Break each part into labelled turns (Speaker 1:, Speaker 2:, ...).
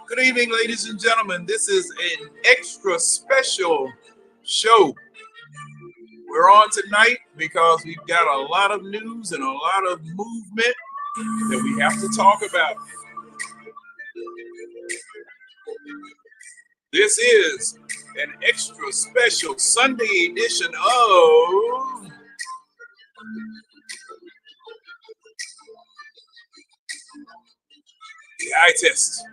Speaker 1: Good evening, ladies and gentlemen. This is an extra special show. We're on tonight because we've got a lot of news and a lot of movement that we have to talk about. This is an extra special Sunday edition of the Eye Test.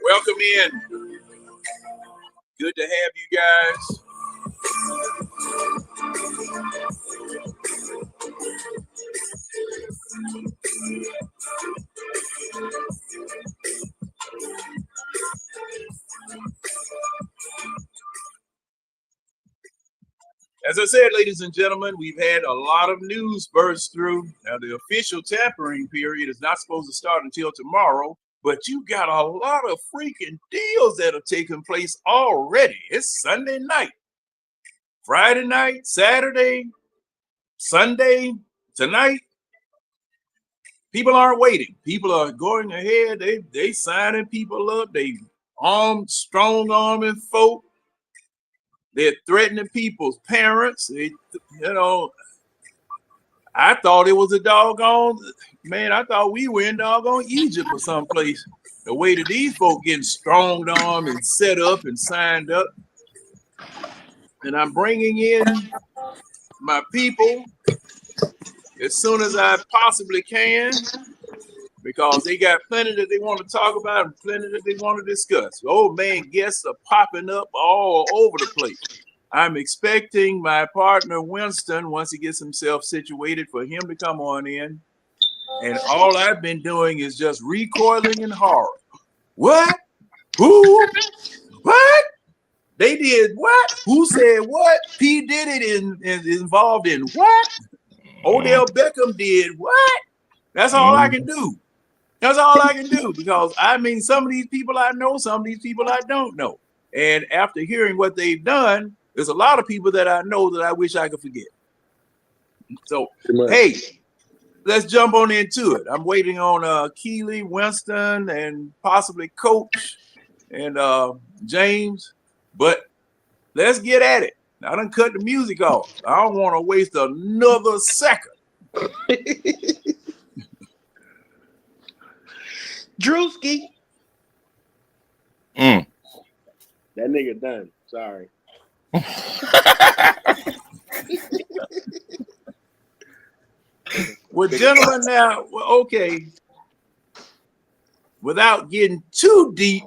Speaker 1: Welcome in. Good to have you guys. As I said, ladies and gentlemen, we've had a lot of news burst through. Now, the official tampering period is not supposed to start until tomorrow, but you got a lot of freaking deals that have taken place already. It's Sunday night, Friday night, Saturday, Sunday, tonight. People aren't waiting. People are going ahead. They signing people up. They strong arming folk. They're threatening people's parents. I thought it was a doggone, man, I thought we were in doggone Egypt or someplace. The way that these folk getting strong armed and set up and signed up. And I'm bringing in my people as soon as I possibly can, because they got plenty that they want to talk about and plenty that they want to discuss. Old man guests are popping up all over the place. I'm expecting my partner Winston, once he gets himself situated, for him to come on in. And all I've been doing is just recoiling in horror. What? Who? What? They did what? Who said what? P. Diddy is involved in what? Odell Beckham did what? That's all I can do. That's all I can do, because I mean, some of these people I know, some of these people I don't know. And after hearing what they've done, there's a lot of people that I know that I wish I could forget. So, hey, let's jump on into it. I'm waiting on Keely, Winston, and possibly Coach and James. But let's get at it. I done cut the music off. I don't want to waste another second.
Speaker 2: Drewski. That nigga done. Sorry.
Speaker 1: Well, gentlemen, now, okay. Without getting too deep,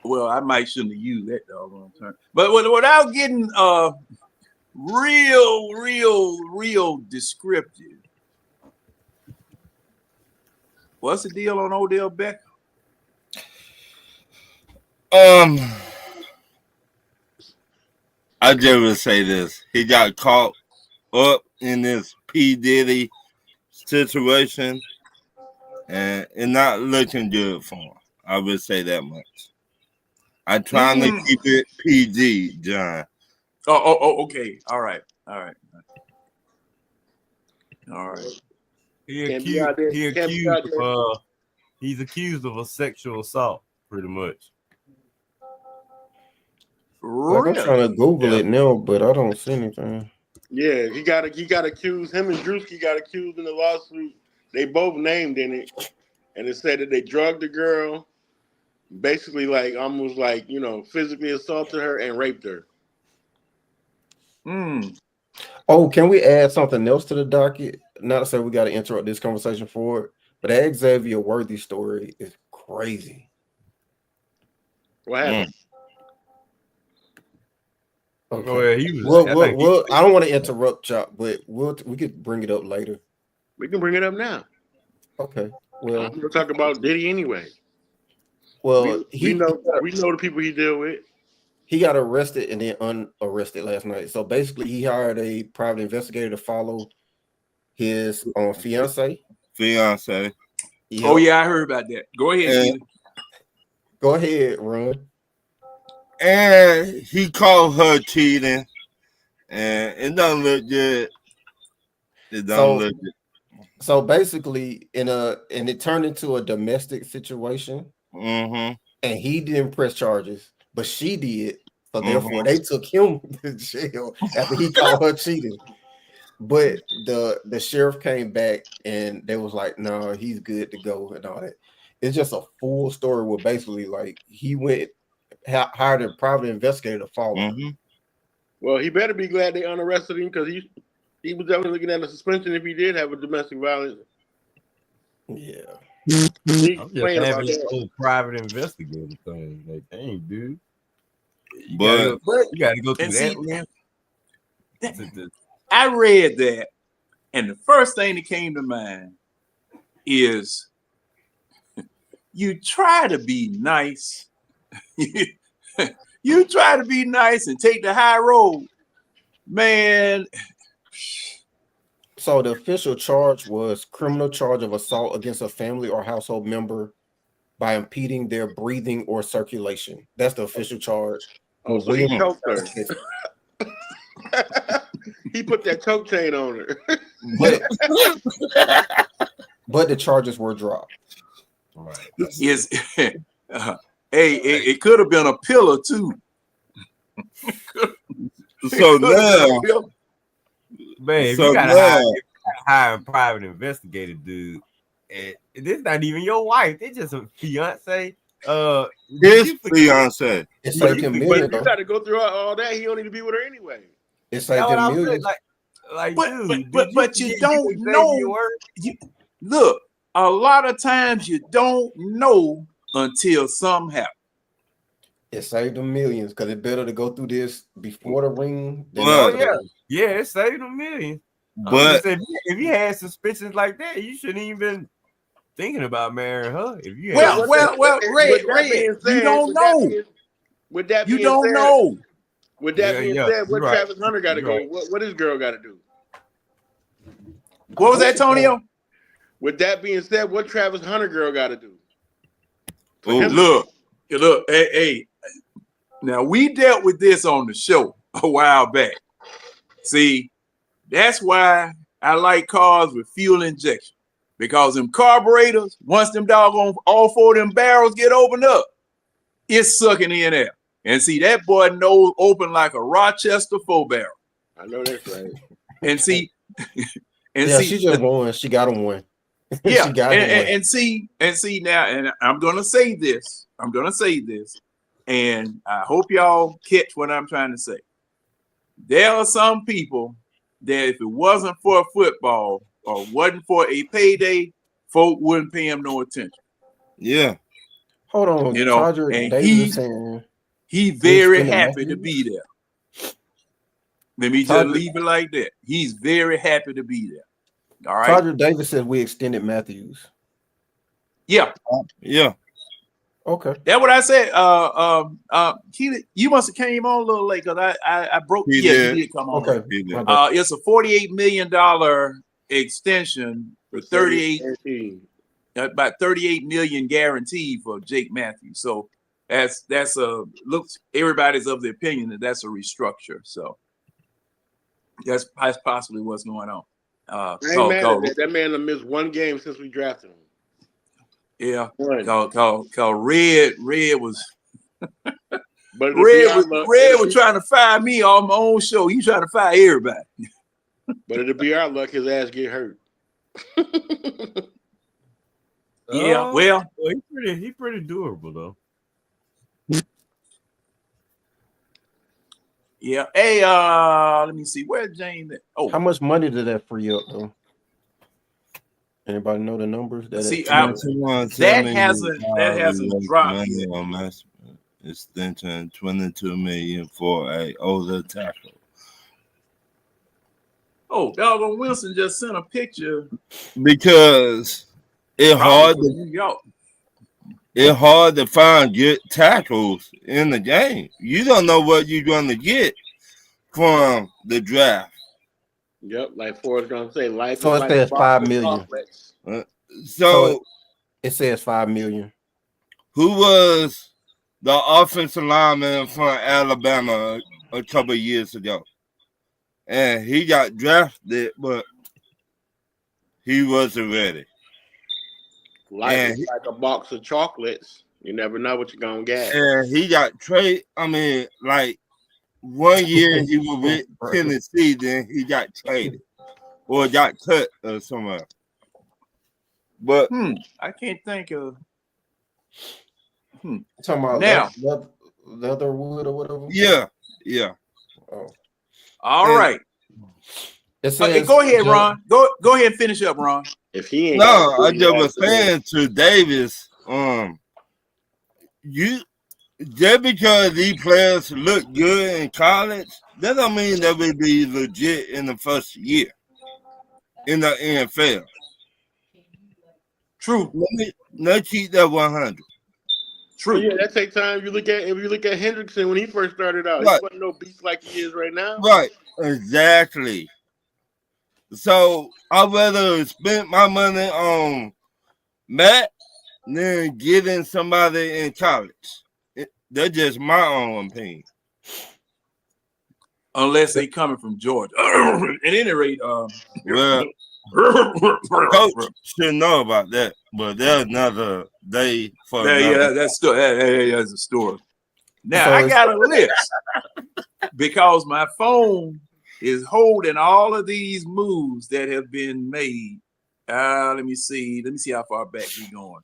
Speaker 1: well, I might shouldn't have used that doggone term, but without getting real descriptive, what's the deal on Odell Beckham?
Speaker 3: I just would say this. He got caught up in this P. Diddy situation, and it's not looking good for him. I would say that much. I'm trying to keep it PG, John.
Speaker 1: Oh, okay. All right.
Speaker 4: He's accused of a sexual assault, pretty much.
Speaker 5: Like, I'm trying to Google it now, but I don't see anything.
Speaker 2: Yeah, he got accused. Him and Drewski got accused in the lawsuit. They both named in it, and it said that they drugged the girl, basically almost physically assaulted her and raped her.
Speaker 5: Oh, can we add something else to the docket? Not to say we got to interrupt this conversation for it, but that Xavier Worthy story is crazy.
Speaker 2: What happened?
Speaker 5: Okay. I don't want to interrupt, Chop, but we could bring it up later.
Speaker 2: We can bring it up now.
Speaker 5: Okay. Well,
Speaker 2: we'll talk about Diddy anyway.
Speaker 5: Well,
Speaker 2: we know the people he deal with.
Speaker 5: He got arrested and then unarrested last night. So basically, he hired a private investigator to follow his fiance.
Speaker 3: Yep.
Speaker 1: Oh yeah, I heard about that. Go ahead.
Speaker 5: Go ahead, Ron.
Speaker 3: And he called her cheating, and it doesn't look good. It don't look good.
Speaker 5: So basically, and it turned into a domestic situation,
Speaker 3: Mm-hmm.
Speaker 5: and he didn't press charges, but she did. So therefore,
Speaker 3: Mm-hmm.
Speaker 5: they took him to jail after he caught her cheating. But the sheriff came back and they was like, "No, he's good to go," and all that. It's just a full story where basically, like, he went hired a private investigator to follow her.
Speaker 3: Mm-hmm.
Speaker 2: Well, he better be glad they unarrested him because he was definitely looking at a suspension if he did have a domestic violence.
Speaker 5: Yeah.
Speaker 2: He
Speaker 4: I'm just
Speaker 2: complained about
Speaker 4: having this
Speaker 2: that.
Speaker 4: whole private investigator thing. Like, dang, dude. You
Speaker 3: But
Speaker 4: gotta go through
Speaker 1: And
Speaker 4: that.
Speaker 1: see,
Speaker 4: Man.
Speaker 1: I read that, and the first thing that came to mind is you try to be nice. You try to be nice and take the high road, man.
Speaker 5: So the official charge was criminal charge of assault against a family or household member by impeding their breathing or circulation. That's the official charge.
Speaker 2: Oh,
Speaker 5: Well,
Speaker 2: so he
Speaker 5: William,
Speaker 2: choked her. He put that choke chain on her.
Speaker 5: but the charges were dropped.
Speaker 4: Right.
Speaker 1: Is it could have been a pillar too.
Speaker 3: so now,
Speaker 4: Man, if
Speaker 3: so
Speaker 4: you gotta
Speaker 3: now,
Speaker 4: hire a private investigator, dude, and this not even your wife, it's just a fiance.
Speaker 3: his fiance.
Speaker 5: It saved him
Speaker 2: But
Speaker 5: millions.
Speaker 2: if you got to go through all that, he don't need to be with her anyway.
Speaker 5: It
Speaker 4: That's
Speaker 5: saved
Speaker 4: what
Speaker 5: him
Speaker 4: I'm saying.
Speaker 5: millions.
Speaker 1: But
Speaker 4: dude,
Speaker 1: but you don't know. Look, a lot of times you don't know until something happens.
Speaker 5: It saved them millions because it's better to go through this before the ring than
Speaker 3: Well,
Speaker 5: after the ring.
Speaker 4: Yeah, it saved him millions.
Speaker 3: But
Speaker 4: If you had suspicions like that, you shouldn't even been thinking about marrying her. If you
Speaker 1: Well, Red, you don't know.
Speaker 2: With that
Speaker 1: You
Speaker 2: being
Speaker 1: don't
Speaker 2: said,
Speaker 1: know.
Speaker 2: With that being said, what
Speaker 4: you're right.
Speaker 2: Travis Hunter got to go?
Speaker 4: Right.
Speaker 2: What his girl got to do?
Speaker 1: What was that, Antonio?
Speaker 2: With that being said, what Travis Hunter girl got to do?
Speaker 1: Look, hey. Now we dealt with this on the show a while back. See, that's why I like cars with fuel injection, because them carburetors, once them doggone all four of them barrels get opened up, it's sucking in air. And see, that boy nose open like a Rochester 4-barrel.
Speaker 2: I know that's right.
Speaker 1: And see,
Speaker 5: she just won. She got him one.
Speaker 1: Yeah,
Speaker 5: she got him one.
Speaker 1: and see now, and I'm gonna say this, and I hope y'all catch what I'm trying to say. There are some people that if it wasn't for football or wasn't for a payday, folk wouldn't pay him no attention.
Speaker 3: Yeah.
Speaker 5: Hold on,
Speaker 1: you know, and he's very happy to be there. Let me just leave it like that. He's very happy to be there. All right.
Speaker 5: Roger Davis says we extended Matthews.
Speaker 1: Yeah.
Speaker 3: Yeah.
Speaker 5: Okay.
Speaker 1: That's what I said. You must have came on a little late because I broke.
Speaker 3: He
Speaker 1: You
Speaker 3: did
Speaker 1: come on.
Speaker 3: Okay.
Speaker 1: It's a $48 million extension for 38. About 38 million guaranteed for Jake Matthews. So that's looks. Everybody's of the opinion that that's a restructure. So that's possibly what's going on.
Speaker 2: I ain't mad at that. That man have missed one game since we drafted him.
Speaker 1: Yeah, call Red was.
Speaker 2: But
Speaker 1: Red was trying to fire me on my own show. He's trying to fire everybody.
Speaker 2: But it'll be our luck his ass get hurt.
Speaker 1: Yeah, well,
Speaker 4: he's pretty durable though.
Speaker 1: Yeah. Hey, let me see. Where's James at? Oh,
Speaker 5: how much money did that free up though? Anybody know the numbers?
Speaker 1: That hasn't dropped.
Speaker 3: Extension $22 million for a older tackle.
Speaker 1: Oh, Doggone Wilson just sent a picture
Speaker 3: because it's hard to find good tackles in the game. You don't know what you're going to get from the draft.
Speaker 2: Yep, like Ford's gonna say, life.
Speaker 5: So it says $5 million.
Speaker 3: So
Speaker 5: it says $5 million.
Speaker 3: Who was the offensive lineman from Alabama a couple of years ago? And he got drafted, but he wasn't ready.
Speaker 2: Life
Speaker 3: And
Speaker 2: is like a box of chocolates. You never know what you're gonna get.
Speaker 3: And he got traded. I mean, like 1 year he was with Tennessee, then he got traded or got cut or somewhere. But
Speaker 1: I can't think of.
Speaker 5: Talking about
Speaker 1: Now.
Speaker 5: Leatherwood or whatever.
Speaker 3: yeah.
Speaker 5: Oh.
Speaker 1: All right.
Speaker 5: It says,
Speaker 1: go ahead, Ron. Go ahead and finish up, Ron.
Speaker 2: If he ain't
Speaker 3: No, I just was saying to Davis, you just because these players look good in college, that don't mean they will be legit in the first year in the NFL.
Speaker 1: True.
Speaker 3: Let's keep that 100.
Speaker 1: True.
Speaker 2: Yeah, that takes time. If you look at Hendrickson when he first started out,
Speaker 3: Right.
Speaker 2: he wasn't no beast like he is right now.
Speaker 3: Right, exactly. So I'd rather spend my money on Matt than getting somebody in college. That's just my own opinion.
Speaker 1: Unless they coming from Georgia. At any rate,
Speaker 3: well, coach should know about that, but there's another day for
Speaker 1: that's a story. Now I got a list because my phone is holding all of these moves that have been made. Let me see how far back we going.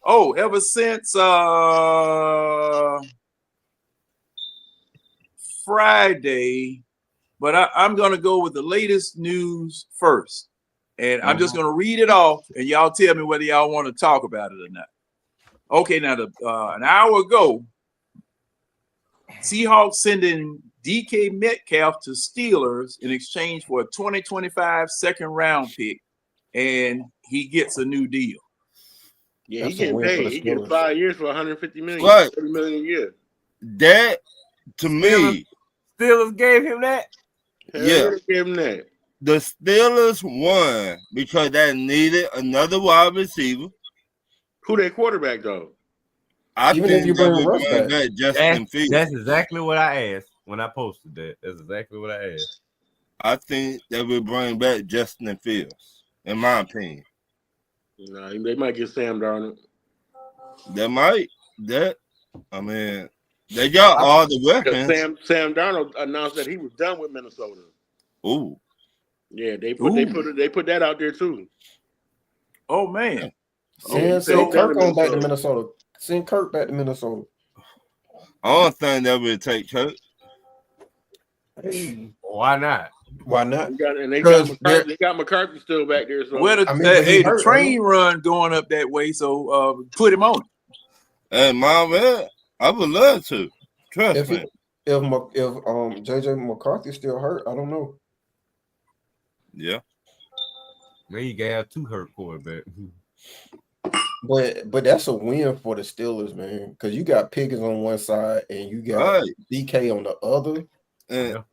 Speaker 1: Oh, ever since Friday, but I'm going to go with the latest news first. And I'm just going to read it off, and y'all tell me whether y'all want to talk about it or not. Okay, now an hour ago, Seahawks sending DK Metcalf to Steelers in exchange for a 2025 second-round pick, and he gets a new deal.
Speaker 2: Yeah, he getting paid. He getting 5 years for $150 million,
Speaker 3: right.
Speaker 2: $30 million a year.
Speaker 3: That to me,
Speaker 4: Steelers gave him that.
Speaker 2: Yeah, gave him that.
Speaker 3: The Steelers won because they needed another wide receiver.
Speaker 2: Who their quarterback though?
Speaker 3: I
Speaker 5: Even
Speaker 3: think
Speaker 5: if you bring Russ back,
Speaker 3: Justin Fields.
Speaker 4: That's exactly what I asked when I posted that. That's exactly what I asked.
Speaker 3: I think they will bring back Justin Fields, in my opinion.
Speaker 2: No, they might get Sam Darnold.
Speaker 3: They might. I mean, they got all the weapons.
Speaker 2: Sam Darnold announced that he was done with Minnesota.
Speaker 3: Ooh.
Speaker 2: Yeah, they put that out there too.
Speaker 1: Oh man.
Speaker 5: Send Kirk on back to Minnesota. Send Kirk back to Minnesota.
Speaker 3: I don't think that would take Kirk.
Speaker 4: Why not?
Speaker 5: Why not?
Speaker 2: They got McCarthy still back there. So
Speaker 1: the train run going up that way, so put him on.
Speaker 3: Hey, man, I would love to. Trust me.
Speaker 5: If JJ McCarthy still hurt, I don't know.
Speaker 3: Yeah.
Speaker 4: Maybe you can have two hurt quarterbacks.
Speaker 5: But that's a win for the Steelers, man. Because you got Pickens on one side and you got DK on the other.
Speaker 3: And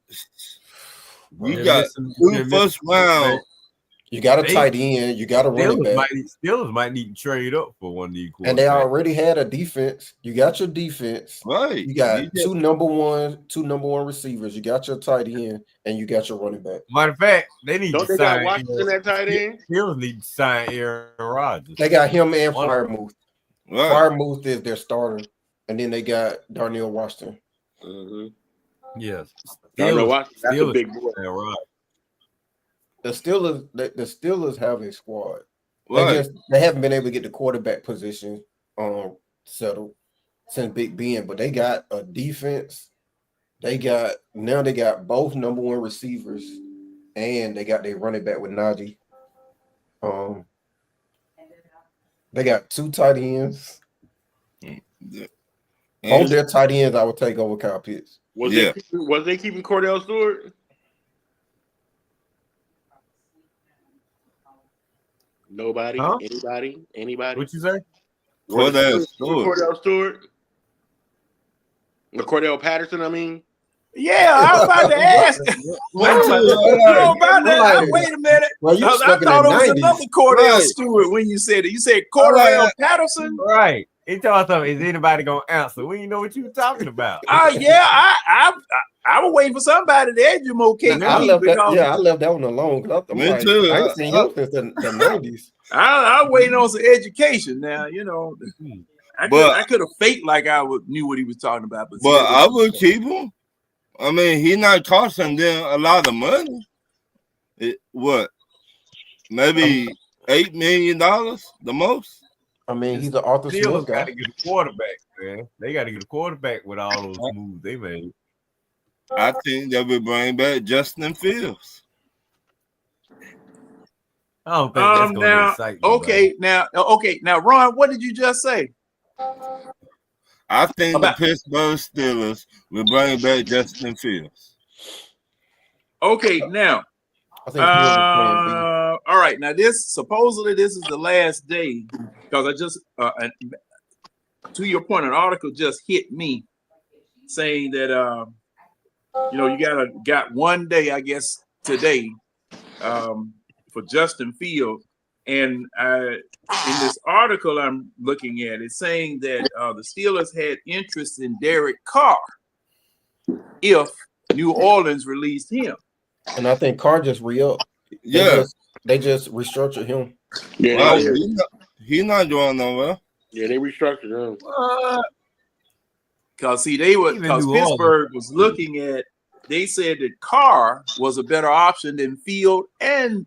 Speaker 3: you got two first round.
Speaker 5: You got a tight end. You got a running back.
Speaker 4: Steelers might need to trade up for one of these quarterbacks.
Speaker 5: And they already had a defense. You got your defense.
Speaker 3: Right.
Speaker 5: You got two number one receivers. You got your tight end, and you got your running back.
Speaker 4: Matter of fact, they need to sign
Speaker 2: Washington that tight end.
Speaker 4: Steelers need to sign Aaron Rodgers.
Speaker 5: They got him and Freiermuth.
Speaker 3: Right.
Speaker 5: Freiermuth is their starter, and then they got Darnell Washington.
Speaker 2: Mm-hmm.
Speaker 4: Yes.
Speaker 2: Darnell Washington, that's a big boy.
Speaker 5: The Steelers have a squad.
Speaker 3: Right.
Speaker 5: They haven't been able to get the quarterback position settled since Big Ben, but they got a defense. They got both number one receivers, and they got their running back with Najee. They got two tight ends. Both their tight ends I would take over Kyle Pitts.
Speaker 2: Was they keeping Cordell Stewart? Nobody?
Speaker 4: Huh?
Speaker 2: Anybody?
Speaker 4: What you say?
Speaker 3: Cordell
Speaker 2: Stewart? Cordell Patterson, I mean.
Speaker 1: Yeah, I was about to ask. Wait a minute.
Speaker 5: Well,
Speaker 1: I thought it was another Cordell Stewart when you said it. You said Cordell Patterson?
Speaker 4: Right. He told us something. Is anybody going to answer? We didn't know what you were talking about.
Speaker 1: Yeah, I was waiting for somebody to educate
Speaker 5: I
Speaker 1: me
Speaker 5: left that.
Speaker 1: because
Speaker 5: Yeah, I left that one alone because I'm
Speaker 3: Me
Speaker 5: like,
Speaker 3: too.
Speaker 5: I ain't seen him since the 90s.
Speaker 1: I was waiting on some education. Now,
Speaker 3: But
Speaker 1: I could have faked like I knew what he was talking about, but see,
Speaker 3: but
Speaker 1: that
Speaker 3: I
Speaker 1: wasn't
Speaker 3: would keep him. I mean, he not costing them a lot of money. What? Maybe $8 million, the most.
Speaker 5: I mean, he's the Arthur Smith
Speaker 4: Steelers
Speaker 5: guy.
Speaker 4: got to get a quarterback, man. They got to get a quarterback with all those moves they made.
Speaker 3: I think they will bring back Justin Fields.
Speaker 4: I don't think that's going to
Speaker 1: now,
Speaker 4: excite nobody.
Speaker 1: okay, now, Ron, what did you just say?
Speaker 3: I think
Speaker 1: About-
Speaker 3: the Pittsburgh Steelers will bring back Justin Fields.
Speaker 1: Okay, now,
Speaker 5: I think Fields is playing B.
Speaker 1: all right, now supposedly this is the last day because I just to your point, an article just hit me saying that you got 1 day, I guess, today for Justin Fields, and in this article I'm looking at, it's saying that the Steelers had interest in Derek Carr if New Orleans released him.
Speaker 5: And I think Carr just re-up.
Speaker 3: Yeah.
Speaker 5: They just restructured him.
Speaker 2: Yeah,
Speaker 3: Well,
Speaker 2: they,
Speaker 3: he's not doing nowhere.
Speaker 2: yeah, they restructured him.
Speaker 1: Because
Speaker 4: New
Speaker 1: Pittsburgh was looking at. They said that Carr was a better option than Fields and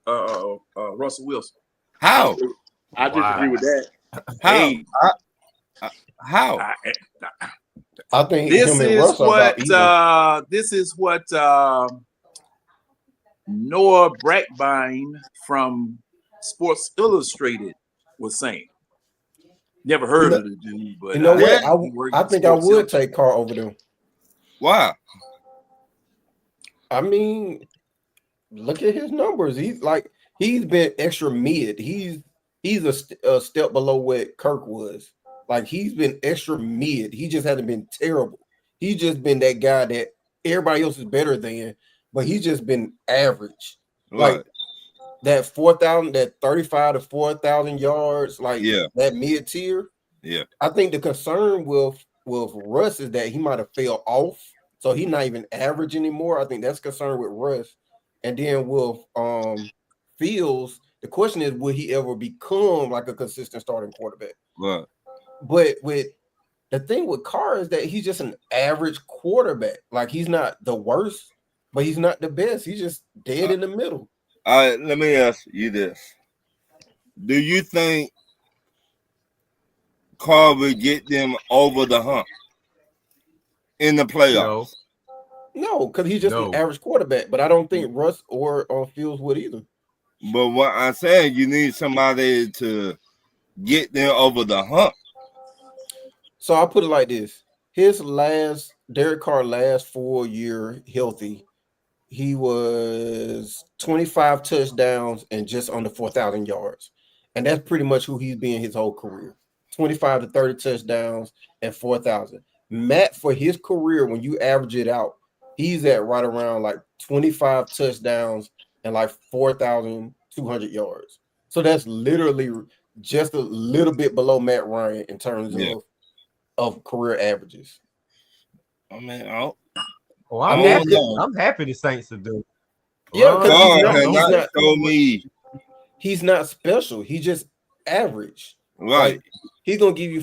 Speaker 1: Russell Wilson.
Speaker 3: How?
Speaker 2: I disagree with that.
Speaker 3: How?
Speaker 1: Hey,
Speaker 3: How?
Speaker 5: I think
Speaker 1: this
Speaker 5: him and
Speaker 1: is
Speaker 5: Russ are about even.
Speaker 1: this is what Noah Brackbein from Sports Illustrated was saying. Never heard of the dude, but
Speaker 5: You know what?
Speaker 1: he worked
Speaker 5: I
Speaker 1: for
Speaker 5: think I
Speaker 1: Sports
Speaker 5: would
Speaker 1: Illustrated.
Speaker 5: take Carr over them.
Speaker 3: Why?
Speaker 5: I mean, look at his numbers. He's been extra mid. He's a step below what Kirk was. Like he's been extra mid. He just hasn't been terrible. He's just been that guy that everybody else is better than, but he's just been average.
Speaker 3: Right.
Speaker 5: Like that 4,000, that 35 to 4,000 yards, like that mid tier.
Speaker 3: Yeah.
Speaker 5: I think the concern with Russ is that he might have fell off. So he's not even average anymore. I think that's concerned with Russ. And then with Fields, the question is, will he ever become like a consistent starting quarterback?
Speaker 3: Right.
Speaker 5: But with the thing with Carr is that he's just an average quarterback. Like he's not the worst, but he's not the best. He's just dead in the middle.
Speaker 3: All right, let me ask you this. Do you think Carr will get them over the hump in the playoffs?
Speaker 5: No, because he's just an average quarterback. But I don't think Russ or Fields would either.
Speaker 3: But what I'm saying, you need somebody to get them over the hump.
Speaker 5: So I'll put it like this. Derek Carr's last 4 year healthy, he was 25 touchdowns and just under 4,000 yards. And that's pretty much who he's been his whole career. 25 to 30 touchdowns and 4,000. Matt, for his career, when you average it out, he's at right around like 25 touchdowns and like 4,200 yards. So that's literally just a little bit below Matt Ryan in terms of career averages.
Speaker 3: I mean,
Speaker 4: I'm happy the Saints to do.
Speaker 5: Yeah, because
Speaker 3: he's
Speaker 5: not special. He's just average.
Speaker 3: Right.
Speaker 5: Like, he's gonna give you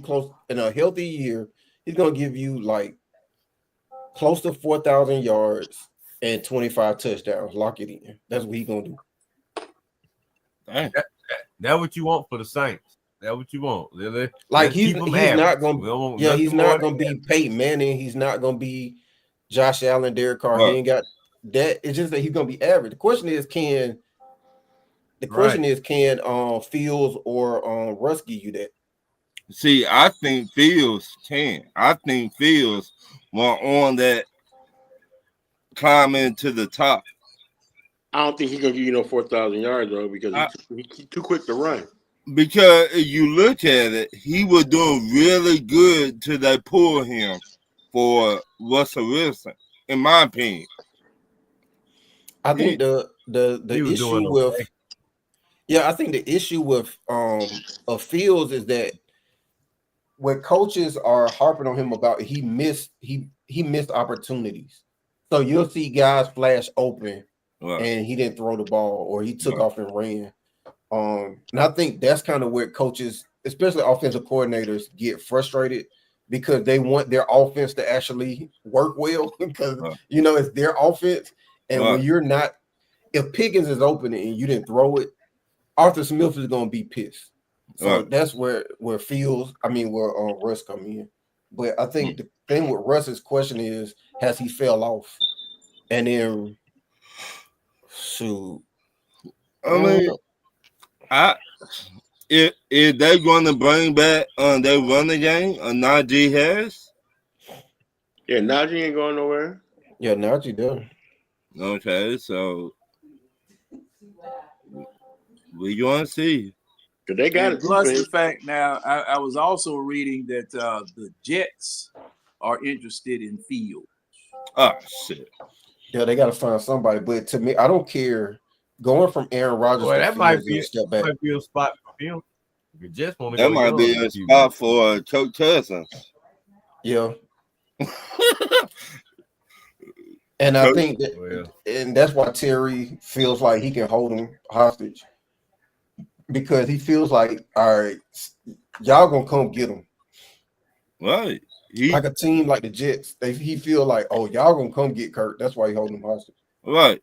Speaker 5: close in a healthy year. He's gonna give you like close to 4,000 yards and 25 touchdowns. Lock it in. That's what he's gonna do.
Speaker 4: That's what you want for the Saints. That's what you want.
Speaker 5: Like he's not gonna be Peyton Manning. He's not gonna be Josh Allen, Derek Carr. He ain't got that. It's just that he's gonna be average. The question is, can Fields or Russ give you that?
Speaker 3: See, I think Fields can. I think Fields were on that climbing to the top.
Speaker 2: I don't think he's gonna give you no 4,000 yards though, because he's too quick to run.
Speaker 3: Because if you look at it, he was doing really good till they pulled him for Russell Wilson, in my opinion.
Speaker 5: I think the issue with I think the issue with Fields is that what coaches are harping on him about, he missed opportunities. So you'll see guys flash open
Speaker 3: Right.
Speaker 5: and he didn't throw the ball or he took
Speaker 3: Right.
Speaker 5: off and ran. And I think that's kind of where coaches, especially offensive coordinators, get frustrated because they want their offense to actually work well because
Speaker 3: Right.
Speaker 5: it's their offense. And when
Speaker 3: Right.
Speaker 5: you're not, if Pickens is open and you didn't throw it, Arthur Smith is going to be pissed. So
Speaker 3: Right.
Speaker 5: that's where Russ come in. But I think the thing with Russ's question is, has he fell off? And then, shoot,
Speaker 3: I mean, if they're going to bring back their running game, Najee Harris.
Speaker 2: Yeah, Najee ain't going nowhere.
Speaker 5: Yeah, Najee done.
Speaker 3: Okay, so we going to see.
Speaker 2: Cause they got
Speaker 1: And
Speaker 2: a
Speaker 1: plus the
Speaker 2: defense.
Speaker 1: fact now, I was also reading that the Jets are interested in Field.
Speaker 3: Oh shit.
Speaker 5: Yeah, they got to find somebody. But to me, I don't care. Going from Aaron Rodgers
Speaker 4: Boy,
Speaker 5: to
Speaker 4: that
Speaker 5: Fields is a step back.
Speaker 4: might be a spot for Field. You just want to
Speaker 3: That
Speaker 4: go
Speaker 3: might be
Speaker 4: young,
Speaker 3: a spot for Kirk Cousins.
Speaker 5: Yeah. And I think and that's why Terry feels like he can hold him hostage. Because he feels like, all right, y'all gonna come get him.
Speaker 3: Right.
Speaker 5: Like a team like the Jets, he feel like, oh, y'all gonna come get Kirk. That's why he holding him hostage.
Speaker 3: Right.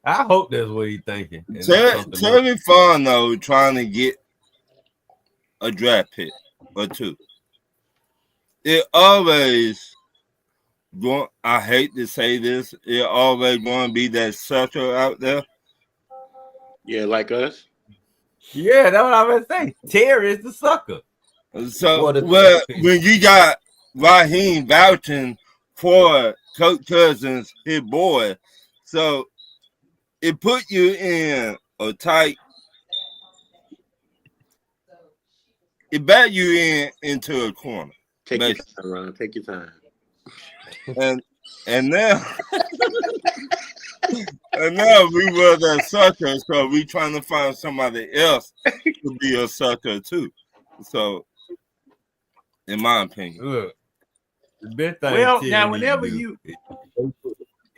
Speaker 4: I hope that's what he's thinking.
Speaker 3: Terry Fontenot trying to get a draft pick or two. It always going. I hate to say this. It always going to be that sucker out there.
Speaker 2: Yeah, like us.
Speaker 4: Yeah, that's what I was saying. Terry is the sucker.
Speaker 3: So, when you got Raheem vouching for Kirk Cousins, his boy, so it put you in a tight. It back you into a corner.
Speaker 2: Take your time, Ron. Take your time.
Speaker 3: And now, and now we were that sucker, so we trying to find somebody else to be a sucker too. So, in my opinion,
Speaker 4: look, the best thing.
Speaker 1: Well, now whenever you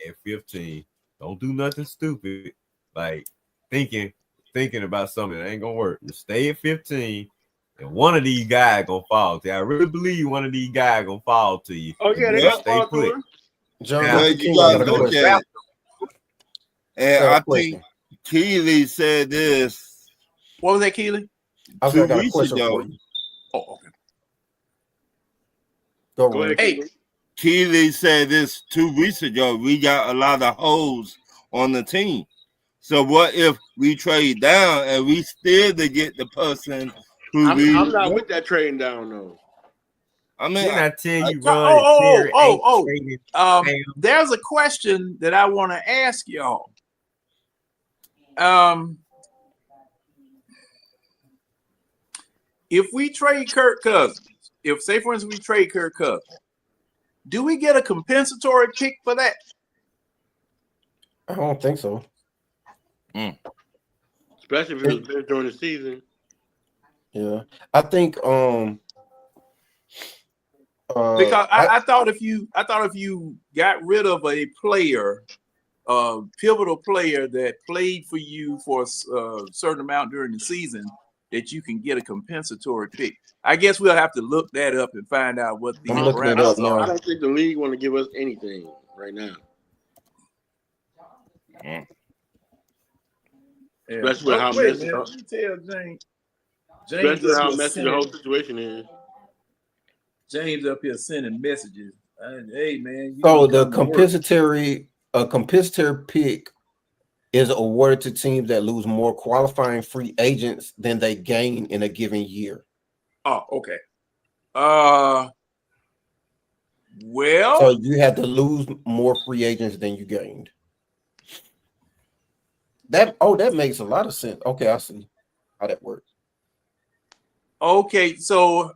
Speaker 4: at 15, don't do nothing stupid like thinking about something that ain't gonna work. Just stay at 15. And one of these guys gonna fall to you. I really believe one of these guys gonna fall to you.
Speaker 2: Oh yeah, they gonna fall to him.
Speaker 5: John,
Speaker 3: now, you gotta look at it. And I think Keely said this.
Speaker 1: What was that, Keely?
Speaker 5: I got a question for you.
Speaker 1: Oh, okay.
Speaker 5: Go ahead.
Speaker 1: Hey,
Speaker 3: Keely said this 2 weeks ago. We got a lot of holes on the team. So what if we trade down and we still to get the person who
Speaker 2: I'm not with that trading down though.
Speaker 3: I mean,
Speaker 4: didn't I tell you,
Speaker 1: there's a question that I want to ask y'all. If we trade Kirk Cousins, say for instance we trade Kirk Cousins, do we get a compensatory pick for that?
Speaker 5: I don't think so.
Speaker 2: Especially if it was been during the season.
Speaker 5: Yeah, I think
Speaker 1: because I thought if you got rid of a player, pivotal player that played for you for a certain amount during the season, that you can get a compensatory pick. I guess we'll have to look that up and find out what the parameters are.
Speaker 2: I don't think the league want to give us anything right now.
Speaker 1: Yeah.
Speaker 2: Especially with how messy.
Speaker 1: Let me tell James.
Speaker 2: Especially with how messy the whole situation is.
Speaker 1: James up here sending messages. Hey man.
Speaker 5: So the compensatory pick is awarded to teams that lose more qualifying free agents than they gain in a given year.
Speaker 1: Oh, okay. Well,
Speaker 5: so you have to lose more free agents than you gained. That makes a lot of sense. Okay, I see how that works.
Speaker 1: Okay, so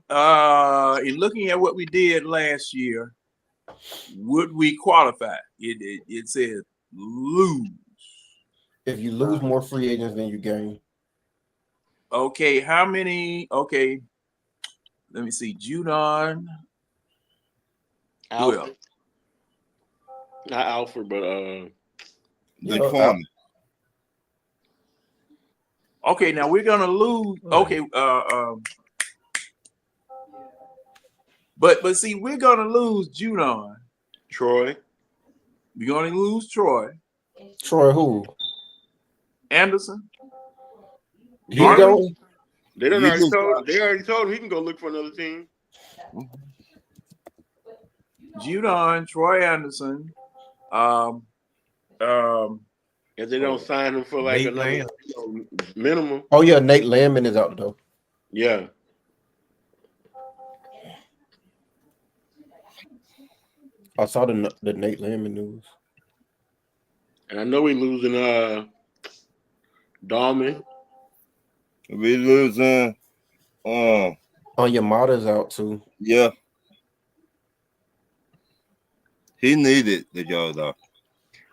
Speaker 1: in looking at what we did last year, would we qualify? It said lose.
Speaker 5: If you lose more free agents than you gain.
Speaker 1: Okay, how many? Okay, Let me see. Judon. Who
Speaker 2: Alfred.
Speaker 1: else?
Speaker 2: Not Alfred, but
Speaker 3: The
Speaker 5: Yeah,
Speaker 3: corner.
Speaker 1: Okay, now we're gonna lose. Okay, but see, we're gonna lose Judon.
Speaker 2: Troy.
Speaker 1: We're gonna lose Troy
Speaker 5: Troy who?
Speaker 1: Anderson.
Speaker 5: He
Speaker 1: Are we?
Speaker 5: going?
Speaker 2: They done
Speaker 3: You
Speaker 2: already
Speaker 3: just
Speaker 2: told. They already told him he can go look for another team.
Speaker 1: Judon, Troy Anderson. Um,
Speaker 2: If they don't sign him for like
Speaker 4: Nate
Speaker 2: another
Speaker 4: Lamb.
Speaker 2: minimum.
Speaker 5: Oh yeah, Nate Landman is out the door.
Speaker 2: Yeah.
Speaker 5: I saw the Nate Landman news.
Speaker 2: And I know we losing Dalman.
Speaker 3: we losing.
Speaker 5: Oh, Yamada's out too.
Speaker 3: Yeah. He needed the go though.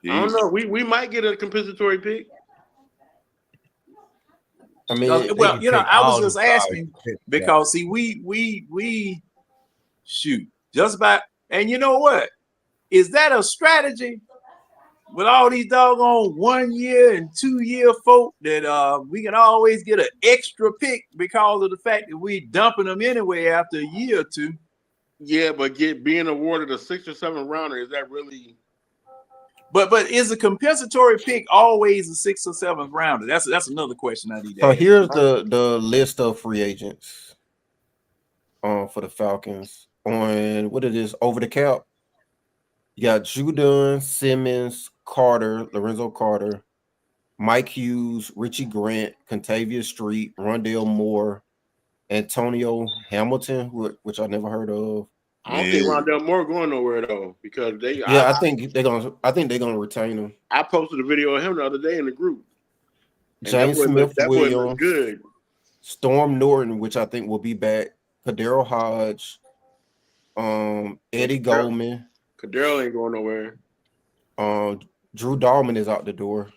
Speaker 2: I don't know. We might get a compensatory pick.
Speaker 5: I mean,
Speaker 1: well,
Speaker 4: can take
Speaker 1: I was
Speaker 4: all
Speaker 1: just
Speaker 4: them stars.
Speaker 1: asking because see, we shoot just about, and you know what? Is that a strategy with all these doggone 1 year and 2 year folk that we can always get an extra pick because of the fact that we dumping them anyway after a year or two?
Speaker 2: Yeah, but being awarded a 6th or 7th rounder, is that really?
Speaker 1: But is a compensatory pick always a 6th or 7th rounder? That's another question I need to
Speaker 5: so
Speaker 1: ask.
Speaker 5: here's the list of free agents for the Falcons on what it is over the cap. You got Judon, Simmons, Carter, Lorenzo Carter, Mike Hughes, Richie Grant, Contavia Street, Rondale Moore, Antonio Hamilton, which I never heard of.
Speaker 2: I don't think Rondell Moore going nowhere though, because they.
Speaker 5: Yeah, I think they're gonna retain him.
Speaker 2: I posted a video of him the other day in the group. And
Speaker 5: James Smith
Speaker 2: that boy
Speaker 5: Williams,
Speaker 2: looked good.
Speaker 5: Storm Norton, which I think will be back. Kadero Hodge, Eddie Goldman,
Speaker 2: Kadero ain't going nowhere.
Speaker 5: Drew Dahlman is out the door.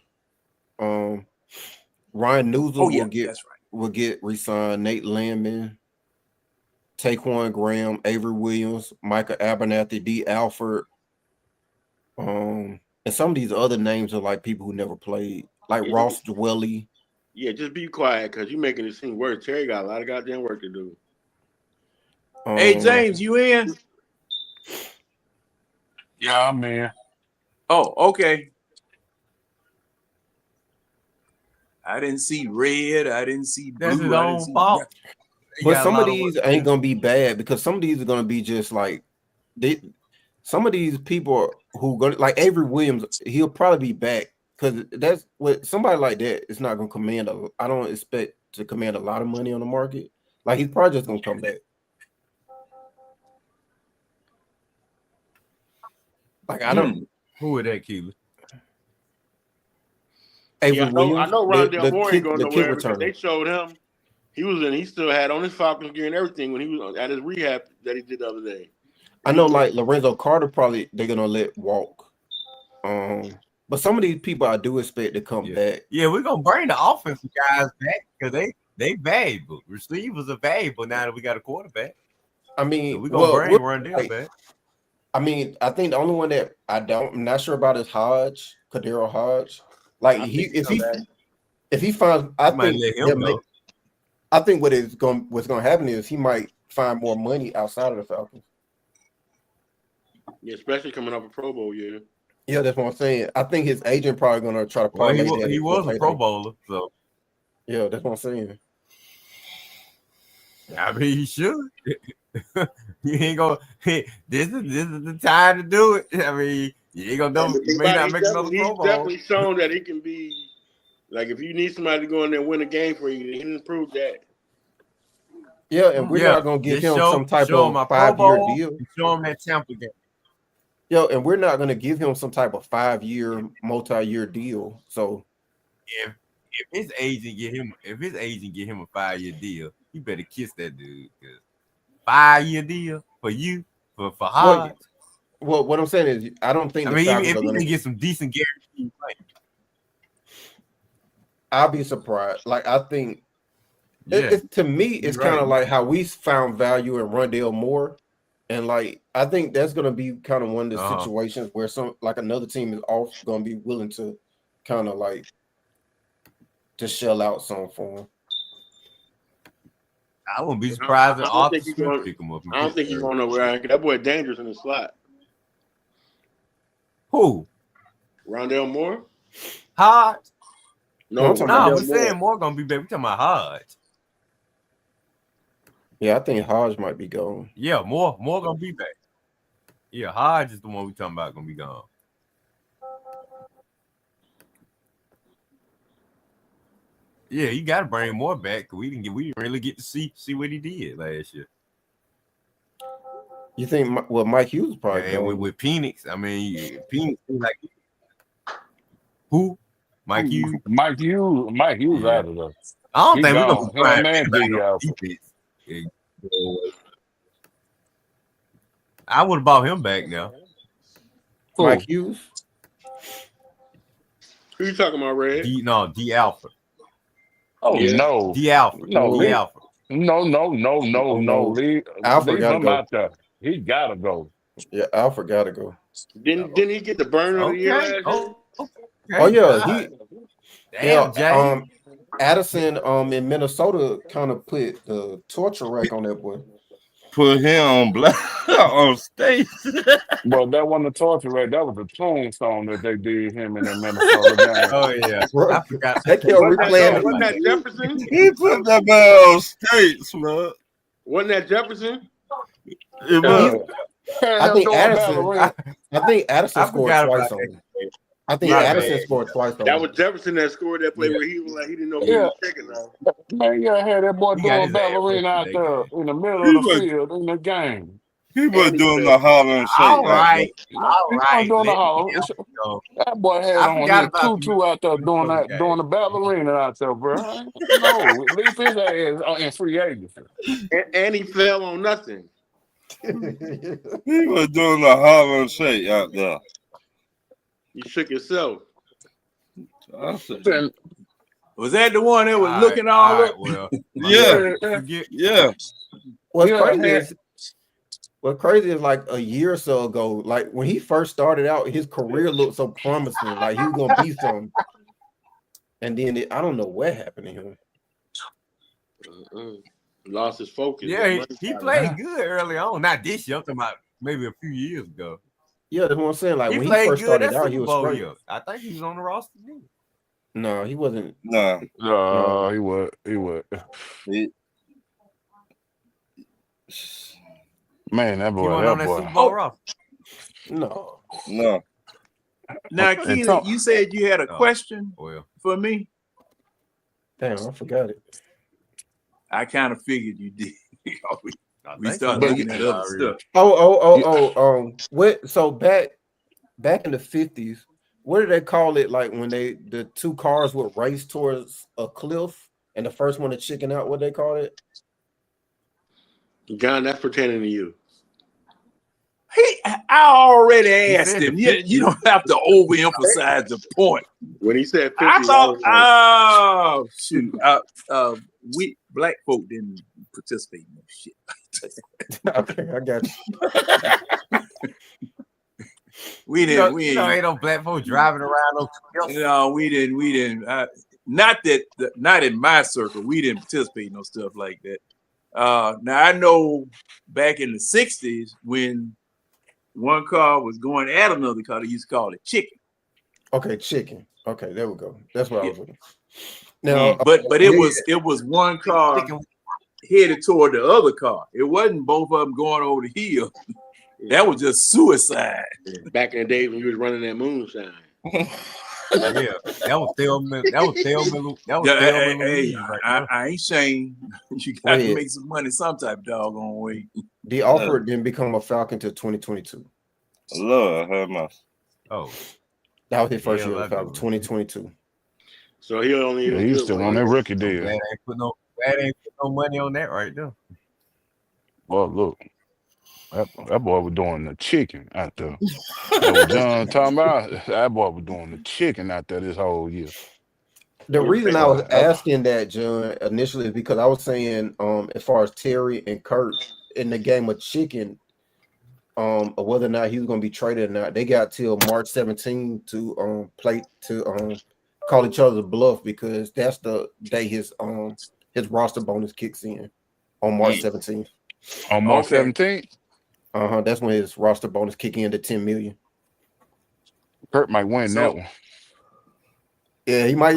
Speaker 5: Ryan Newsom will get re-signed. Nate Landman, Taquan Graham, Avery Williams, Micah Abernathy, D. Alford, and some of these other names are like people who never played, like Ross Dwelly.
Speaker 2: Yeah, just be quiet because you're making this thing worse. Terry got a lot of goddamn work to do.
Speaker 1: Hey James, you in?
Speaker 6: Yeah, I'm in.
Speaker 1: Oh, okay. I didn't see red. I didn't see blue.
Speaker 4: That's his own fault.
Speaker 5: But some of these ain't gonna be bad because some of these are gonna be just like some of these people who gonna like Avery Williams, he'll probably be back because that's what somebody like that is not gonna command I don't expect to command a lot of money on the market. Like he's probably just gonna come back. Like I don't
Speaker 4: who is that, Keely?
Speaker 5: Avery
Speaker 2: I
Speaker 5: Williams,
Speaker 2: know Rondell Moore ain't going
Speaker 5: the
Speaker 2: nowhere
Speaker 5: kick
Speaker 2: because
Speaker 5: returner.
Speaker 2: they showed him he still had on his Falcons gear and everything when he was at his rehab that he did the other day.
Speaker 5: I know like Lorenzo Carter probably they're gonna let walk. But some of these people I do expect to come back.
Speaker 4: Yeah, we're gonna bring the offensive guys back because they valuable. Receivers are valuable now that we got a quarterback.
Speaker 5: I mean,
Speaker 4: so we're gonna bring Rondell back.
Speaker 5: I mean, I think the only one that I'm not sure about is Hodge, Kadero Hodge. Like if he finds, I think what's gonna happen is he might find more money outside of the Falcons.
Speaker 2: Yeah, especially coming off a Pro Bowl year.
Speaker 5: Yeah, that's what I'm saying. I think his agent probably gonna try to parlay that.
Speaker 4: He was a Pro Bowler, so
Speaker 5: yeah, that's what I'm saying.
Speaker 4: I mean, he should. You ain't gonna. This is the time to do it. I mean, you ain't gonna do. You may not make another Pro Bowl.
Speaker 2: He's definitely shown that he can be like if you need somebody to go in there and win a game for you, he didn't prove that.
Speaker 5: Yeah, and we're not gonna give him some type of 5-year deal.
Speaker 4: Show him that Tampa game.
Speaker 5: Yo, and we're not gonna give him some type of 5-year, multi-year deal. So
Speaker 4: if his agent get him a 5-year deal, you better kiss that dude. 5-year deal for you for Hodge.
Speaker 5: Well, what I'm saying is, I don't think.
Speaker 4: I mean, if he can get some decent guaranteed money,
Speaker 5: I'll be surprised. Like I think
Speaker 4: Yeah,
Speaker 5: To me, it's
Speaker 4: you're
Speaker 5: kind
Speaker 4: right.
Speaker 5: of like how we found value in Rondale Moore, and like I think that's gonna be kind of one of the situations where some like another team is also gonna be willing to kind of like to shell out some for him.
Speaker 4: I wouldn't be surprised if
Speaker 2: I don't
Speaker 4: Arthur
Speaker 2: think he's
Speaker 4: Smith
Speaker 2: going.
Speaker 4: pick him up.
Speaker 2: I don't think he's going nowhere. That boy dangerous in the slot.
Speaker 4: Who?
Speaker 2: Rondale Moore?
Speaker 4: Hodge?
Speaker 2: No,
Speaker 5: I'm
Speaker 4: we're saying Moore gonna be back. We talking about Hodge.
Speaker 5: Yeah, I think Hodge might be gone.
Speaker 4: Yeah, Moore gonna be back. Yeah, Hodge is the one we talking about gonna be gone. Yeah, you got to bring Moore back. We didn't really get to see what he did last year.
Speaker 5: You think? Well, Mike Hughes probably
Speaker 4: and with Phoenix. I mean, Phoenix like who? Mike Hughes.
Speaker 6: Mike Hughes out of there.
Speaker 4: I don't think we're gonna be
Speaker 6: him and Diggy out.
Speaker 4: I would have bought him back now.
Speaker 5: Mike Hughes.
Speaker 2: Who you talking about, Red?
Speaker 4: D Alpha.
Speaker 6: Oh yeah. No,
Speaker 4: D Alpha.
Speaker 6: No,
Speaker 4: D Alpha.
Speaker 6: No. Leave him out there. He gotta go.
Speaker 5: Yeah, Alfred gotta go.
Speaker 2: Didn't he get the burn of the year last year?
Speaker 5: Oh yeah,
Speaker 4: Damn, Jay.
Speaker 5: Addison in Minnesota kind of put the torture rack on that boy.
Speaker 3: Put him on black on stage.
Speaker 6: Well, that wasn't a torture rack. That was a tombstone that they did him in the Minnesota game.
Speaker 4: Oh yeah,
Speaker 5: bro,
Speaker 4: I forgot.
Speaker 5: They kept replaying.
Speaker 2: Wasn't that Jefferson?
Speaker 3: He put that man on stage, man.
Speaker 2: Wasn't that Jefferson?
Speaker 3: It was.
Speaker 5: I think Addison scored twice on him. I think Addison scored twice on him.
Speaker 2: That was Jefferson that scored that play where he was like he didn't know he was checking on.
Speaker 6: Man, you had that boy doing ballerina out there in the middle of the field in the game.
Speaker 3: He was doing the hollering shake.
Speaker 4: All right.
Speaker 6: Doing the holler. That boy had on his tutu out there doing the ballerina out there, bro. No, leave his ass in free agency.
Speaker 2: And he fell on nothing.
Speaker 3: He was doing the hollering shake out there.
Speaker 2: You shook yourself.
Speaker 1: Was that the one that was looking all up?
Speaker 3: Well, yeah.
Speaker 5: What's crazy is like a year or so ago, like when he first started out, his career looked so promising, like he was gonna be something. And then I don't know what happened to him.
Speaker 2: Lost his focus.
Speaker 4: Yeah, he played good early on. Not this year. I'm talking about maybe a few years ago.
Speaker 5: Yeah, that's what I'm saying. Like when he first started out, he was great.
Speaker 4: I think he was on the roster then.
Speaker 5: No, he wasn't.
Speaker 3: No,
Speaker 6: he was. Man, that boy.
Speaker 4: He wasn't on that Super Bowl roster.
Speaker 5: No.
Speaker 1: Now, Keely, you said you had a question for me.
Speaker 5: Damn, I forgot it.
Speaker 1: I kind of figured you did. We started looking at other stuff.
Speaker 5: What? So back in the 50s, what did they call it? Like when the two cars would race towards a cliff, and the first one to chicken out. What they call it?
Speaker 2: John, that's pertaining to you.
Speaker 1: I already asked him. You don't have to overemphasize the point.
Speaker 2: When he said 50,
Speaker 1: I thought, we black folk didn't participate in that shit.
Speaker 5: Okay, I got you.
Speaker 1: We didn't.
Speaker 4: Ain't no black folk driving around.
Speaker 1: No, we didn't. Not in my circle. We didn't participate in no stuff like that. Now I know back in the 60s when one car was going at another car, they used to call it chicken.
Speaker 5: Okay, chicken. Okay, there we go. That's what I was looking. Now,
Speaker 1: but it was one car headed toward the other car. It wasn't both of them going over the hill. That was just suicide.
Speaker 2: Back in the day when you was running that moonshine.
Speaker 4: Yeah, that was Thelma.
Speaker 1: I ain't saying you got to make some money some type of doggone way.
Speaker 5: The offer didn't become a Falcon till 2022.
Speaker 3: Lord have mercy.
Speaker 4: Oh,
Speaker 5: that was his first year of Falcon, 2022.
Speaker 2: So he only
Speaker 6: he's still on that rookie deal.
Speaker 4: Ain't put no money on that right there.
Speaker 6: Well, look. That boy was doing the chicken out there. That was John talking about. That boy was doing the chicken out there this whole year.
Speaker 5: The reason I was asking that, John, initially is because I was saying, as far as Terry and Kurt in the game of chicken, or whether or not he was going to be traded or not, they got till March 17 to play to call each other's bluff, because that's the day his roster bonus kicks in on March 17th.
Speaker 6: On March 17th?
Speaker 5: That's when his roster bonus kick in to 10 million.
Speaker 6: Kurt might win that one.
Speaker 5: Yeah, he might.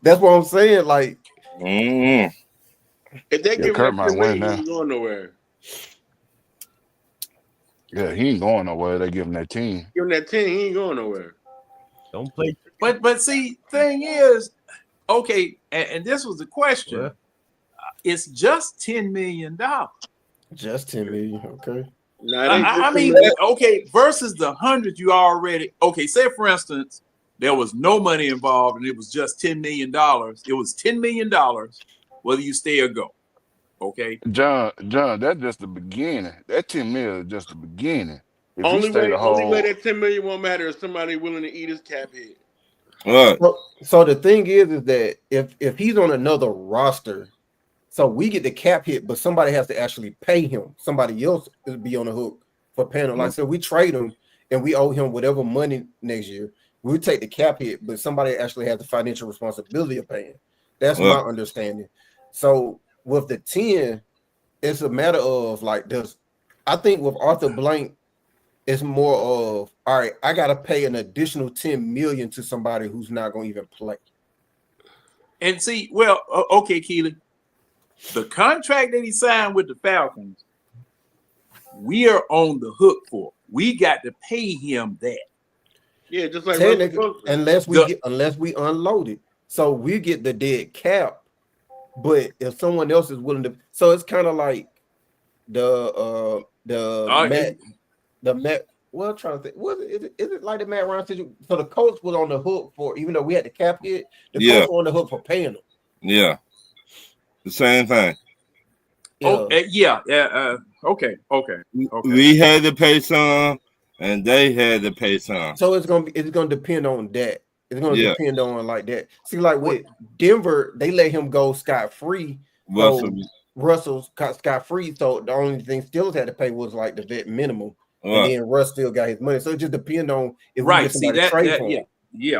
Speaker 5: That's what I'm saying. Like,
Speaker 2: if they give
Speaker 6: Kurt
Speaker 2: him
Speaker 6: might win
Speaker 2: he
Speaker 6: now.
Speaker 2: ain't going nowhere.
Speaker 6: Yeah, he ain't going nowhere. They give him that 10.
Speaker 2: Give him that 10, he ain't going nowhere.
Speaker 4: Don't play.
Speaker 1: But see, thing is, okay, and this was the question.
Speaker 4: What?
Speaker 1: It's just $10 million.
Speaker 5: Just 10 million, okay.
Speaker 2: No, it ain't
Speaker 1: I mean, okay, versus the 100 you already. Okay, say for instance, there was no money involved and it was just $10 million. It was $10 million, whether you stay or go. Okay,
Speaker 6: John, that's just the beginning. That 10 million is just the beginning. If
Speaker 2: only
Speaker 6: he stay the whole,
Speaker 2: way that 10 million won't matter is somebody willing to eat his cap hit.
Speaker 3: Right.
Speaker 5: So the thing is that if he's on another roster, so we get the cap hit, but somebody has to actually pay him. Somebody else will be on the hook for paying him. Like, so we trade him and we owe him whatever money next year. We'll take the cap hit, but somebody actually has the financial responsibility of paying. That's my understanding. So with the 10, it's a matter of like, I think with Arthur Blank, it's more of, all right, I gotta pay an additional 10 million to somebody who's not gonna even play.
Speaker 1: and see, well, okay, Keelan, the contract that he signed with the Falcons, we are on the hook for. We got to pay him that.
Speaker 2: Yeah, just like
Speaker 5: unless we unload it. So we get the dead cap, but if someone else is willing to, so it's kind of like the Matt. Well, I'm trying to think. Is it like the Matt Ryan situation? So the coach was on the hook for, even though we had the cap hit, the coach was on the hook for paying him.
Speaker 3: Yeah, the same thing.
Speaker 1: Okay.
Speaker 3: We had to pay some, and they had to pay some.
Speaker 5: So it's gonna depend on that. It's gonna depend on like that. See, like with Denver, they let him go scot-free. Russell scot-free. So the only thing Steelers had to pay was like the vet minimum. And then Russ still got his money. So it just depends on if we get somebody to trade for him.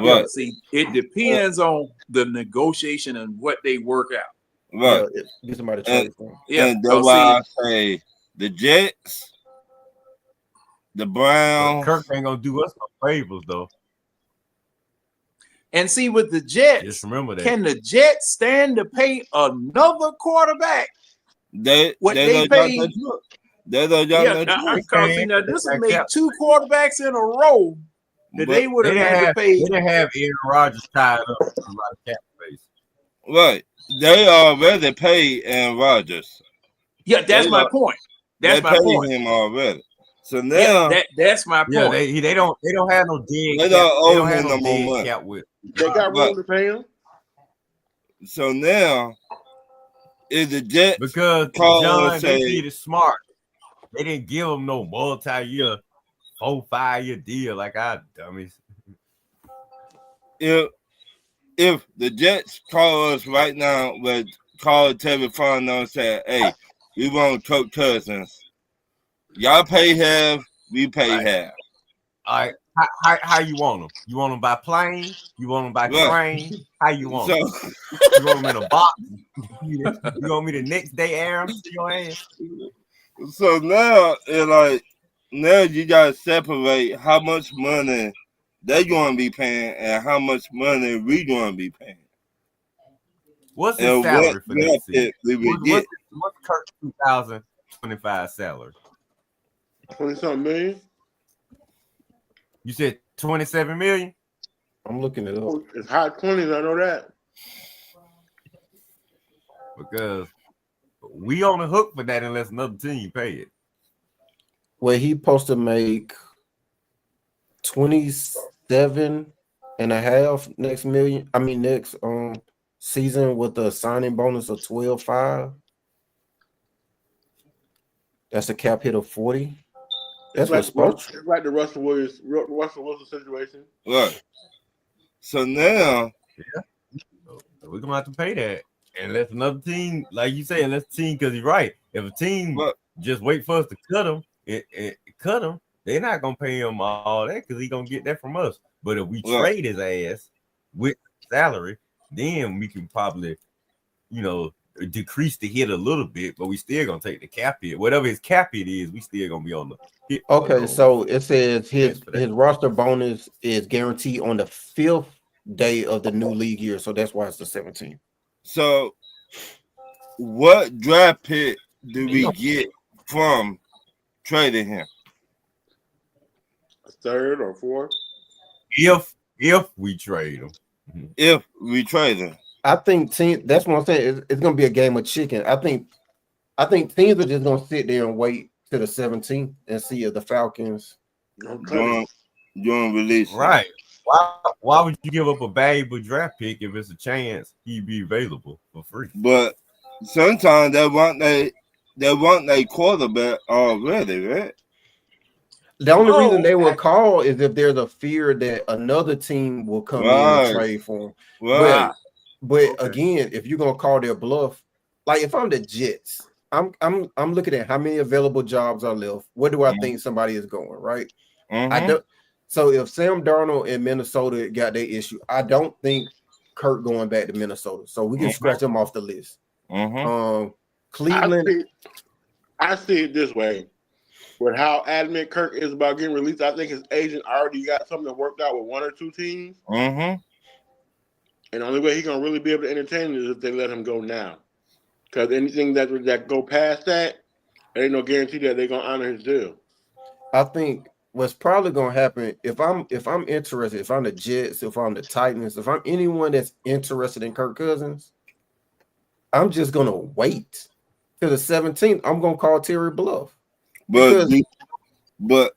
Speaker 1: Right. See, it depends on the negotiation and what they work out.
Speaker 3: Right.
Speaker 5: Get somebody to trade for him.
Speaker 3: And that's why I say the Jets, the Browns.
Speaker 4: Kirk ain't gonna do us no favors though.
Speaker 1: And see, with the Jets,
Speaker 4: just remember that.
Speaker 1: Can the Jets stand to pay another quarterback
Speaker 3: they
Speaker 1: paid?
Speaker 3: This will
Speaker 1: make 2 quarterbacks in a row that they would have had to pay.
Speaker 4: They didn't have Aaron Rodgers tied up with a lot of cap space.
Speaker 3: Right. They already paid Aaron Rodgers.
Speaker 1: Yeah, that's my point. That's my point.
Speaker 3: Him already. So now
Speaker 1: that's my point.
Speaker 4: Yeah, they don't have no dead.
Speaker 3: They don't owe him no more money.
Speaker 4: Cap with.
Speaker 2: They got room to pay him.
Speaker 3: So now is the Jets
Speaker 4: because John they did it smart. They didn't give him no multi-year, 4-5-year deal like our dummies.
Speaker 3: If the Jets call us right now, with call Terry Fontenot and say, "Hey, we want Kirk Cousins. Y'all pay half, we pay half."
Speaker 4: All right, how you want them? You want them by plane? You want them by train? How you want them? You want them in a box? You want me the next day air them to your ass?
Speaker 3: So now it's like now you gotta separate how much money they gonna be paying and how much money we gonna be paying.
Speaker 4: What's his salary for that season? What's Kirk's 2025 salary?
Speaker 2: 20-something million.
Speaker 4: You said 27 million?
Speaker 5: I'm looking it up.
Speaker 2: It's high 20s, I know that.
Speaker 4: Because we on the hook for that unless another team pay it.
Speaker 5: Well, he supposed to make 27.5 next season with a signing bonus of 12.5. That's a cap hit of 40. That's what's supposed to.
Speaker 2: It's like the Russell Wilson situation.
Speaker 3: Right. So now
Speaker 4: So we're gonna have to pay that. Unless another team, like you say, unless the team, because he's right. If a team just wait for us to cut him, cut him, they're not gonna pay him all that because he's gonna get that from us. But if we trade his ass with salary, then we can probably, decrease the hit a little bit, but we still gonna take the cap hit. Whatever his cap hit is, we still gonna be on the hit.
Speaker 5: Okay, so it says his roster bonus is guaranteed on the 5th day of the new league year, so that's why it's the 17th.
Speaker 3: So, what draft pick do we get from trading him?
Speaker 2: A third or fourth?
Speaker 4: If we trade him.
Speaker 3: If we trade him.
Speaker 5: I think that's what I'm saying. It's gonna be a game of chicken. I think teams are just gonna sit there and wait to the 17th and see if the Falcons
Speaker 3: don't release him.
Speaker 4: Right. Why would you give up a valuable draft pick if it's a chance he'd be available for free?
Speaker 3: But sometimes they want a quarterback already, right?
Speaker 5: The only reason they will call is if there's a fear that another team will come in and trade for him.
Speaker 3: Right.
Speaker 5: But again, if you're gonna call their bluff, like if I'm the Jets, I'm looking at how many available jobs are left. Where do I think somebody is going? Right. I don't. So if Sam Darnold in Minnesota got their issue, I don't think Kirk going back to Minnesota. So we can scratch them off the list. Cleveland.
Speaker 2: I see it this way. With how adamant Kirk is about getting released, I think his agent already got something worked out with one or two teams. And the only way he's gonna really be able to entertain it is if they let him go now. Because anything that go past that, there ain't no guarantee that they're gonna honor his deal.
Speaker 5: I think what's probably gonna happen if I'm interested, if I'm the Jets, if I'm the Titans, if I'm anyone that's interested in Kirk Cousins, I'm just gonna wait till the 17th. I'm gonna call Terry bluff. But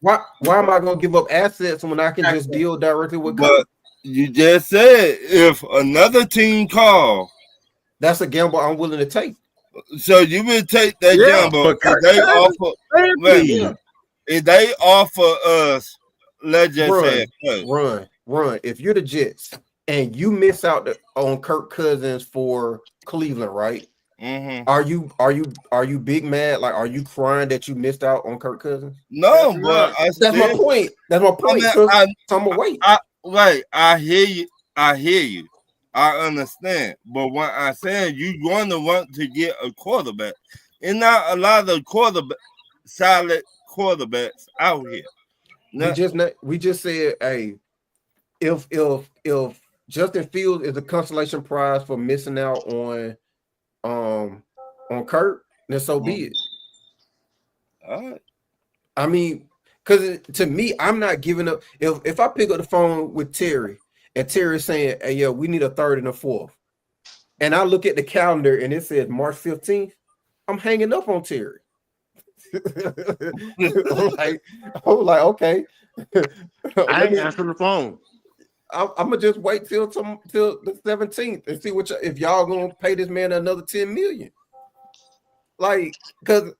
Speaker 5: why am I gonna give up assets when I can just deal directly with Kirk?
Speaker 3: You just said if another team call,
Speaker 5: that's a gamble I'm willing to take.
Speaker 3: So you would take that gamble if they offer us, let's just say,
Speaker 5: run. If you're the Jets and you miss out on Kirk Cousins for Cleveland, right? Are you big mad? Like, are you crying that you missed out on Kirk Cousins?
Speaker 3: No, but
Speaker 5: that's my point. That's my point. I'm gonna wait.
Speaker 3: I hear you. I understand. But what I'm saying, you're going to want to get a quarterback. And not a lot of solid quarterbacks out here.
Speaker 5: We just said, hey, if Justin Fields is a consolation prize for missing out on Kirk, then so be it.
Speaker 3: All right.
Speaker 5: I mean, because to me, I'm not giving up. If I pick up the phone with Terry and Terry's saying, hey, yo, we need a third and a fourth, and I look at the calendar and it says March 15th, I'm hanging up on Terry. I'm like, okay.
Speaker 2: I ain't answering the phone.
Speaker 5: I'm gonna just wait till the 17th and see if y'all gonna pay this man another $10 million. Like, because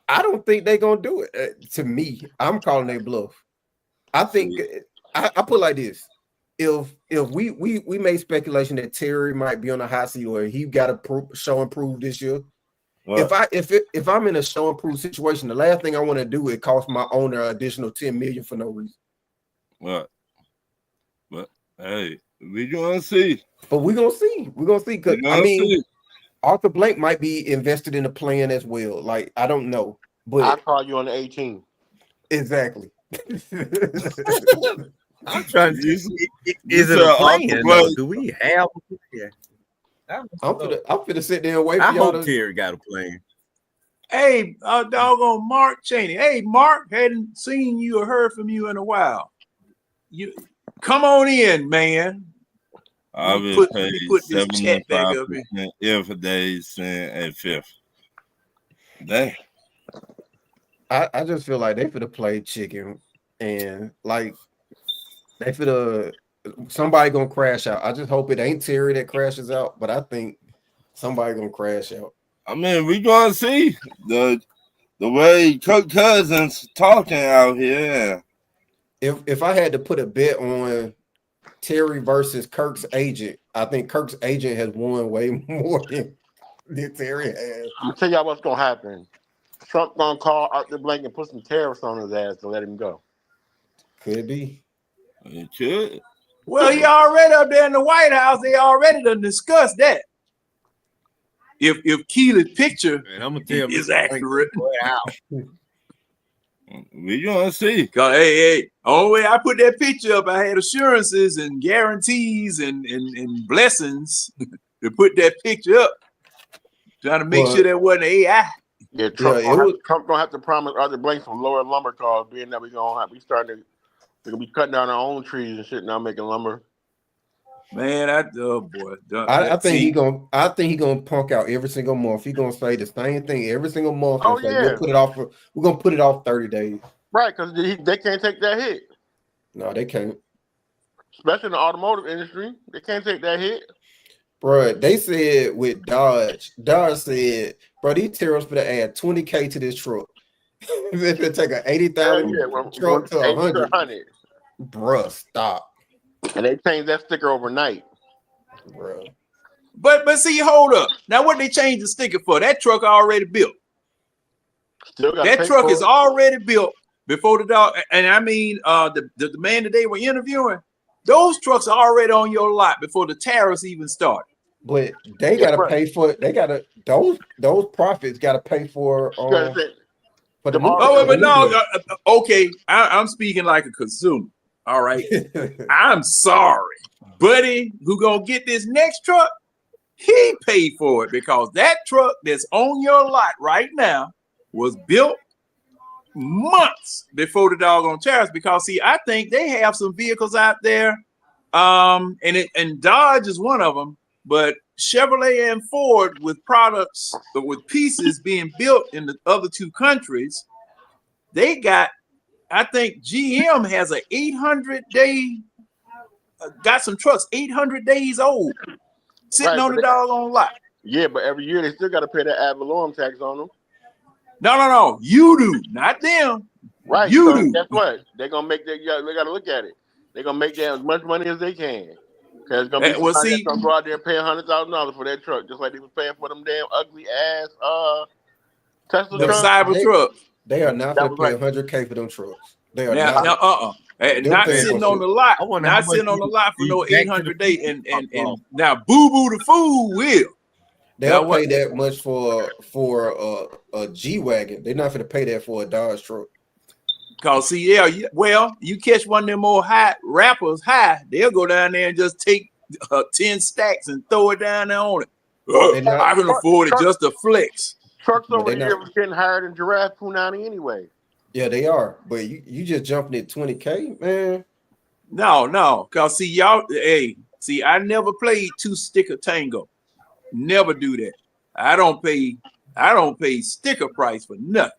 Speaker 5: I don't think they're gonna do it. To me, I'm calling they bluff. I think I put it like this: if we made speculation that Terry might be on a hot seat or he got to show and prove this year. What? If I'm in a show and prove situation, the last thing I want to do is cost my owner additional $10 million for no reason.
Speaker 3: What? But hey, we gonna see.
Speaker 5: But we're gonna see. Because Arthur Blank might be invested in the plan as well. Like, I don't know. But
Speaker 2: I'll call you on the 18th.
Speaker 5: Exactly.
Speaker 4: I'm trying to see. Is it a plan? Do we have a plan?
Speaker 5: I'm finna sit there and wait
Speaker 4: for
Speaker 5: y'all.
Speaker 4: I hope Terry got a plan.
Speaker 1: Hey, doggone Mark Cheney. Hey, Mark, hadn't seen you or heard from you in a while. You come on in, man.
Speaker 3: I will pay 75% if they send a fifth. Dang.
Speaker 5: I just feel like they finna play chicken and like they finna somebody gonna crash out. I just hope it ain't Terry that crashes out, but I think somebody gonna crash out.
Speaker 3: I mean, we gonna see the way Kirk Cousins talking out here.
Speaker 5: If I had to put a bet on Terry versus Kirk's agent. I think Kirk's agent has won way more than Terry has.
Speaker 2: I'm gonna tell y'all what's gonna happen. Trump gonna call Arthur Blank and put some tariffs on his ass to let him go.
Speaker 5: Could be.
Speaker 3: It should.
Speaker 1: Well, he already up there in the White House. They already done discussed that. If Keely's picture is accurate,
Speaker 3: we gonna see.
Speaker 1: Cause hey, only way I put that picture up, I had assurances and guarantees and blessings to put that picture up, trying to make sure that wasn't AI.
Speaker 2: Yeah, Trump gonna have to promise Arthur Blank some lower lumber costs, being that we're gonna be cutting down our own trees and shit now, making lumber.
Speaker 1: Man, I
Speaker 5: think he gonna punk out every single month. He gonna say the same thing every single month.
Speaker 2: Oh,
Speaker 5: we're gonna put it off 30 days.
Speaker 2: Right, because they can't take that hit.
Speaker 5: No, they can't.
Speaker 2: Especially in the automotive industry, they can't take that hit.
Speaker 5: Bro, they said with Dodge said, bro, these tariffs better add $20K to this truck. They could take an $80,000 truck to 100. Bruh, stop.
Speaker 2: And they changed that sticker overnight.
Speaker 5: Bro.
Speaker 1: But see, hold up. Now what they changed the sticker for? That truck already built. That truck is already built before the dog. And I mean the man that they were interviewing, those trucks are already on your lot before the tariffs even started.
Speaker 5: But they gotta pay for it. They gotta those profits gotta pay for the
Speaker 1: okay. I'm speaking like a consumer. All right. I'm sorry. Buddy, who gonna get this next truck? He paid for it because that truck that's on your lot right now was built months before the doggone tariffs. Because see, I think they have some vehicles out there, and Dodge is one of them, but Chevrolet and Ford with products with pieces being built in the other two countries, they got. I think GM has an 800-day, got some trucks 800 days old, sitting on the doggone lot.
Speaker 2: Yeah, but every year they still got to pay that ad valorem tax on them.
Speaker 1: No. You do, not them.
Speaker 2: Right.
Speaker 1: You do.
Speaker 2: Guess what? They're going to make that, they got to look at it. They're going to make that as much money as they can. Because it's going to be somebody that's going to go out there and pay $100,000 for that truck, just like they was paying for them damn ugly ass Tesla trucks.
Speaker 1: Cyber trucks.
Speaker 5: They are not going to pay $100K for them trucks. They are
Speaker 1: not sitting on the lot. Not sitting on the lot for no 800 day. And now Boo Boo the Fool will.
Speaker 5: They'll pay that much for a G-Wagon. They're not going to pay that for a Dodge truck.
Speaker 1: Cause see, you catch one of them more high rappers high, they'll go down there and just take 10 stacks and throw it down there on it. I can afford it just to flex.
Speaker 2: Trucks over here was getting hired in Giraffe Punani anyway.
Speaker 5: Yeah, they are. But you just jumping at $20K, man.
Speaker 1: No. Cause see, y'all, I never played two-sticker tango. Never do that. I don't pay sticker price for nothing.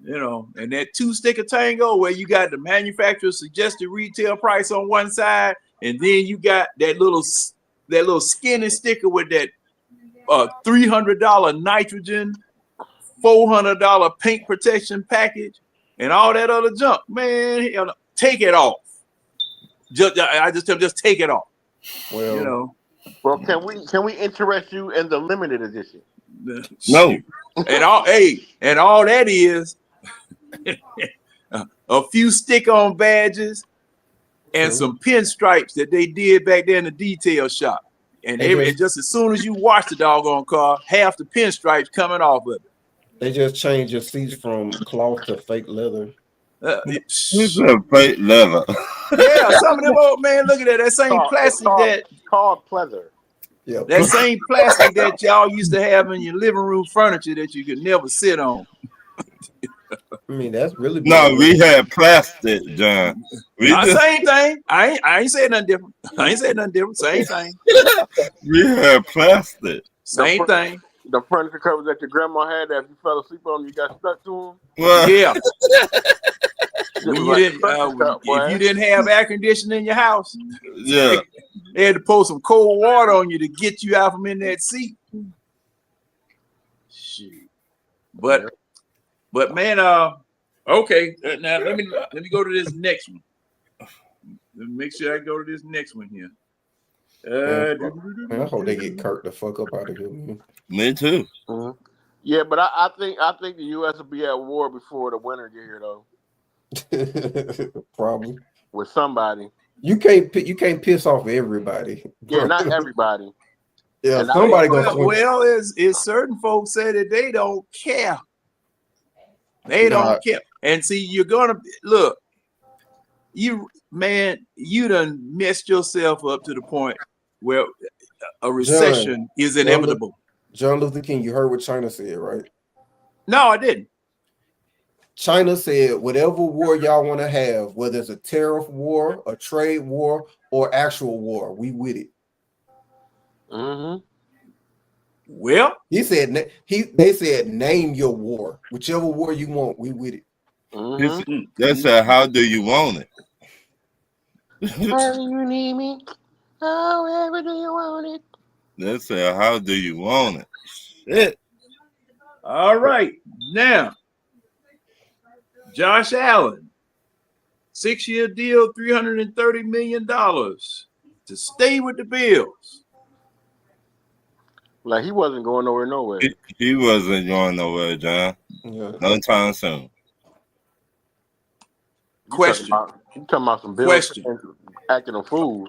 Speaker 1: You know, and that two-sticker tango where you got the manufacturer's suggested retail price on one side, and then you got that little skinny sticker with that $300 nitrogen, $400 paint protection package, and all that other junk. Man, take it off. I just tell them, just take it off.
Speaker 5: Well,
Speaker 1: you know.
Speaker 2: Well, can we interest you in the limited edition?
Speaker 3: No.
Speaker 1: And all that is a few stick-on badges and some pinstripes that they did back there in the detail shop. And just as soon as you wash the doggone car, half the pinstripes coming off of it.
Speaker 5: They just changed your seats from cloth to fake leather.
Speaker 3: It's a fake leather.
Speaker 1: Yeah, some of them old man, look at that same plastic
Speaker 2: called pleather.
Speaker 5: Yeah,
Speaker 1: that same plastic that y'all used to have in your living room furniture that you could never sit on.
Speaker 5: I mean, that's really
Speaker 3: no. We had plastic, John.
Speaker 1: Same thing. I ain't saying nothing different. Same thing.
Speaker 3: We had plastic.
Speaker 1: Same thing.
Speaker 2: The furniture covers that your grandma had that if you fell asleep on, you got stuck to them.
Speaker 3: Well,
Speaker 1: yeah. If you didn't have air conditioning in your house,
Speaker 3: yeah,
Speaker 1: they had to pour some cold water on you to get you out from in that seat. Shit. But man, okay. Now let me go to this next one. make sure I go to this next one here.
Speaker 5: Man, I hope they get Kirk the fuck up out of here, man.
Speaker 3: Me too.
Speaker 2: Mhm. Yeah, but I think the U.S. will be at war before the winter get here, though,
Speaker 5: Probably.
Speaker 2: with somebody.
Speaker 5: You can't piss off everybody.
Speaker 2: Yeah, not everybody.
Speaker 5: Yeah,
Speaker 2: And I-
Speaker 5: somebody gonna swing.
Speaker 1: Well, is certain folks say that they don't care. They don't care. And see, you're gonna look. You done messed yourself up to the point where a recession is inevitable.
Speaker 5: John Luther King, you heard what China said, right?
Speaker 1: No, I didn't.
Speaker 5: China said whatever war y'all want to have, whether it's a tariff war, a trade war, or actual war, we with it.
Speaker 2: Mm-hmm.
Speaker 1: Well,
Speaker 5: They said name your war, whichever war you want, we with it.
Speaker 2: Mm-hmm.
Speaker 3: That's how do you want it?
Speaker 2: Where do you need me? However do you want it?
Speaker 3: That's how do you want it? Shit.
Speaker 1: all right. Now, Josh Allen, 6-year deal, $330 million to stay with the Bills.
Speaker 2: Like, he wasn't going nowhere.
Speaker 3: He wasn't going nowhere, John.
Speaker 5: Yeah.
Speaker 3: No time soon.
Speaker 1: Question.
Speaker 2: You talking about some Bills
Speaker 1: Question.
Speaker 2: acting a fool.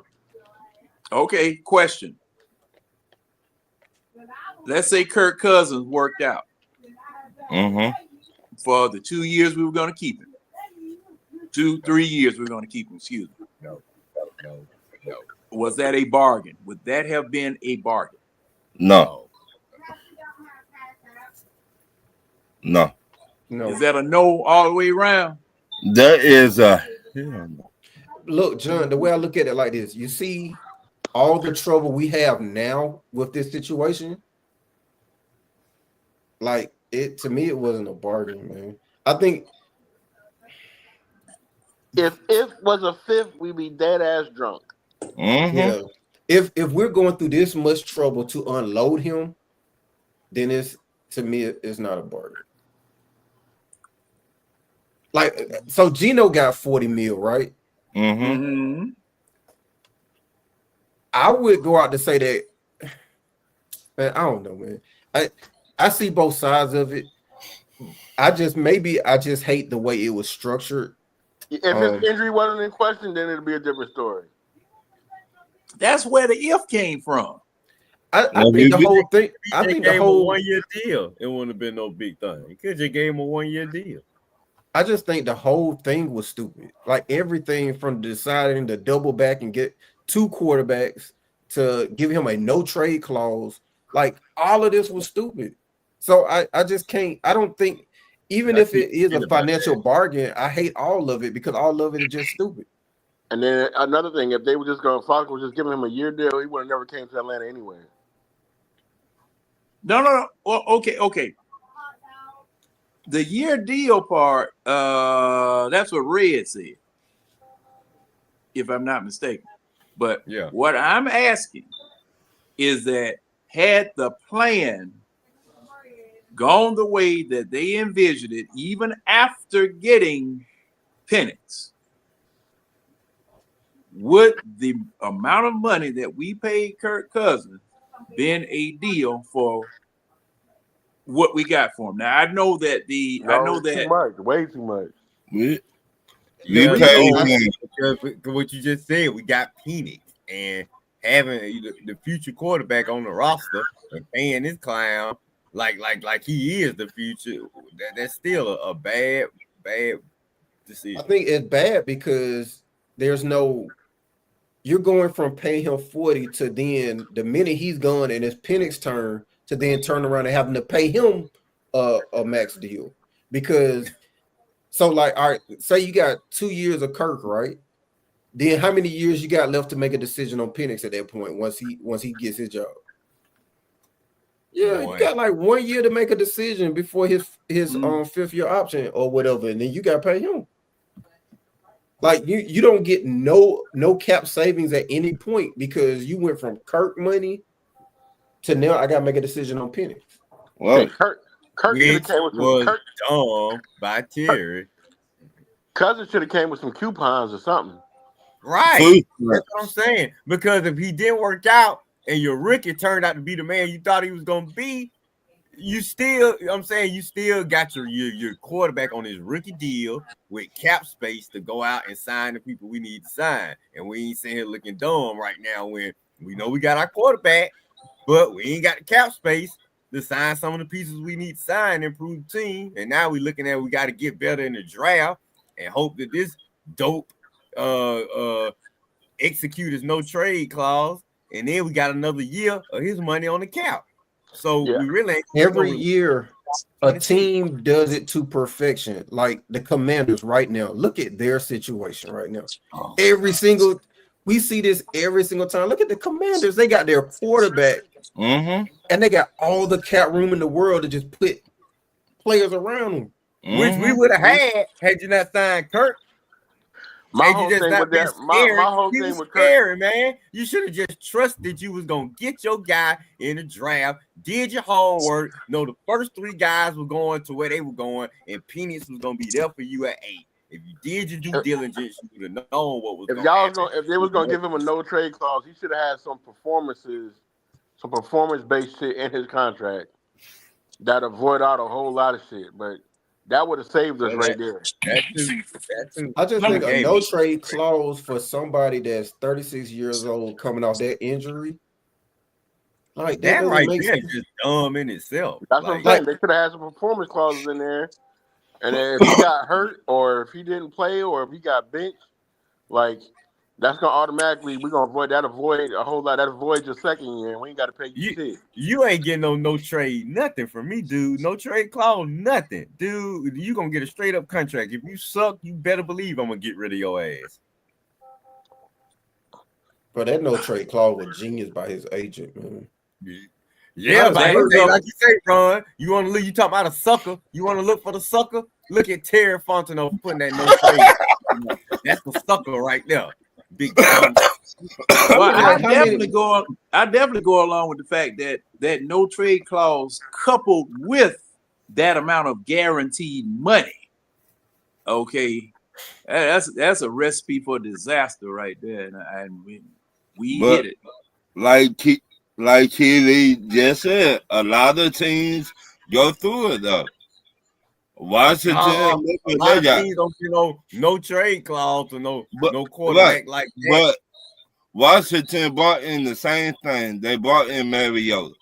Speaker 1: Okay, question. Let's say Kirk Cousins worked out for the 2 years we were going to keep him. 2-3 years we were going to keep him. Excuse me.
Speaker 4: No.
Speaker 1: Was that a bargain? Would that have been a bargain?
Speaker 3: No.
Speaker 1: Is that a no all the way around?
Speaker 3: That is
Speaker 5: Look, John, the way I look at it like this, you see all the trouble we have now with this situation. Like, to me, it wasn't a bargain, man. I think
Speaker 2: If was a fifth, we'd be dead ass drunk.
Speaker 5: yeah. If we're going through this much trouble to unload him, then it's not a bargain. Like, so Gino got 40 mil, right?
Speaker 1: Mm-hmm.
Speaker 5: I would go out to say that, man, I don't know, man. I see both sides of it. I just hate the way it was structured.
Speaker 2: If his injury wasn't in question, then it'd be a different story.
Speaker 1: That's where the if came from.
Speaker 5: I think the whole thing. I think the whole
Speaker 4: 1 year deal. It wouldn't have been no big thing. You could just gave him a 1 year deal.
Speaker 5: I just think the whole thing was stupid. Like, everything from deciding to double back and get 2 quarterbacks to give him a no trade clause. Like, all of this was stupid. So I just can't. I don't think, even if it is a financial bargain, I hate all of it because all of it is just stupid.
Speaker 2: And then another thing, if they were just going, Falcons was just giving him a year deal, he would have never came to Atlanta anyway.
Speaker 1: No. Well, okay. The year deal part, that's what Red said, if I'm not mistaken. But
Speaker 4: yeah,
Speaker 1: what I'm asking is that had the plan gone the way that they envisioned it, even after getting Penix, would the amount of money that we paid Kirk Cousins been a deal for what we got for him? Now I know that
Speaker 2: too much, way too much.
Speaker 3: we
Speaker 4: paid what you just said. We got Penix, and having the future quarterback on the roster and paying this clown like he is the future. That's still a bad decision.
Speaker 5: I think it's bad because you're going from paying him 40 to then the minute he's gone and it's Penix's turn to then turn around and having to pay him a max deal. Because so, like, all right, say you got 2 years of Kirk, right? Then how many years you got left to make a decision on Penix at that point once he gets his job? Yeah, you got like 1 year to make a decision before his 5th year option or whatever, and then you got to pay him. Like, you don't get no cap savings at any point because you went from Kirk money to now I got to make a decision on Penix.
Speaker 3: Well,
Speaker 2: Kirk should have came with some
Speaker 4: dumb by Terry.
Speaker 2: Cousins should have came with some coupons or something.
Speaker 4: Right. That's what I'm saying. Because if he didn't work out and your rookie turned out to be the man you thought he was gonna be, you still got your quarterback on his rookie deal with cap space to go out and sign the people we need to sign. And we ain't sitting here looking dumb right now when we know we got our quarterback, but we ain't got the cap space to sign some of the pieces we need to sign and improve the team. And now we're looking at we got to get better in the draft and hope that this dope execute his no trade clause, and then we got another year of his money on the cap. So we really
Speaker 5: every year a team does it to perfection. Like the Commanders right now. Look at their situation right now. We see this every single time. Look at the Commanders. They got their quarterback, and they got all the cap room in the world to just put players around them,
Speaker 4: which we would have had you not signed Kirk.
Speaker 2: My whole thing with that, my whole thing with
Speaker 4: Kirk, man, you should have just trusted you was gonna get your guy in the draft, did your homework, know the first 3 guys were going to where they were going, and Penix was gonna be there for you at 8. If you did your due diligence, you would have known what was.
Speaker 2: If they was gonna give him a no trade clause, he should have had some performance-based shit in his contract that avoid out a whole lot of shit, but. That would have saved us right there.
Speaker 5: I just think a no trade clause for somebody that's 36 years old coming off that injury, like
Speaker 4: that right there is just dumb in itself.
Speaker 2: That's what I'm saying. They could have had some performance clauses in there, and if he got hurt or if he didn't play or if he got benched, like that's gonna automatically avoid a whole lot. That avoids your second year, and we ain't got to pay you shit.
Speaker 4: You ain't getting no trade, nothing from me, dude. No trade clause, nothing, dude. You gonna get a straight up contract. If you suck, you better believe I'm gonna get rid of your ass.
Speaker 5: But that no trade clause was genius by his agent, man.
Speaker 4: Yeah, like you say, Ron. You want to look? You talking about a sucker? You want to look for the sucker? Look at Terry Fontenot putting that no trade. That's the sucker right there. Big time.
Speaker 1: Well, I definitely go along with the fact that no trade clause coupled with that amount of guaranteed money. Okay, that's a recipe for disaster right there, and we hit it.
Speaker 3: Like Keely just said, a lot of teams go through it though. Washington,
Speaker 4: a lot of teams don't get no trade clause or no quarterback like that.
Speaker 3: But Washington bought in the same thing. They bought in Mariota.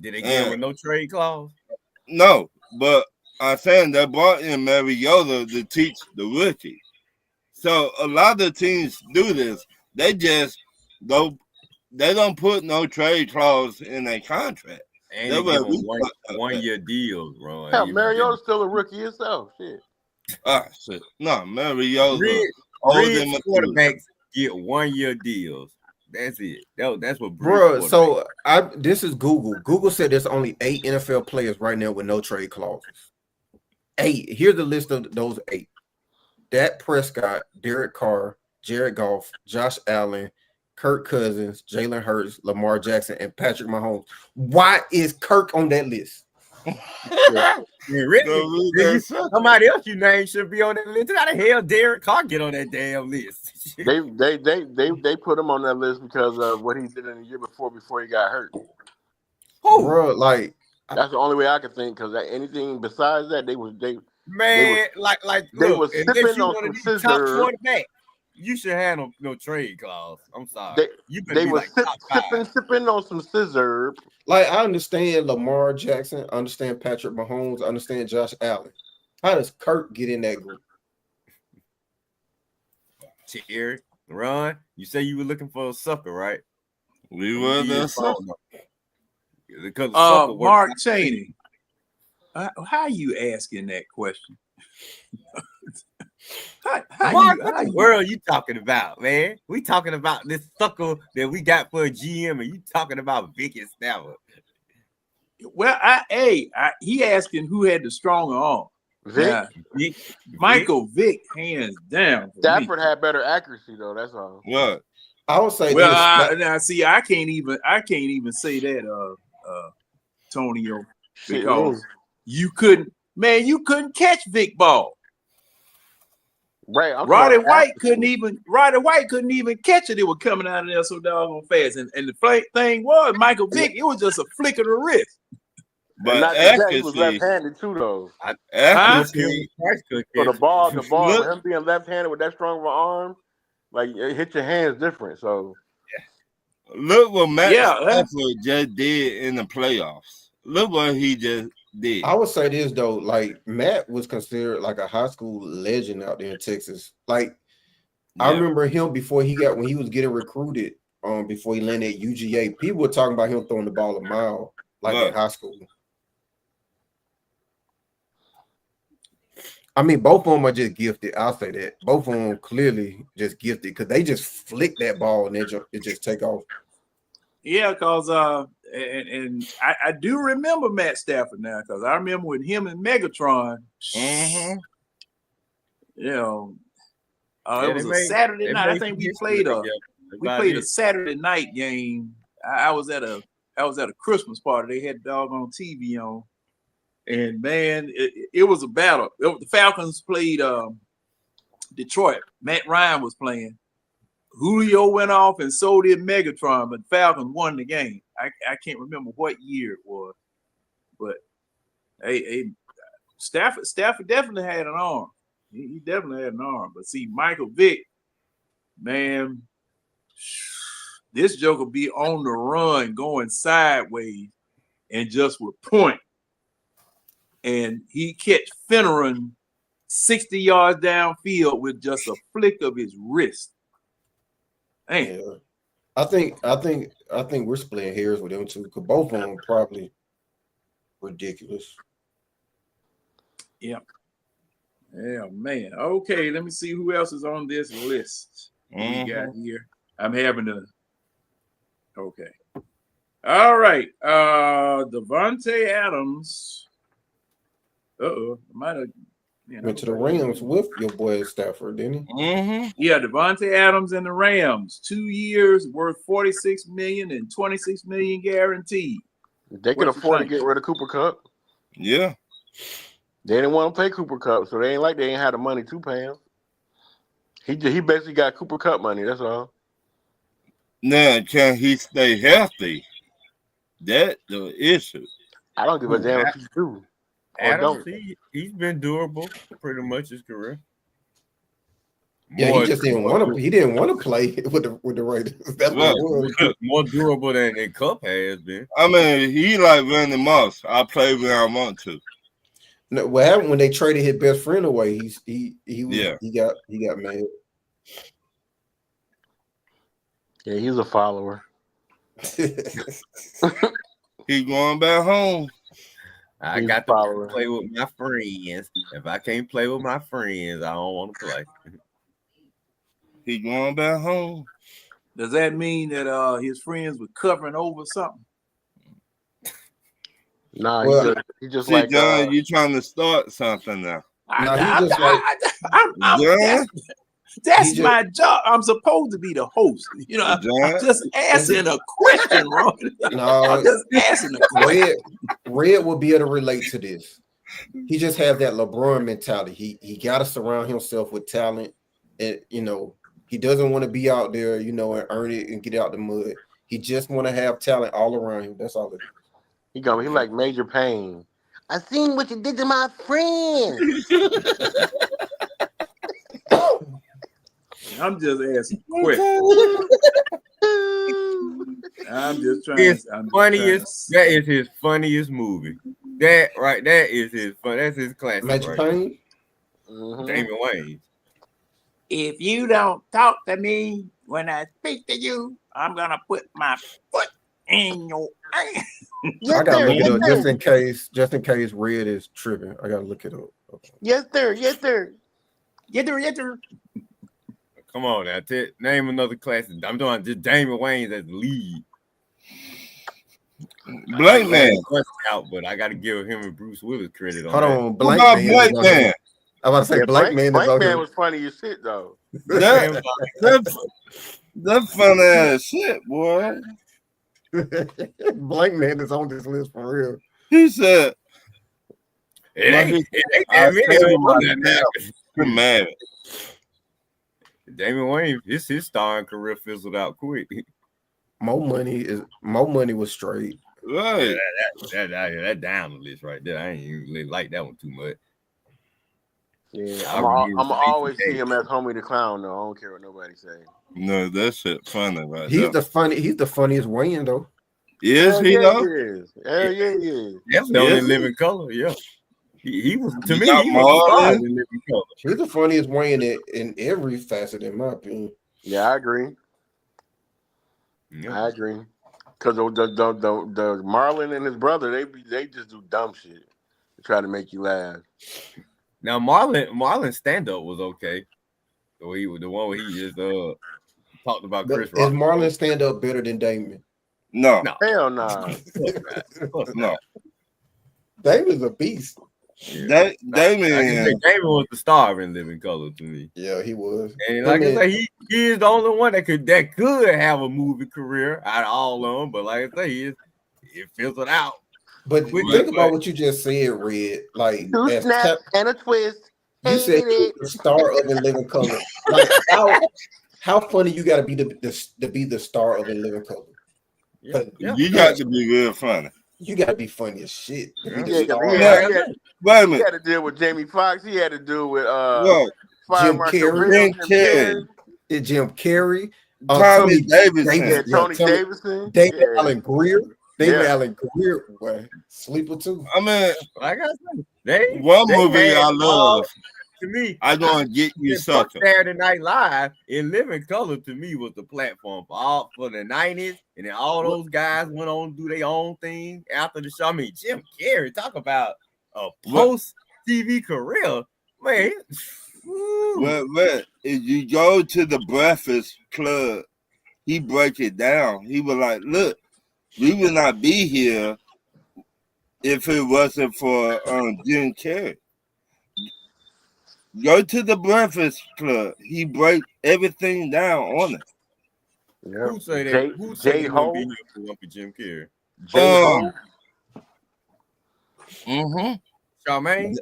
Speaker 4: Did they get him with no trade clause?
Speaker 3: No, but I'm saying they bought in Mariota to teach the rookie. So a lot of teams do this. They just don't put no trade clause in their contract.
Speaker 4: And they give them one-year deals, bro.
Speaker 2: Hell, Mariota's still a rookie himself. Shit.
Speaker 3: Shit. No, Mariota.
Speaker 4: Rich quarterbacks get 1-year deals. That's it. That's what.
Speaker 5: Bro, so this is Google. Google said there's only 8 NFL players right now with no trade clauses. 8. Here's the list of those 8: Dak Prescott, Derek Carr, Jared Goff, Josh Allen, Kirk Cousins, Jalen Hurts, Lamar Jackson, and Patrick Mahomes. Why is Kirk on that list?
Speaker 4: Somebody else you named should be on that list. How the hell Derek Carr get on that damn list?
Speaker 2: they put him on that list because of what he did in the year before he got hurt.
Speaker 5: Oh, bro, like
Speaker 2: that's the only way I could think. Because anything besides that, they was sipping on some scissors.
Speaker 4: You should have no trade clause. I'm sorry.
Speaker 2: They were sipping on some scissor.
Speaker 5: Like, I understand Lamar Jackson, I understand Patrick Mahomes, I understand Josh Allen. How does Kirk get in that group?
Speaker 4: Terry, Ron, you say you were looking for a sucker, right?
Speaker 3: We were the sucker.
Speaker 1: Mark Chaney, how you asking that question?
Speaker 4: What the world you talking about, man? We talking about this sucker that we got for a GM, and you talking about Vic and Stafford.
Speaker 1: Well, he asking who had the stronger arm.
Speaker 2: Vic?
Speaker 1: Michael Vick, hands down.
Speaker 2: Stafford had better accuracy though. That's all.
Speaker 3: What?
Speaker 5: I would say.
Speaker 1: Well, now see, I can't even say that, Tonio, because you couldn't catch Vic ball.
Speaker 2: Right.
Speaker 1: Roddy White couldn't even catch it. It was coming out of there so doggone fast. And the thing was, Michael Vick, it was just a flick of the wrist.
Speaker 2: But not just that, he was left-handed too, though.
Speaker 3: Accuracy.
Speaker 2: So the ball, with him being left-handed with that strong of an arm, like it hit your hands different. So
Speaker 3: look what Matt Stafford just did in the playoffs. Look what he just did.
Speaker 5: I would say this though, like Matt was considered like a high school legend out there in Texas. Like I remember him when he was getting recruited, before he landed at UGA. People were talking about him throwing the ball a mile, like in high school. I mean, both of them are just gifted. I'll say that. Both of them clearly just gifted because they just flick that ball and it just take off.
Speaker 1: Yeah, because and I do remember Matt Stafford now because I remember with him and Megatron.
Speaker 3: Mm-hmm.
Speaker 1: You know, it was a Saturday night. I think we played a Saturday night game. I was at a Christmas party. They had doggone TV on. And man, it was a battle. The Falcons played Detroit. Matt Ryan was playing. Julio went off, and so did Megatron. But Falcons won the game. I can't remember what year it was, but Stafford definitely had an arm. He definitely had an arm. But see, Michael Vick, man, this joker be on the run, going sideways, and just would point. And he catch Finneran 60 yards downfield with just a flick of his wrist. Man.
Speaker 5: Yeah. I think we're splitting hairs with them too, because both of them probably ridiculous.
Speaker 1: Yeah. Yeah, man. Okay, let me see who else is on this list. We got here. I'm having to. Okay. All right. Devontae Adams. Might have
Speaker 5: went to the Rams with your boy Stafford, didn't he?
Speaker 3: Mm-hmm.
Speaker 1: Yeah, Devontae Adams and the Rams. 2 years worth $46 million and $26 million guaranteed.
Speaker 2: They could afford to get rid of Cooper Kupp.
Speaker 3: Yeah.
Speaker 2: They didn't want to pay Cooper Kupp, so they ain't had the money to pay him. He basically got Cooper Kupp money. That's all.
Speaker 3: Now, can he stay healthy? That's the issue.
Speaker 2: I don't give a damn if he do.
Speaker 4: Adams, he's been durable pretty much his career.
Speaker 5: Yeah, he just didn't want to. He didn't want to play with the Raiders. That's what it was.
Speaker 4: More durable than Kupp has been.
Speaker 3: I mean, he like Randy Moss. I play when I want to.
Speaker 5: No, what happened when they traded his best friend away? He got mad.
Speaker 2: Yeah, he's a follower.
Speaker 3: He's going back home.
Speaker 4: I got to play with my friends. If I can't play with my friends, I don't want to play.
Speaker 3: He going back home.
Speaker 1: Does that mean that his friends were covering over something?
Speaker 2: Nah,
Speaker 5: well,
Speaker 2: he just
Speaker 3: see,
Speaker 2: like
Speaker 3: John, you trying to start something now.
Speaker 1: That's my job. I'm supposed to be the host. You know, I'm just asking a question, Ron. I'm just asking a question.
Speaker 5: Red will be able to relate to this. He just has that LeBron mentality. He got to surround himself with talent, and he doesn't want to be out there, and earn it and get out the mud. He just want to have talent all around him. That's all it is.
Speaker 2: He like Major Payne. I seen what you did to my friend.
Speaker 1: I'm just asking questions. I'm just trying.
Speaker 4: That is his funniest movie. That is his fun. That's his classic.
Speaker 5: Major Payne.
Speaker 4: Damon Wayans.
Speaker 1: If you don't talk to me when I speak to you, I'm gonna put my foot in your ass.
Speaker 5: I gotta look it up just in case Red is tripping. I gotta look it up.
Speaker 2: Yes, sir.
Speaker 4: Come on now, name another classic. I'm doing just Damon Wayans as the lead.
Speaker 3: Blank Man
Speaker 4: out, but I got to give him and Bruce Willis credit on
Speaker 5: Hold
Speaker 4: that.
Speaker 5: on, Blank Man. I was about to say Blank Man.
Speaker 2: Blank Man was funny as shit though.
Speaker 3: That's funny ass shit, boy.
Speaker 5: Blank Man is on this list for real.
Speaker 3: He said,
Speaker 4: "It ain't that many of them." Damon Wayne, his starring career fizzled out quick.
Speaker 5: More money was straight.
Speaker 3: Right.
Speaker 4: That down the list right there. I ain't even really like that one too much.
Speaker 2: Yeah,
Speaker 4: I
Speaker 2: I'm
Speaker 4: remember
Speaker 2: always
Speaker 4: Stacey
Speaker 2: see him as Homie the Clown though. I don't care what nobody say.
Speaker 3: No, that shit funny right
Speaker 5: He's
Speaker 3: there.
Speaker 5: He's the funniest Wayne though.
Speaker 3: Is
Speaker 2: Hell
Speaker 3: he
Speaker 2: yeah,
Speaker 3: though?
Speaker 2: he is. Hell yeah, he is.
Speaker 4: Definitely
Speaker 3: Is
Speaker 4: on
Speaker 3: he?
Speaker 4: Living Color. Yeah, he was to
Speaker 3: You
Speaker 4: me.
Speaker 3: got
Speaker 4: He was the star
Speaker 3: Marlon?
Speaker 4: in Living Color.
Speaker 5: He's the funniest Wayne in every facet, in my opinion.
Speaker 2: Yeah, I agree.
Speaker 4: Yeah.
Speaker 2: I agree. Because the Marlon and his brother, they just do dumb shit to try to make you laugh.
Speaker 4: Now Marlon's stand up was okay. So he was the one where he just talked about
Speaker 5: But
Speaker 4: Chris
Speaker 5: is
Speaker 4: Rock.
Speaker 5: Marlon stand up better than Damon?
Speaker 3: No,
Speaker 4: No,
Speaker 2: Hell nah.
Speaker 4: of course
Speaker 3: no.
Speaker 4: not.
Speaker 5: Damon's a beast.
Speaker 4: Yeah.
Speaker 3: Damon.
Speaker 4: I can say Damon was the star in Living Color to me.
Speaker 5: Yeah, he was.
Speaker 4: And like I say, he is the only one that could have a movie career out of all of them. But like I say, it fizzled out.
Speaker 5: But
Speaker 4: Quick,
Speaker 5: think about what you just said, Red. Like
Speaker 2: Two
Speaker 5: as
Speaker 2: snaps and a twist.
Speaker 5: you said, he was the star of In Living Color. Like how funny you got to be to be the star of In Living Color.
Speaker 4: Yeah.
Speaker 3: You got to be real funny.
Speaker 5: You got to be funny as shit to be the
Speaker 2: Yeah,
Speaker 5: star.
Speaker 3: Wait a
Speaker 2: he
Speaker 3: minute.
Speaker 2: had to deal with Jamie Foxx. He had to deal with
Speaker 3: What?
Speaker 2: Fire
Speaker 5: Jim
Speaker 2: Marshal
Speaker 5: Carrey.
Speaker 2: Bill,
Speaker 3: Jim Carrey.
Speaker 5: Jim Carrey,
Speaker 3: Tommy Davidson.
Speaker 2: Yeah, Tony Davidson.
Speaker 5: David
Speaker 2: Yeah.
Speaker 5: Allen Greer. David
Speaker 2: Yeah.
Speaker 5: Allen Greer, boy, sleeper too.
Speaker 3: I mean,
Speaker 4: Like I said,
Speaker 3: one
Speaker 4: they
Speaker 3: movie
Speaker 4: had
Speaker 3: I love.
Speaker 4: to me,
Speaker 3: I gonna get you sucker.
Speaker 4: Saturday Night Live in Living Color to me was the platform for the 90s, and then all those guys went on to do their own thing after the show. I mean, Jim Carrey, talk about a post TV career, man.
Speaker 3: Well, if you go to the Breakfast Club, he break it down. He was like, "Look, we would not be here if it wasn't for Jim Carrey." Go to the Breakfast Club. He break everything down on it.
Speaker 2: Yeah.
Speaker 4: Who say that? Who say they wouldn't be here if it wasn't for Jim Carrey?
Speaker 2: J-Ho.
Speaker 4: Charmaine?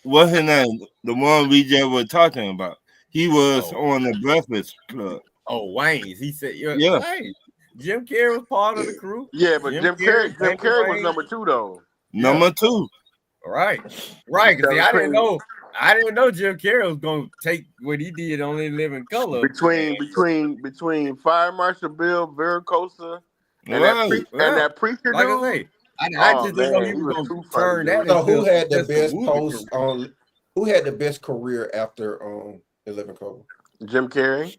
Speaker 3: What's his name? The one we just were talking about. He was on the Breakfast Club.
Speaker 4: Oh, Wayne's. He said,
Speaker 3: Yeah.
Speaker 4: Hey, Jim Carrey was part of the crew.
Speaker 2: Yeah, but Jim Carrey was
Speaker 4: Wayne.
Speaker 2: number 2 though.
Speaker 3: Number 2.
Speaker 4: Right. Because see, I didn't know Jim Carrey was gonna take what he did on In Living Color.
Speaker 2: Between Fire Marshal Bill Vericosa and that preacher
Speaker 4: like
Speaker 2: dude.
Speaker 4: I say, I just didn't know he was gonna turn that.
Speaker 5: So
Speaker 4: into
Speaker 5: who had the
Speaker 4: just a
Speaker 5: best
Speaker 4: movie
Speaker 5: post
Speaker 4: career.
Speaker 5: on? Who had the best career after In Living Color?
Speaker 2: Jim Carrey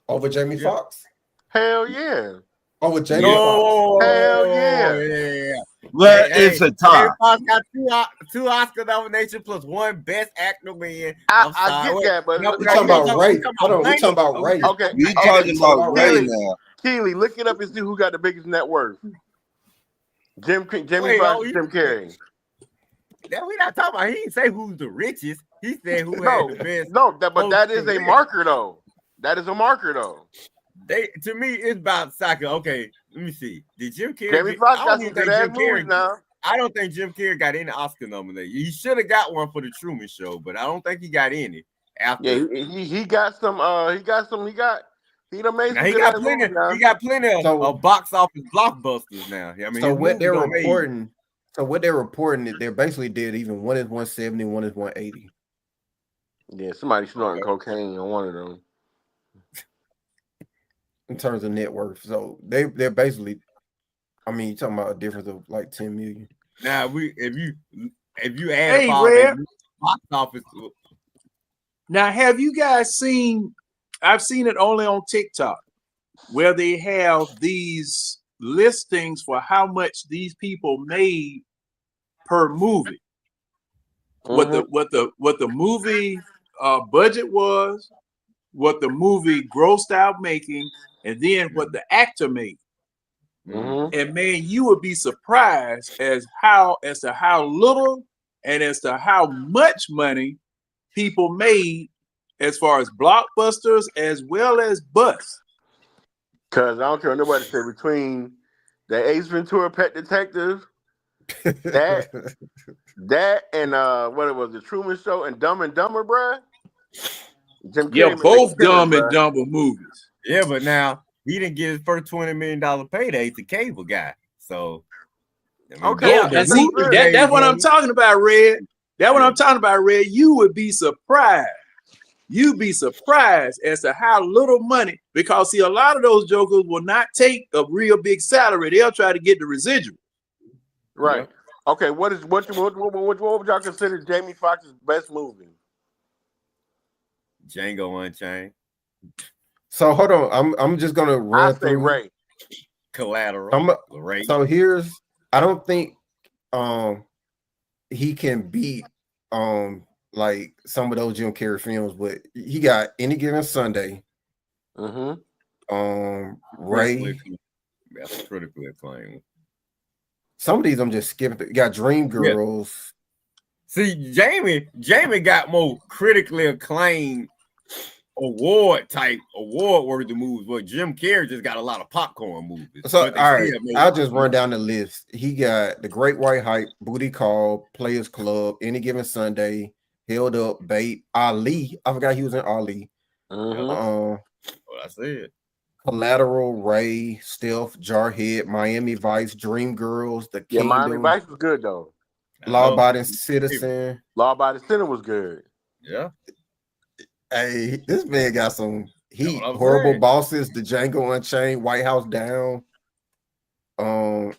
Speaker 5: Over Jamie Foxx?
Speaker 2: Hell yeah.
Speaker 5: Over Jamie Foxx?
Speaker 2: Hell yeah.
Speaker 3: Well, it's a tie.
Speaker 4: Jamie Foxx got two Oscar nominations plus one Best Actor win.
Speaker 2: I get that, but
Speaker 5: we're talking about Ray. Hold on, we're talking about Ray.
Speaker 2: Okay.
Speaker 3: We talking about Ray now.
Speaker 2: Keely, look it up and see who got the biggest net worth. Jamie Foxx, Jim Carrey.
Speaker 4: That we not talking about. He didn't say who's the richest. He said who had the best.
Speaker 2: But that is a marker though. That is a marker though.
Speaker 4: To me, it's about soccer. Okay, let me see. Did Jim Carrey?
Speaker 2: Jamie Foxx got some good ass movies now.
Speaker 4: I don't think Jim Carrey got any Oscar nomination. He should have got one for the Truman Show, but I don't think he got any. After
Speaker 2: he got some. He done made some.
Speaker 4: He got plenty. He got plenty of box office blockbusters now. I mean,
Speaker 5: so what they're reporting. So what they're reporting is they basically did even one is 170, one is 180.
Speaker 2: Yeah, somebody snorting cocaine on one of them.
Speaker 5: In terms of net worth, so they're basically. I mean, you're talking about a difference of like 10 million.
Speaker 4: Now if you add up box office.
Speaker 1: Now, have you guys seen? I've seen it only on TikTok, where they have these listings for how much these people made per movie. What the movie budget was, what the movie grossed out making, and then what the actor made. And man, you would be surprised as to how little and as to how much money people made as far as blockbusters as well as busts.
Speaker 2: Cause I don't care what nobody say, between the Ace Ventura Pet Detective That and what it was, the Truman Show and Dumb and Dumber, bruh. Jim
Speaker 1: Yeah,
Speaker 2: Carrey
Speaker 1: both
Speaker 2: killing,
Speaker 1: Dumb and
Speaker 2: bruh.
Speaker 1: Dumber movies.
Speaker 4: Yeah, but now he didn't get his first $20 million payday to Cable Guy. So I mean,
Speaker 2: Okay,
Speaker 1: Yeah, and see
Speaker 2: good.
Speaker 1: that's what I'm talking about, Red. That's what
Speaker 4: Yeah.
Speaker 1: I'm talking about, Red. You would be surprised. You'd be surprised as to how little money, because see, a lot of those jokers will not take a real big salary. They'll try to get the residual.
Speaker 2: Right. Okay, what would y'all consider Jamie Foxx's best movie?
Speaker 4: Django Unchained,
Speaker 5: So hold on, I'm just gonna
Speaker 2: I
Speaker 5: run
Speaker 2: say
Speaker 5: through.
Speaker 2: Ray.
Speaker 4: Collateral, Ray.
Speaker 5: So here's, I don't think he can beat like some of those Jim Carrey films, but he got Any Given Sunday, Ray.
Speaker 4: That's critically acclaimed.
Speaker 5: Some of these I'm just skipping. You got Dream Girls.
Speaker 4: See, Jamie got more critically acclaimed award worthy movies, but Jim Carrey just got a lot of popcorn movies.
Speaker 5: So all right, I'll just run down the list. He got The Great White Hype, Booty Call, Players Club, Any Given Sunday, Held Up, Bait, Ali. I forgot he was in Ali.
Speaker 4: What I said.
Speaker 5: Collateral, Ray, Stealth, Jarhead, Miami Vice, Dream Girls, The Kingdom.
Speaker 2: Miami Vice was good though.
Speaker 5: Law Abiding Citizen.
Speaker 2: Law Abiding Citizen was good.
Speaker 4: Yeah.
Speaker 5: Hey, this man got some heat.
Speaker 4: What I'm
Speaker 5: Horrible
Speaker 4: saying.
Speaker 5: Bosses, The Django Unchained, White House Down,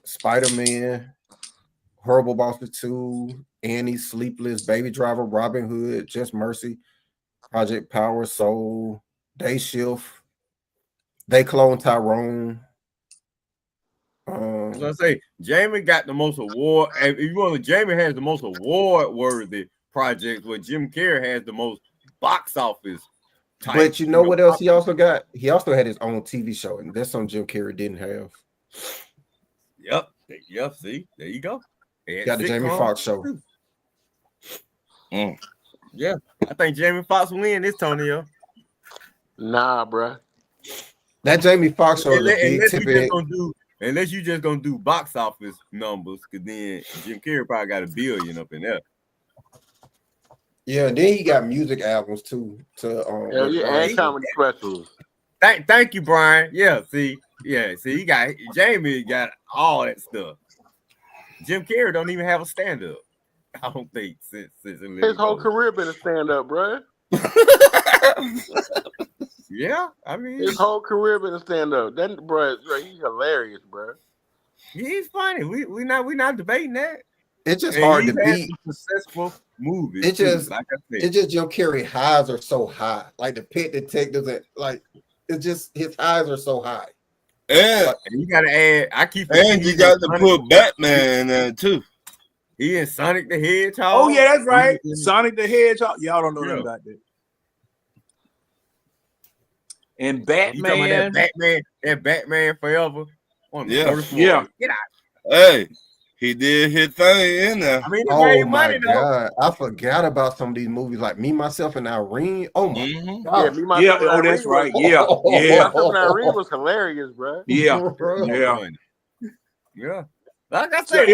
Speaker 5: Spider-Man, Horrible Bosses 2, Annie, Sleepless, Baby Driver, Robin Hood, Just Mercy, Project Power, Soul, Day Shift, They Clone Tyrone.
Speaker 4: As I say, Jamie got the most award. If you want to, Jamie has the most award-worthy projects, where Jim Carrey has the most box office type.
Speaker 5: But you know what else he also got? He also had his own TV show, and that's something Jim Carrey didn't have.
Speaker 4: Yep. See, there you go.
Speaker 5: Got the Jamie Foxx show.
Speaker 4: Yeah, I think Jamie Foxx win this, Tonio.
Speaker 2: Nah, bruh.
Speaker 5: That Jamie Foxx show is a big tip.
Speaker 4: Unless you just gonna do box office numbers, because then Jim Carrey probably got $1 billion up in there.
Speaker 5: Yeah, and then he got music albums too.
Speaker 2: And comedy specials.
Speaker 4: Thank you, Brian. See, he got Jamie got all that stuff. Jim Carrey don't even have a stand-up. I don't think since
Speaker 2: his whole career been a stand-up, bruh.
Speaker 4: Yeah, I mean
Speaker 2: his whole career been a stand-up. Then, bruh, he's hilarious, bruh.
Speaker 4: He's funny. We not debating that.
Speaker 5: It's just hard to beat
Speaker 4: successful movies.
Speaker 5: It's just
Speaker 4: like I said.
Speaker 5: It's just Jim Carrey highs are so high. Like the Pet Detectives, like it's just his highs are so high.
Speaker 3: And
Speaker 4: you gotta add.
Speaker 3: And you got to put Batman in there too.
Speaker 4: He in Sonic the Hedgehog.
Speaker 1: Oh yeah, that's right. Sonic the Hedgehog. Y'all don't know nothing about that. And Batman.
Speaker 4: That Batman Forever.
Speaker 3: Yeah.
Speaker 4: Get out.
Speaker 3: Hey, he did his thing in there.
Speaker 4: I mean,
Speaker 5: oh my God, I forgot about some of these movies, like Me, Myself, and Irene. Oh my God.
Speaker 2: Yeah, Me, Myself, and
Speaker 1: that's
Speaker 2: Irene
Speaker 1: right.
Speaker 2: Was,
Speaker 1: Yeah.
Speaker 2: Myself and Irene was hilarious, bro.
Speaker 1: Yeah.
Speaker 4: Like I said,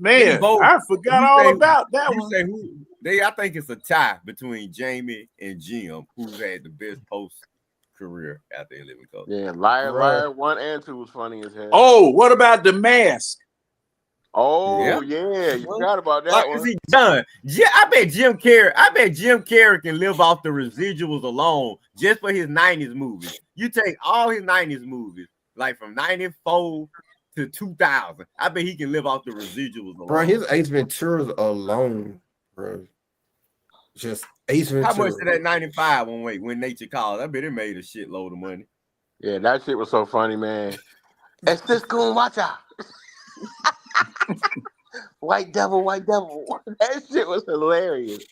Speaker 1: man, I forgot all about that one.
Speaker 4: I think it's a tie between Jamie and Jim, who's had the best post career after Living Color.
Speaker 2: Yeah, Liar 1 and 2 was funny as hell.
Speaker 1: Oh, what about The Mask?
Speaker 2: Oh yeah, you forgot about that one.
Speaker 4: He done. Yeah, I bet Jim Carrey can live off the residuals alone just for his 90s movies. You take all his 90s movies, like from 94 to 2000. I bet he can live off the residuals alone.
Speaker 5: Bro, his Ace Venturas alone, bro. Just Ace Ventura.
Speaker 4: How much did that 95 when Nature Calls? I bet it made a shitload of money.
Speaker 2: Yeah, that shit was so funny, man. It's this cool, watch out. White devil. That shit was hilarious.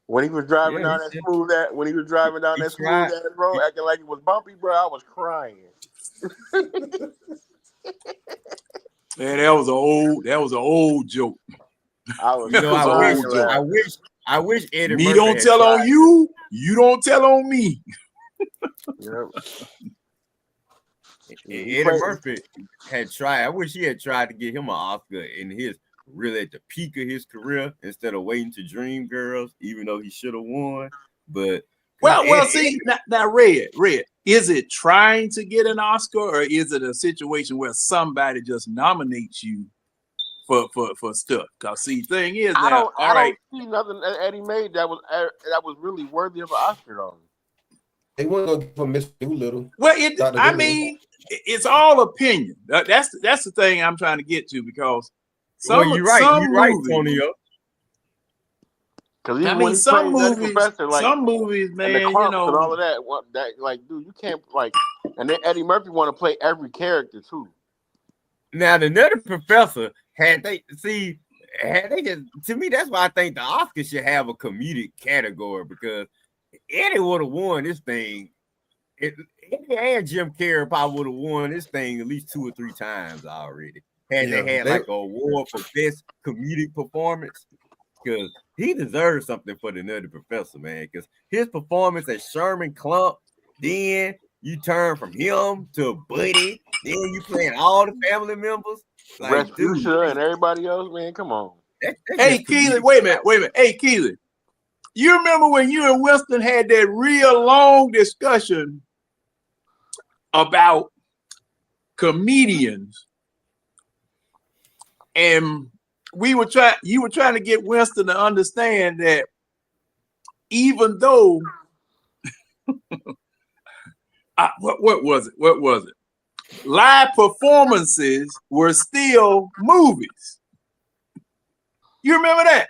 Speaker 2: When he was driving down that smooth road, acting like it was bumpy, bro, I was crying.
Speaker 1: Man, that was an old joke.
Speaker 2: I was
Speaker 4: I wish Eddie
Speaker 1: Me
Speaker 4: Murphy
Speaker 1: don't tell on you, you don't tell on me.
Speaker 2: Yep.
Speaker 4: Eddie Murphy had tried. I wish he had tried to get him an Oscar in his really at the peak of his career instead of waiting to Dreamgirls, even though he should have won. But
Speaker 1: see now, Red, is it trying to get an Oscar, or is it a situation where somebody just nominates you for stuff? Because see, thing is,
Speaker 2: I
Speaker 1: now,
Speaker 2: don't see nothing that Eddie made that was really worthy of an Oscar though.
Speaker 5: They weren't gonna give him Mr. Doolittle.
Speaker 1: Well, it's all opinion. That's the thing I'm trying to get to, because
Speaker 4: you're right, Tonio.
Speaker 1: Because some movies, man,
Speaker 2: and and all of that, like, dude, you can't and then Eddie Murphy want to play every character too.
Speaker 4: Now the Nutty Professor to me, that's why I think the Oscars should have a comedic category, because Eddie would have won this thing. Eddie and Jim Carrey probably would have won this thing at least 2 or 3 times already. They had like an award for best comedic performance, because he deserves something for the Nutty Professor, man. Because his performance as Sherman Klump, then you turn from him to Buddy, then you playing all the family members, like
Speaker 2: Respucia and everybody else, man. Come on.
Speaker 1: Hey, Keely, wait a minute. Hey, Keely, you remember when you and Winston had that real long discussion about comedians, and you were trying to get Winston to understand that even though what was it? Live performances were still movies. You remember that?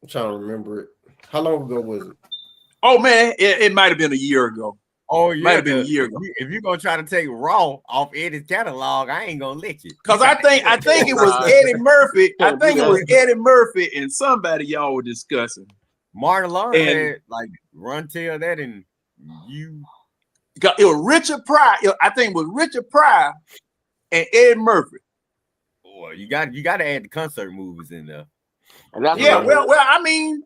Speaker 5: I'm trying to remember it. How long ago was it?
Speaker 1: Oh man, it might have been a year ago.
Speaker 4: Oh yeah,
Speaker 1: might have been a year ago.
Speaker 4: If you're gonna try to take Raw off Eddie's catalog, I ain't gonna let you.
Speaker 1: Because I think it was Eddie Murphy. I think it was Eddie Murphy and somebody y'all were discussing.
Speaker 4: Martin Lawrence had like Run Tell That, and you.
Speaker 1: It was Richard Pryor. I think it was Richard Pryor and Eddie Murphy.
Speaker 4: Boy, you got to add the concert movies in there.
Speaker 2: And that's
Speaker 1: well, I mean,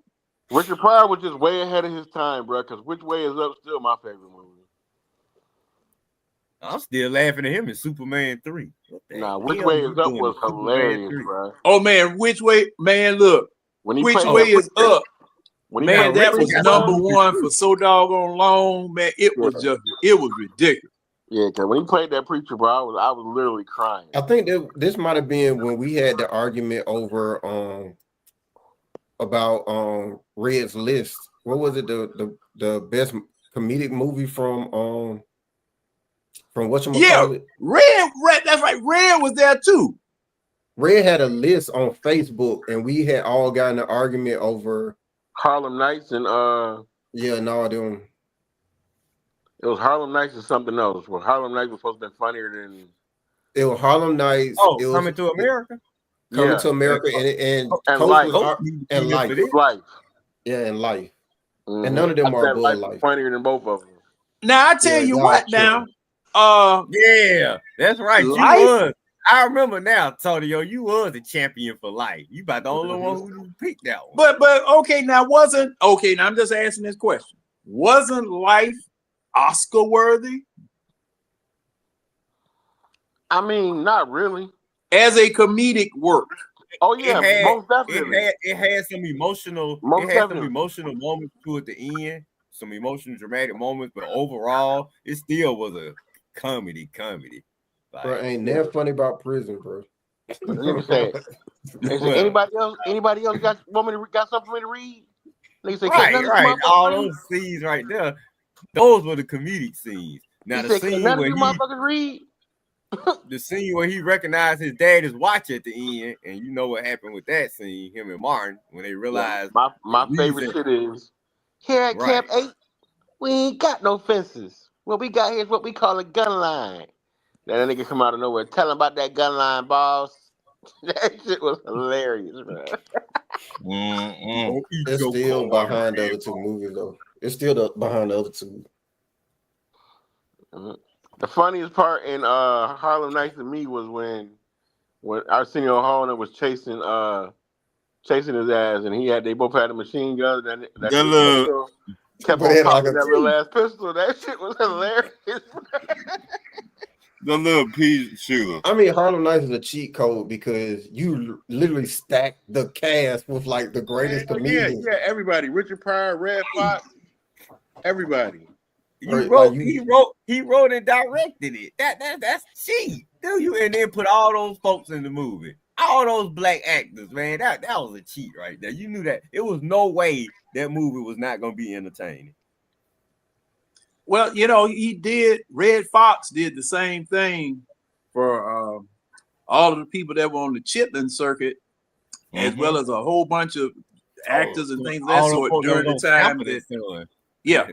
Speaker 2: Richard Pryor was just way ahead of his time, bro. Because Which Way Is Up still my favorite movie.
Speaker 4: I'm still laughing at him in Superman 3.
Speaker 2: Nah, Which Way Is Up was hilarious, bro.
Speaker 1: Oh man, Which Way, man, look, Which Way Is Up. Man, that was #1 for so doggone long, man. It was ridiculous.
Speaker 2: Yeah, because when he played that preacher, bro, I was literally crying.
Speaker 5: I think that this might have been when we had the argument over about Red's list. What was it? The best comedic movie from whatchamacallit?
Speaker 1: Red, that's right. Red was there too.
Speaker 5: Red had a list on Facebook, and we had all gotten an argument over
Speaker 2: Harlem Nights and
Speaker 5: them.
Speaker 2: It was Harlem Nights and something else. Well, Harlem Nights was supposed to be funnier than.
Speaker 5: It was Harlem Nights.
Speaker 4: Oh, Coming to America.
Speaker 5: Coming to America, and
Speaker 2: Life.
Speaker 5: Life. Yeah, and Life. Mm-hmm. And none of them are above Life.
Speaker 2: Funnier than both of them.
Speaker 1: Now I tell you what. Now,
Speaker 4: yeah, that's right. Life? You was. I remember now, Tonio, you was a champion for Life. You about the only one who picked that one.
Speaker 1: But okay, now I'm just asking this question. Wasn't Life Oscar worthy?
Speaker 2: I mean, not really.
Speaker 1: As a comedic work.
Speaker 2: Oh yeah, most definitely.
Speaker 4: It had some emotional moments toward the end, some emotional dramatic moments, but overall, it still was a comedy. Like,
Speaker 5: bro, ain't that funny about prison, bro?
Speaker 2: Anybody else got something for me to read?
Speaker 4: Right. All those scenes right there, those were the comedic scenes. Now the scene where he recognized his daddy's watch at the end, and you know what happened with that scene, him and Martin, when they realized
Speaker 2: my favorite shit is here at Camp 8, we ain't got no fences. What we got here is what we call a gun line. That nigga come out of nowhere, tell him about that gun line, boss. That shit was hilarious, bro.
Speaker 5: It's still behind the other two movies, though. It's still behind the other two.
Speaker 2: The funniest part in Harlem Nights to me was when Arsenio Hall was chasing his ass, and they both had a machine gun. Kept on popping that little ass pistol. That shit was hilarious.
Speaker 3: The little pea shooter.
Speaker 5: I mean, Harlem Nights is a cheat code because you literally stack the cast with like the greatest comedians.
Speaker 2: Yeah, everybody. Richard Pryor, Red Fox, everybody.
Speaker 4: He wrote and directed it. That's cheap. Do you and then put all those folks in the movie. All those black actors, man. That was a cheat right there. You knew that. It was no way that movie was not gonna be entertaining.
Speaker 1: Well, he did. Red Fox did the same thing for all of the people that were on the Chitlin circuit, as well as a whole bunch of actors and things of that sort during the time that. Yeah,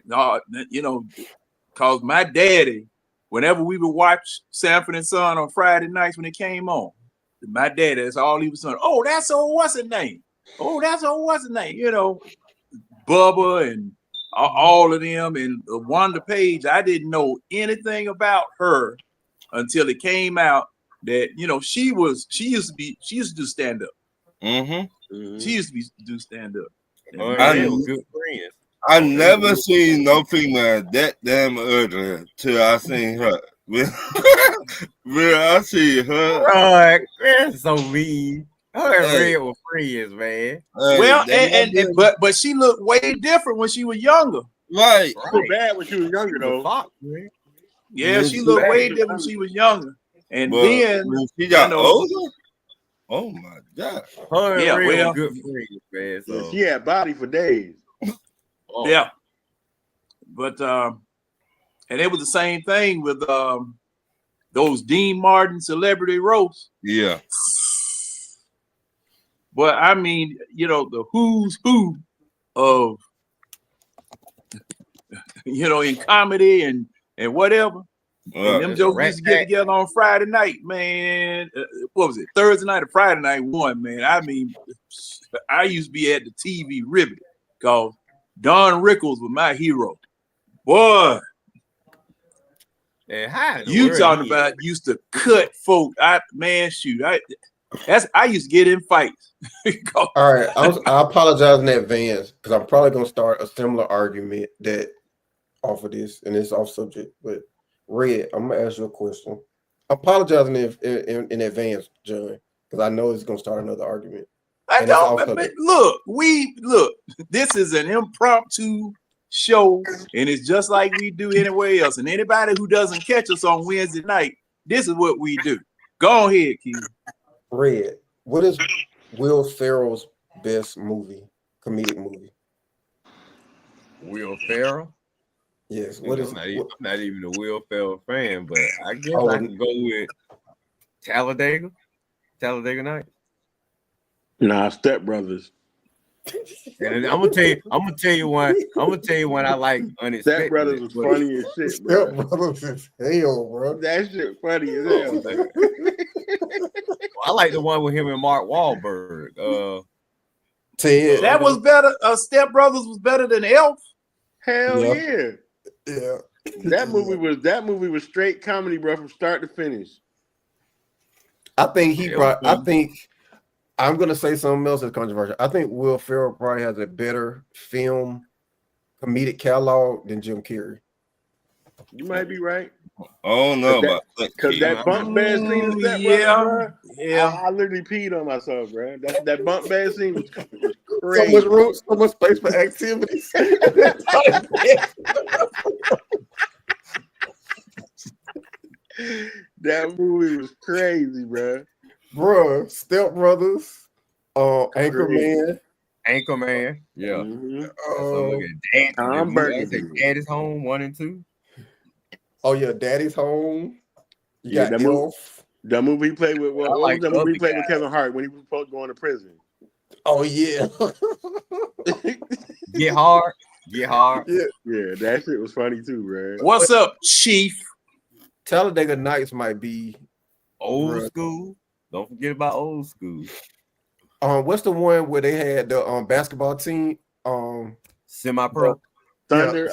Speaker 1: cause my daddy, whenever we would watch Sanford and Son on Friday nights when it came on, my daddy, that's all he was saying. Oh, that's old what's his name? Oh, that's old what's his name? Bubba and all of them, and Wanda Page. I didn't know anything about her until it came out that she used to do stand up. She used to do stand up.
Speaker 4: They were good friends.
Speaker 3: I never seen no female that damn ugly till I seen her. When I see her,
Speaker 4: right? That's so mean. Her and Red were friends, man.
Speaker 1: Well, but she looked way different when she was younger.
Speaker 3: Right.
Speaker 2: She was bad when she was younger, though.
Speaker 4: Fox, man.
Speaker 1: Yeah, she looked way different when she was younger. And then
Speaker 3: when she got older. Oh my God.
Speaker 4: Her and Red were good friends, man. So.
Speaker 2: Yeah, she had body for days.
Speaker 1: Yeah. But and it was the same thing with those Dean Martin celebrity roasts.
Speaker 3: Yeah.
Speaker 1: But I mean, the who's who of in comedy and whatever. And them jokes used to get together on Friday night, man. What was it? Thursday night or Friday night one, man. I mean, I used to be at the TV riveted because Don Rickles was my hero. Boy.
Speaker 4: And
Speaker 1: you talking about used to cut folk. I used to get in fights.
Speaker 5: All right, I apologize in advance because I'm probably gonna start a similar argument that off of this, and it's off subject. But Red, I'm gonna ask you a question. I'm apologizing in advance, John, because I know it's gonna start another argument.
Speaker 1: I don't. Look. This is an impromptu show, and it's just like we do anywhere else. And anybody who doesn't catch us on Wednesday night, this is what we do. Go ahead, Keith.
Speaker 5: Red, what is Will Ferrell's best comedic movie?
Speaker 4: Will Ferrell?
Speaker 5: Yes.
Speaker 4: I'm not even a Will Ferrell fan, but I guess I can go with Talladega Nights.
Speaker 2: Nah, Step Brothers.
Speaker 4: And I'm gonna tell you one I like unexpected.
Speaker 2: Step Brothers was funny as shit, bro.
Speaker 5: Step Brothers is hell, bro.
Speaker 2: That shit funny as hell, man.
Speaker 4: I like the one with him and Mark Wahlberg.
Speaker 5: Ted.
Speaker 1: That was better. Step Brothers was better than Elf.
Speaker 2: Hell yeah.
Speaker 5: Yeah.
Speaker 2: That movie was straight comedy, bro, from start to finish.
Speaker 5: I think I'm gonna say something else that's controversial. I think Will Ferrell probably has a better film comedic catalog than Jim Carrey.
Speaker 2: You might be right.
Speaker 3: Oh no,
Speaker 2: because that bump bed scene in Step Brothers, bro, I literally peed on myself, bro. That bump bed scene was crazy.
Speaker 5: So much room, so much space for activities.
Speaker 2: That movie was crazy, bro.
Speaker 5: Bro, Step Brothers, Anchorman.
Speaker 4: Yeah.
Speaker 2: Mm-hmm.
Speaker 4: Daddy's Home 1 and 2.
Speaker 5: Oh yeah, Daddy's Home. You got
Speaker 2: that
Speaker 5: Elf.
Speaker 2: The movie he played with that movie he played with Kevin Hart when he was supposed to go into prison.
Speaker 5: Oh yeah.
Speaker 4: Get hard.
Speaker 5: Yeah,
Speaker 2: that shit was funny too, bro.
Speaker 1: What's up, Chief?
Speaker 5: Talladega Nights might be
Speaker 4: old school. Don't forget about old school.
Speaker 5: What's the one where they had the basketball team?
Speaker 4: Semi-pro.
Speaker 2: Thunder.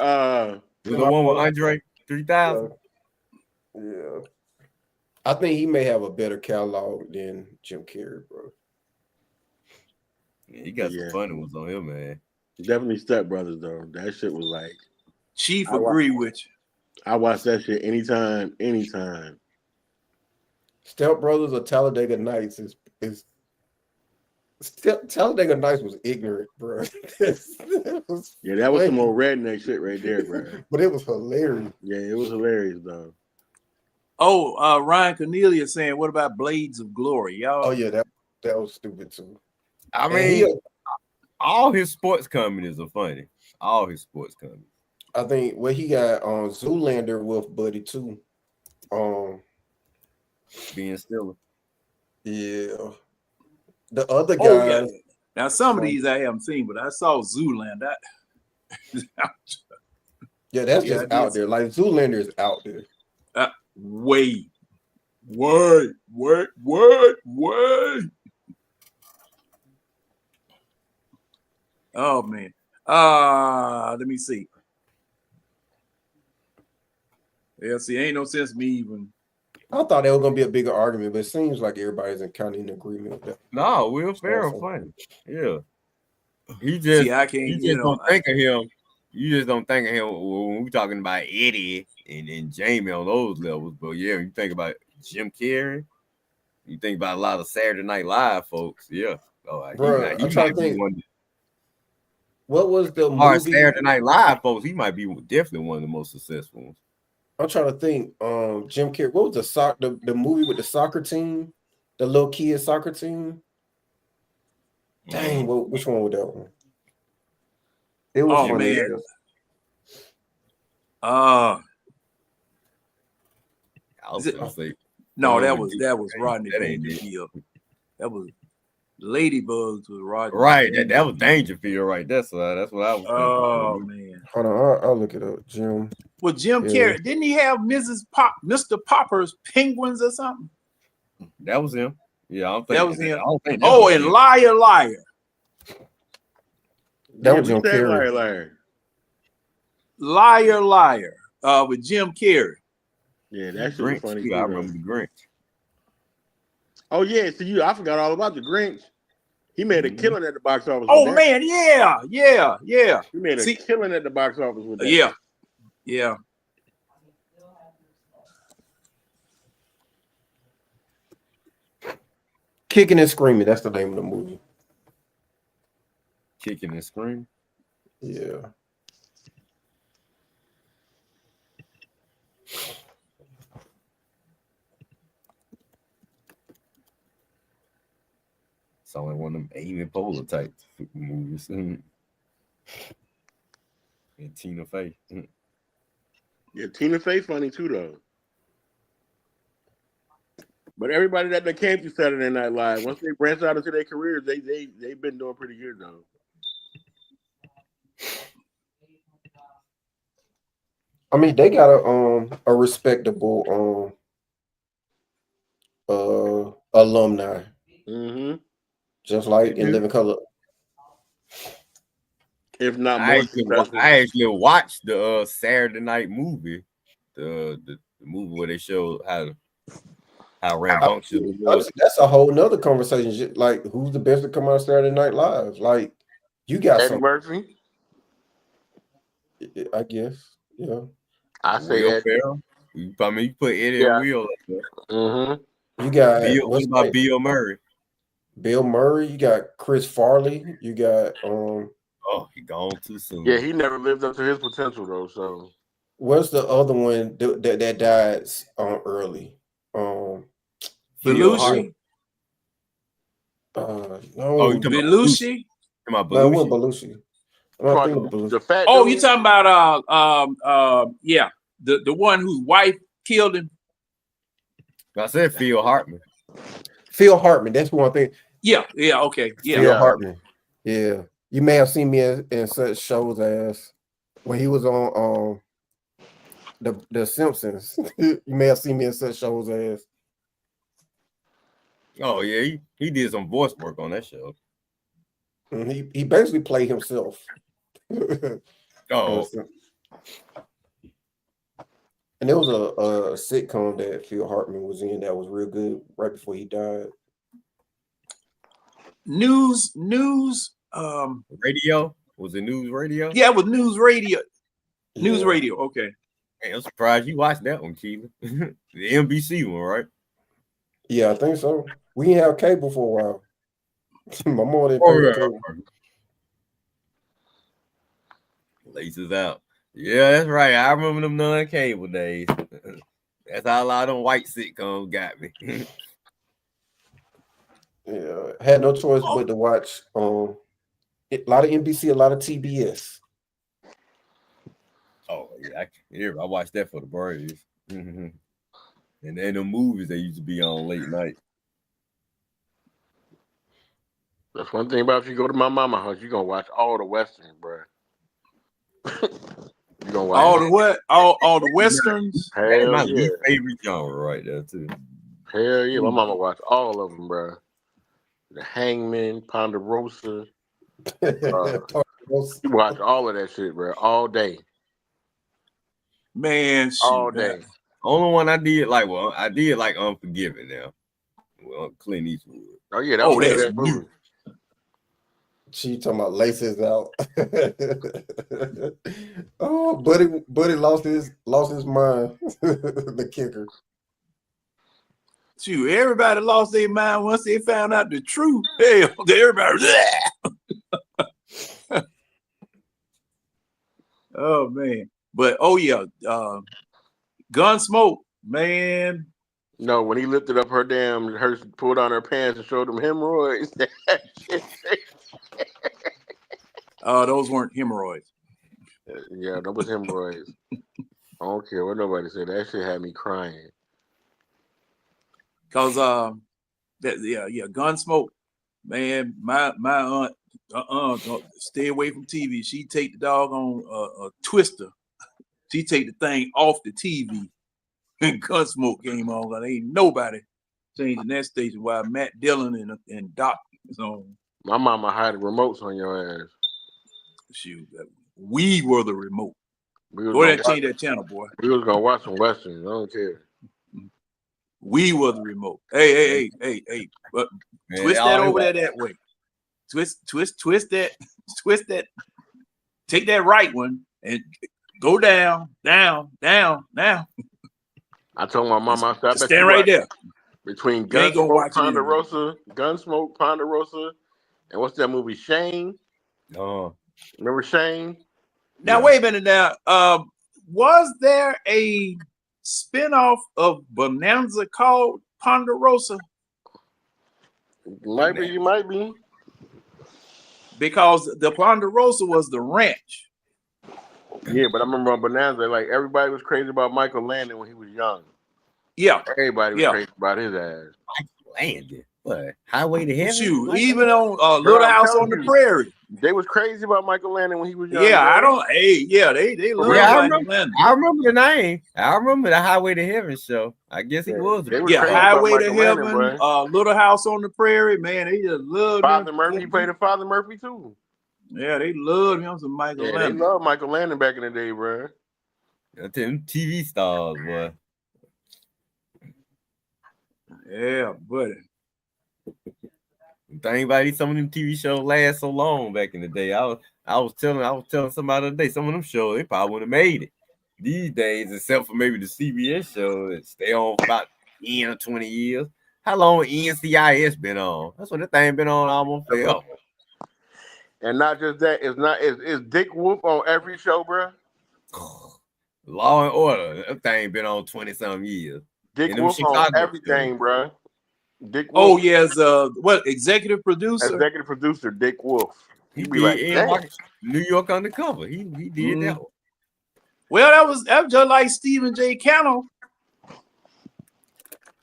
Speaker 4: The one with Andre 3000.
Speaker 5: Yeah. I think he may have a better catalog than Jim Carrey, bro.
Speaker 4: Yeah, he got some funny ones on him, man.
Speaker 2: Definitely Step Brothers, though. That shit was like.
Speaker 1: Chief agree with you.
Speaker 2: I watch that shit anytime.
Speaker 5: Step Brothers or Talladega Nights is Talladega Nights was ignorant, bro.
Speaker 2: Yeah, that was some old redneck shit right there, bro.
Speaker 5: But it was hilarious.
Speaker 2: Yeah, it was hilarious, though.
Speaker 1: Oh, Ryan Cornelia saying, "What about Blades of Glory, y'all?"
Speaker 5: Oh yeah, that was stupid too.
Speaker 4: I mean, all his sports comedies are funny. All his sports comedies.
Speaker 5: I think he got Zoolander with Buddy too.
Speaker 4: Being Stiller.
Speaker 5: Yeah. The other guys.
Speaker 1: Oh, yeah. Now some of these I haven't seen, but I saw Zoolander.
Speaker 5: Yeah, that's just out there. Like Zoolander is out there.
Speaker 1: Wait. Oh man. Let me see. Yeah, see, ain't no sense me even.
Speaker 5: I thought that was gonna be a bigger argument, but it seems like everybody's kind of in agreement with that.
Speaker 4: No, Will Ferrell funny. Yeah. He just,
Speaker 1: see, I can't,
Speaker 4: you just don't think of him. You just don't think of him when we're talking about Eddie and Jamie on those levels. But yeah, you think about Jim Carrey, you think about a lot of Saturday Night Live folks. Yeah.
Speaker 5: Bro, I'm trying to think. What was the movie?
Speaker 4: Saturday Night Live folks, he might be definitely one of the most successful ones.
Speaker 5: I'm trying to think. Jim Carrey. What was the movie with the soccer team? The little kid soccer team? Dang, which one was that one? It was funny.
Speaker 1: Man. No, that was Rodney Dangerfield. That was Ladybugs with Rodney.
Speaker 4: Right, that was Dangerfield, right? That's what I was thinking.
Speaker 1: Oh man.
Speaker 5: Hold on, I'll look it up. Jim.
Speaker 1: Well, Jim Carrey, didn't he have Mr. Popper's Penguins or something?
Speaker 4: That was him. Yeah, I don't think
Speaker 1: that was him.
Speaker 4: And
Speaker 1: Liar, Liar.
Speaker 5: That was Jim Carrey.
Speaker 1: Liar, Liar. With Jim Carrey.
Speaker 2: Yeah, that's funny.
Speaker 4: I remember the Grinch.
Speaker 2: Oh yeah, so I forgot all about the Grinch. He made a killing at the box office.
Speaker 1: Oh man, yeah.
Speaker 2: He made a killing at the box office with that.
Speaker 1: Yeah.
Speaker 5: Kicking and Screaming. That's the name of the movie.
Speaker 4: Kicking and Screaming.
Speaker 5: Yeah.
Speaker 4: Sound like one of them Amy Poehler type movies. And Tina Fey.
Speaker 2: Yeah, Tina Fey funny too though. But everybody that came to Saturday Night Live, once they branched out into their careers, they've been doing pretty good though.
Speaker 5: I mean, they got a respectable alumni.
Speaker 2: Mm-hmm.
Speaker 5: Just like in Living Color.
Speaker 2: If not more,
Speaker 4: I actually watched the Saturday Night movie, the movie where they showed how rambunctious it was.
Speaker 5: That's a whole nother conversation. Like, who's the best to come out of Saturday Night Live? Like, you got
Speaker 2: Eddie Murphy.
Speaker 5: I guess, yeah.
Speaker 2: I say Eddie.
Speaker 4: You put Eddie and Will.
Speaker 2: Mm-hmm.
Speaker 5: You got
Speaker 4: what about Bill Murray?
Speaker 5: Bill Murray. You got Chris Farley. You got
Speaker 4: Oh, he gone too soon.
Speaker 2: Yeah, he never lived up to his potential though. So
Speaker 5: what's the other one that died early?
Speaker 1: Belushi.
Speaker 5: No.
Speaker 1: Belushi.
Speaker 5: No, it wasn't Belushi.
Speaker 2: The fat
Speaker 1: dude? You talking about the one whose wife killed him?
Speaker 4: I said Phil Hartman.
Speaker 5: Phil Hartman, that's one thing.
Speaker 1: Yeah, okay. Yeah.
Speaker 5: Phil Hartman. Yeah. You may have seen me in such shows as when he was on the Simpsons. You may have seen me in such shows as.
Speaker 4: Oh yeah, he did some voice work on that show.
Speaker 5: He basically played himself.
Speaker 4: Oh.
Speaker 5: And there was a sitcom that Phil Hartman was in that was real good right before he died.
Speaker 1: News
Speaker 4: radio? Was it News Radio?
Speaker 1: Yeah, it was News Radio. News Radio, okay.
Speaker 4: Hey, I'm surprised you watched that one, Keelan. The NBC one, right?
Speaker 5: Yeah, I think so. We didn't have cable for a while. My mom didn't
Speaker 4: Oh,
Speaker 5: pay for
Speaker 4: yeah.
Speaker 5: cable.
Speaker 4: Laces out. Yeah, that's right. I remember them non-cable days. That's how a lot of them white sitcoms got me.
Speaker 5: Yeah, had no choice but to watch a lot of NBC, a lot of TBS.
Speaker 4: Oh yeah, I watched that for the Braves. And then the movies that used to be on late night.
Speaker 2: That's one thing about if you go to my mama house, you're gonna watch all the westerns, bro. You gonna watch
Speaker 1: All the what? All the westerns.
Speaker 4: That's my
Speaker 2: hell yeah.
Speaker 4: least favorite genre right there too.
Speaker 2: Hell yeah. My mama watched all of them, bro. The Hangman, Ponderosa. You watch all of that shit, bro, all day.
Speaker 1: Man,
Speaker 2: All
Speaker 1: shoot.
Speaker 2: day.
Speaker 4: Only one I did like Unforgiven now. Well, Clint Eastwood.
Speaker 2: Oh yeah, that was
Speaker 1: that's
Speaker 2: that
Speaker 1: new.
Speaker 2: movie.
Speaker 5: She talking about laces out. Oh, Buddy lost his mind. The kicker.
Speaker 1: Shoot, everybody lost their mind once they found out the truth. Hell, everybody. Oh man, but oh yeah, Gunsmoke, man.
Speaker 2: No, when he lifted up her pulled on her pants and showed them hemorrhoids.
Speaker 1: Those weren't hemorrhoids.
Speaker 2: Yeah, that was hemorrhoids. I don't care what nobody said. That shit had me crying.
Speaker 1: Cause Gunsmoke, man. My aunt, stay away from TV. She take the dog on a Twister. She take the thing off the TV. And Gunsmoke came on. There ain't nobody changing that station while Matt Dillon and Doc is on.
Speaker 2: My mama hid the remotes on your ass.
Speaker 1: Shoot, we were the remote. Go ahead and change that channel, boy.
Speaker 2: We was gonna watch some westerns. I don't care.
Speaker 1: We were the remote. Hey. But man, twist that over there that way. Twist that. Take that right one and go down.
Speaker 2: I told my mama, I
Speaker 1: stand right there.
Speaker 2: Between Gunsmoke, Ponderosa, and what's that movie, Shane?
Speaker 4: Oh,
Speaker 2: remember Shane?
Speaker 1: Now wait a minute. Now, was there a spinoff of Bonanza called Ponderosa?
Speaker 2: Might be.
Speaker 1: Because the Ponderosa was the ranch.
Speaker 2: Yeah, but I remember on Bonanza, like everybody was crazy about Michael Landon when he was young.
Speaker 1: Yeah,
Speaker 2: everybody was crazy about his ass.
Speaker 4: Michael Landon, what? Highway to Heaven?
Speaker 1: Shoot, even on Little House on the Prairie,
Speaker 2: they was crazy about Michael Landon when he was young.
Speaker 1: Yeah, they love Michael Landon.
Speaker 4: I remember the name. I remember the Highway to Heaven show. I guess he was.
Speaker 1: Highway to Heaven, Little House on the Prairie. Man, they just loved
Speaker 2: Father Murphy. He played a Father Murphy too.
Speaker 1: Yeah, they loved him some Michael Landon.
Speaker 2: They loved Michael Landon back in the day, bro.
Speaker 4: Them TV stars, boy.
Speaker 1: Yeah, buddy.
Speaker 4: The thing about some of them TV shows last so long back in the day. I was telling somebody the other day, some of them shows they probably would have made it these days, except for maybe the CBS show that stay on for about 10 or 20 years. How long NCIS been on? That's what the thing been on almost forever.
Speaker 2: And not just that, it's Dick Wolf on every show, bro.
Speaker 4: Law and Order, that thing been on 20-some years.
Speaker 2: Dick Wolf on everything, bro. Dick Wolf.
Speaker 1: Oh yes, what executive producer?
Speaker 2: Executive producer Dick Wolf.
Speaker 4: He be like New York Undercover. He did that one.
Speaker 1: Well, that was just like Stephen J. Cannell.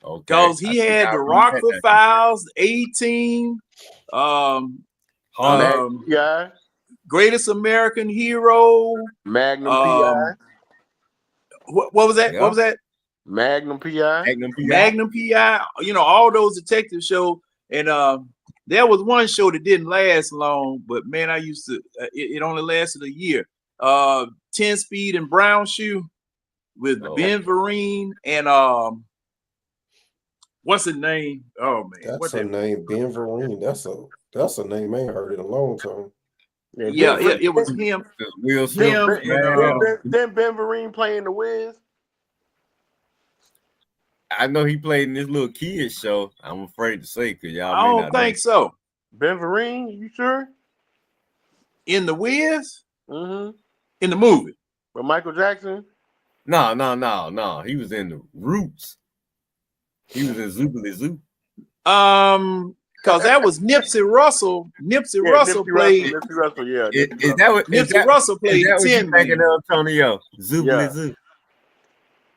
Speaker 4: Okay.
Speaker 1: Because he had the Rockford Files, 18, Greatest American Hero,
Speaker 2: Magnum PI.
Speaker 1: What was that? What was that?
Speaker 2: Magnum PI.
Speaker 1: Magnum PI. You know, all those detective shows. And there was one show that didn't last long, but man, I used to. It only lasted a year. 10 Speed and Brown Shoe with Ben Vereen and what's his name? Oh man,
Speaker 5: what's her name? Ben Vereen. That's a name I ain't heard in a long time.
Speaker 1: Yeah, it was him.
Speaker 2: Will Smith. Then Ben Vereen playing the Wiz.
Speaker 4: I know he played in this little kids show. I'm afraid to say because y'all
Speaker 1: I
Speaker 4: may
Speaker 1: don't
Speaker 4: not know.
Speaker 1: think so.
Speaker 2: Ben Vereen, you sure?
Speaker 1: In the Wiz?
Speaker 2: Mm-hmm.
Speaker 1: In the movie?
Speaker 2: But Michael Jackson?
Speaker 4: No. He was in the Roots. He was in Zoobly Zoo.
Speaker 1: Because that was Nipsey Russell. Nipsey Russell played.
Speaker 2: Nipsey Russell, yeah.
Speaker 4: Is that what
Speaker 1: Russell played
Speaker 4: is that what
Speaker 1: Tin
Speaker 4: you thinking
Speaker 1: Man.
Speaker 4: of, Tonyo? Zoobly Zoo.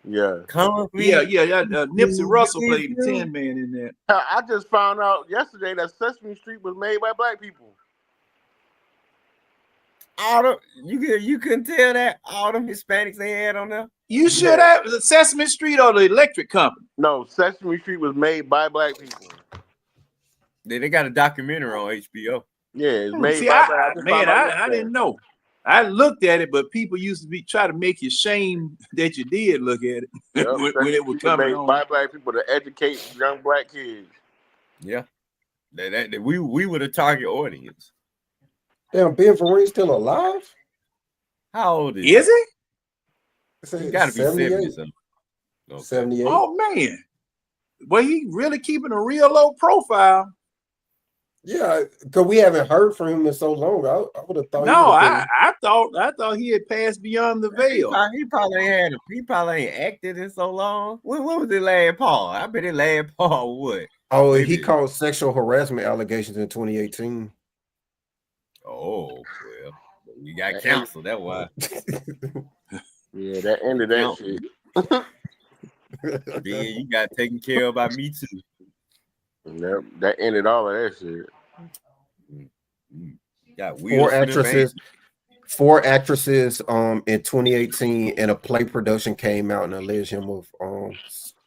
Speaker 2: Yeah.
Speaker 4: Come with me.
Speaker 1: Yeah. Nipsey Russell played the Tin Man in that.
Speaker 2: I just found out yesterday that Sesame Street was made by black people.
Speaker 4: You couldn't tell that all them Hispanics they had on there.
Speaker 1: You should have the Sesame Street or the Electric Company.
Speaker 2: No, Sesame Street was made by black people.
Speaker 4: They got a documentary on HBO.
Speaker 2: Yeah, it's made
Speaker 1: See,
Speaker 2: by
Speaker 1: I didn't know. I looked at it, but people used to try to make you shame that you did look at it when it was coming on.
Speaker 2: By black people to educate young black kids.
Speaker 4: Yeah, we were the target audience.
Speaker 5: Damn, Ben Vereen still alive?
Speaker 4: How old
Speaker 1: is he?
Speaker 4: He got to be 70 something.
Speaker 5: Okay. 78.
Speaker 1: Oh man, well, he really keeping a real low profile.
Speaker 5: Yeah, because we haven't heard from him in so long. I would have thought.
Speaker 1: No, I thought he had passed beyond the veil.
Speaker 4: He probably ain't acted in so long. When was it last Paul? I bet it last Paul what?
Speaker 5: Oh, he called sexual harassment allegations in 2018.
Speaker 4: Oh well, we got canceled. That's why.
Speaker 2: Yeah, that ended that shit.
Speaker 4: Yeah, you got taken care of by Me Too.
Speaker 2: Yep, that ended all of that shit.
Speaker 4: Got
Speaker 5: four actresses in 2018, and a play production came out and alleged him of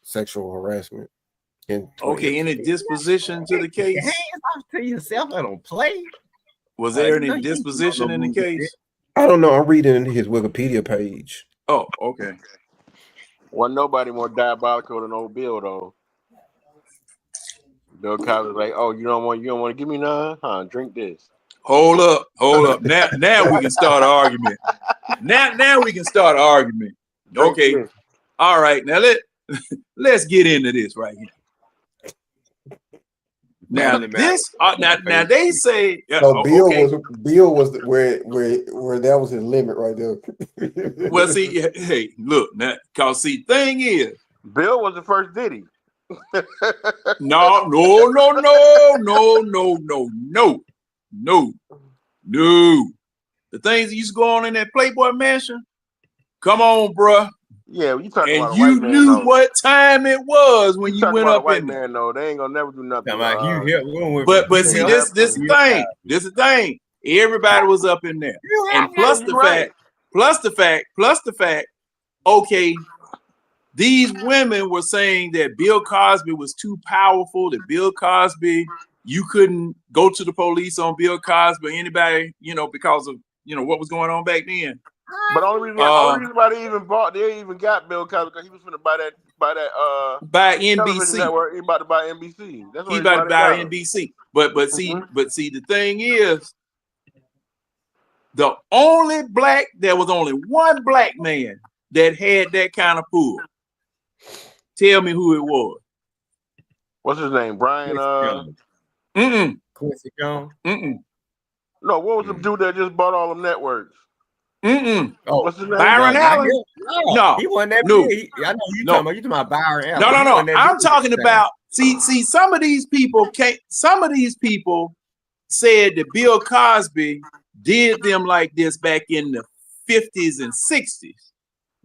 Speaker 5: sexual harassment.
Speaker 1: Okay, any disposition to the case?
Speaker 4: Hands off to yourself. I don't play.
Speaker 1: Was there any disposition in the case?
Speaker 5: I don't know. I'm reading his Wikipedia page.
Speaker 1: Oh, okay.
Speaker 2: Wasn't nobody more diabolical than old Bill though. Bill Cosby was like, "Oh, you don't want to give me none? Huh? Drink this."
Speaker 1: Hold up. Now we can start an argument. Now we can start an argument. Okay. All right. Now let's get into this right here. Now this now they say
Speaker 5: Bill was where that was his limit right there.
Speaker 1: Well, see, hey, look now, cause see, thing is,
Speaker 2: Bill was the first Diddy.
Speaker 1: No. The things that used to go on in that Playboy Mansion. Come on, bruh.
Speaker 2: Yeah, you talking about
Speaker 1: and you knew what time it was when you went up in there.
Speaker 2: No, they ain't gonna never do nothing.
Speaker 1: But see, this the thing. Everybody was up in there, and plus the fact. Okay, these women were saying that Bill Cosby was too powerful. That Bill Cosby, you couldn't go to the police on Bill Cosby or anybody, because of what was going on back then.
Speaker 2: But only reason why they even got Bill Cosby because he was going to buy NBC network. He about to buy NBC. That's what
Speaker 1: he about to buy NBC. But see, the thing is, there was only one black man that had that kind of pull. Tell me who it was.
Speaker 2: What's his name? Brian.
Speaker 4: Quincy Jones.
Speaker 2: No, what was the dude that just bought all them networks?
Speaker 1: Oh,
Speaker 2: what's his name?
Speaker 1: Byron Allen? No,
Speaker 4: he wasn't that big. I know you talking about Byron Allen.
Speaker 1: No. I'm talking about see. Some of these people said that Bill Cosby did them like this back in the 50s and 60s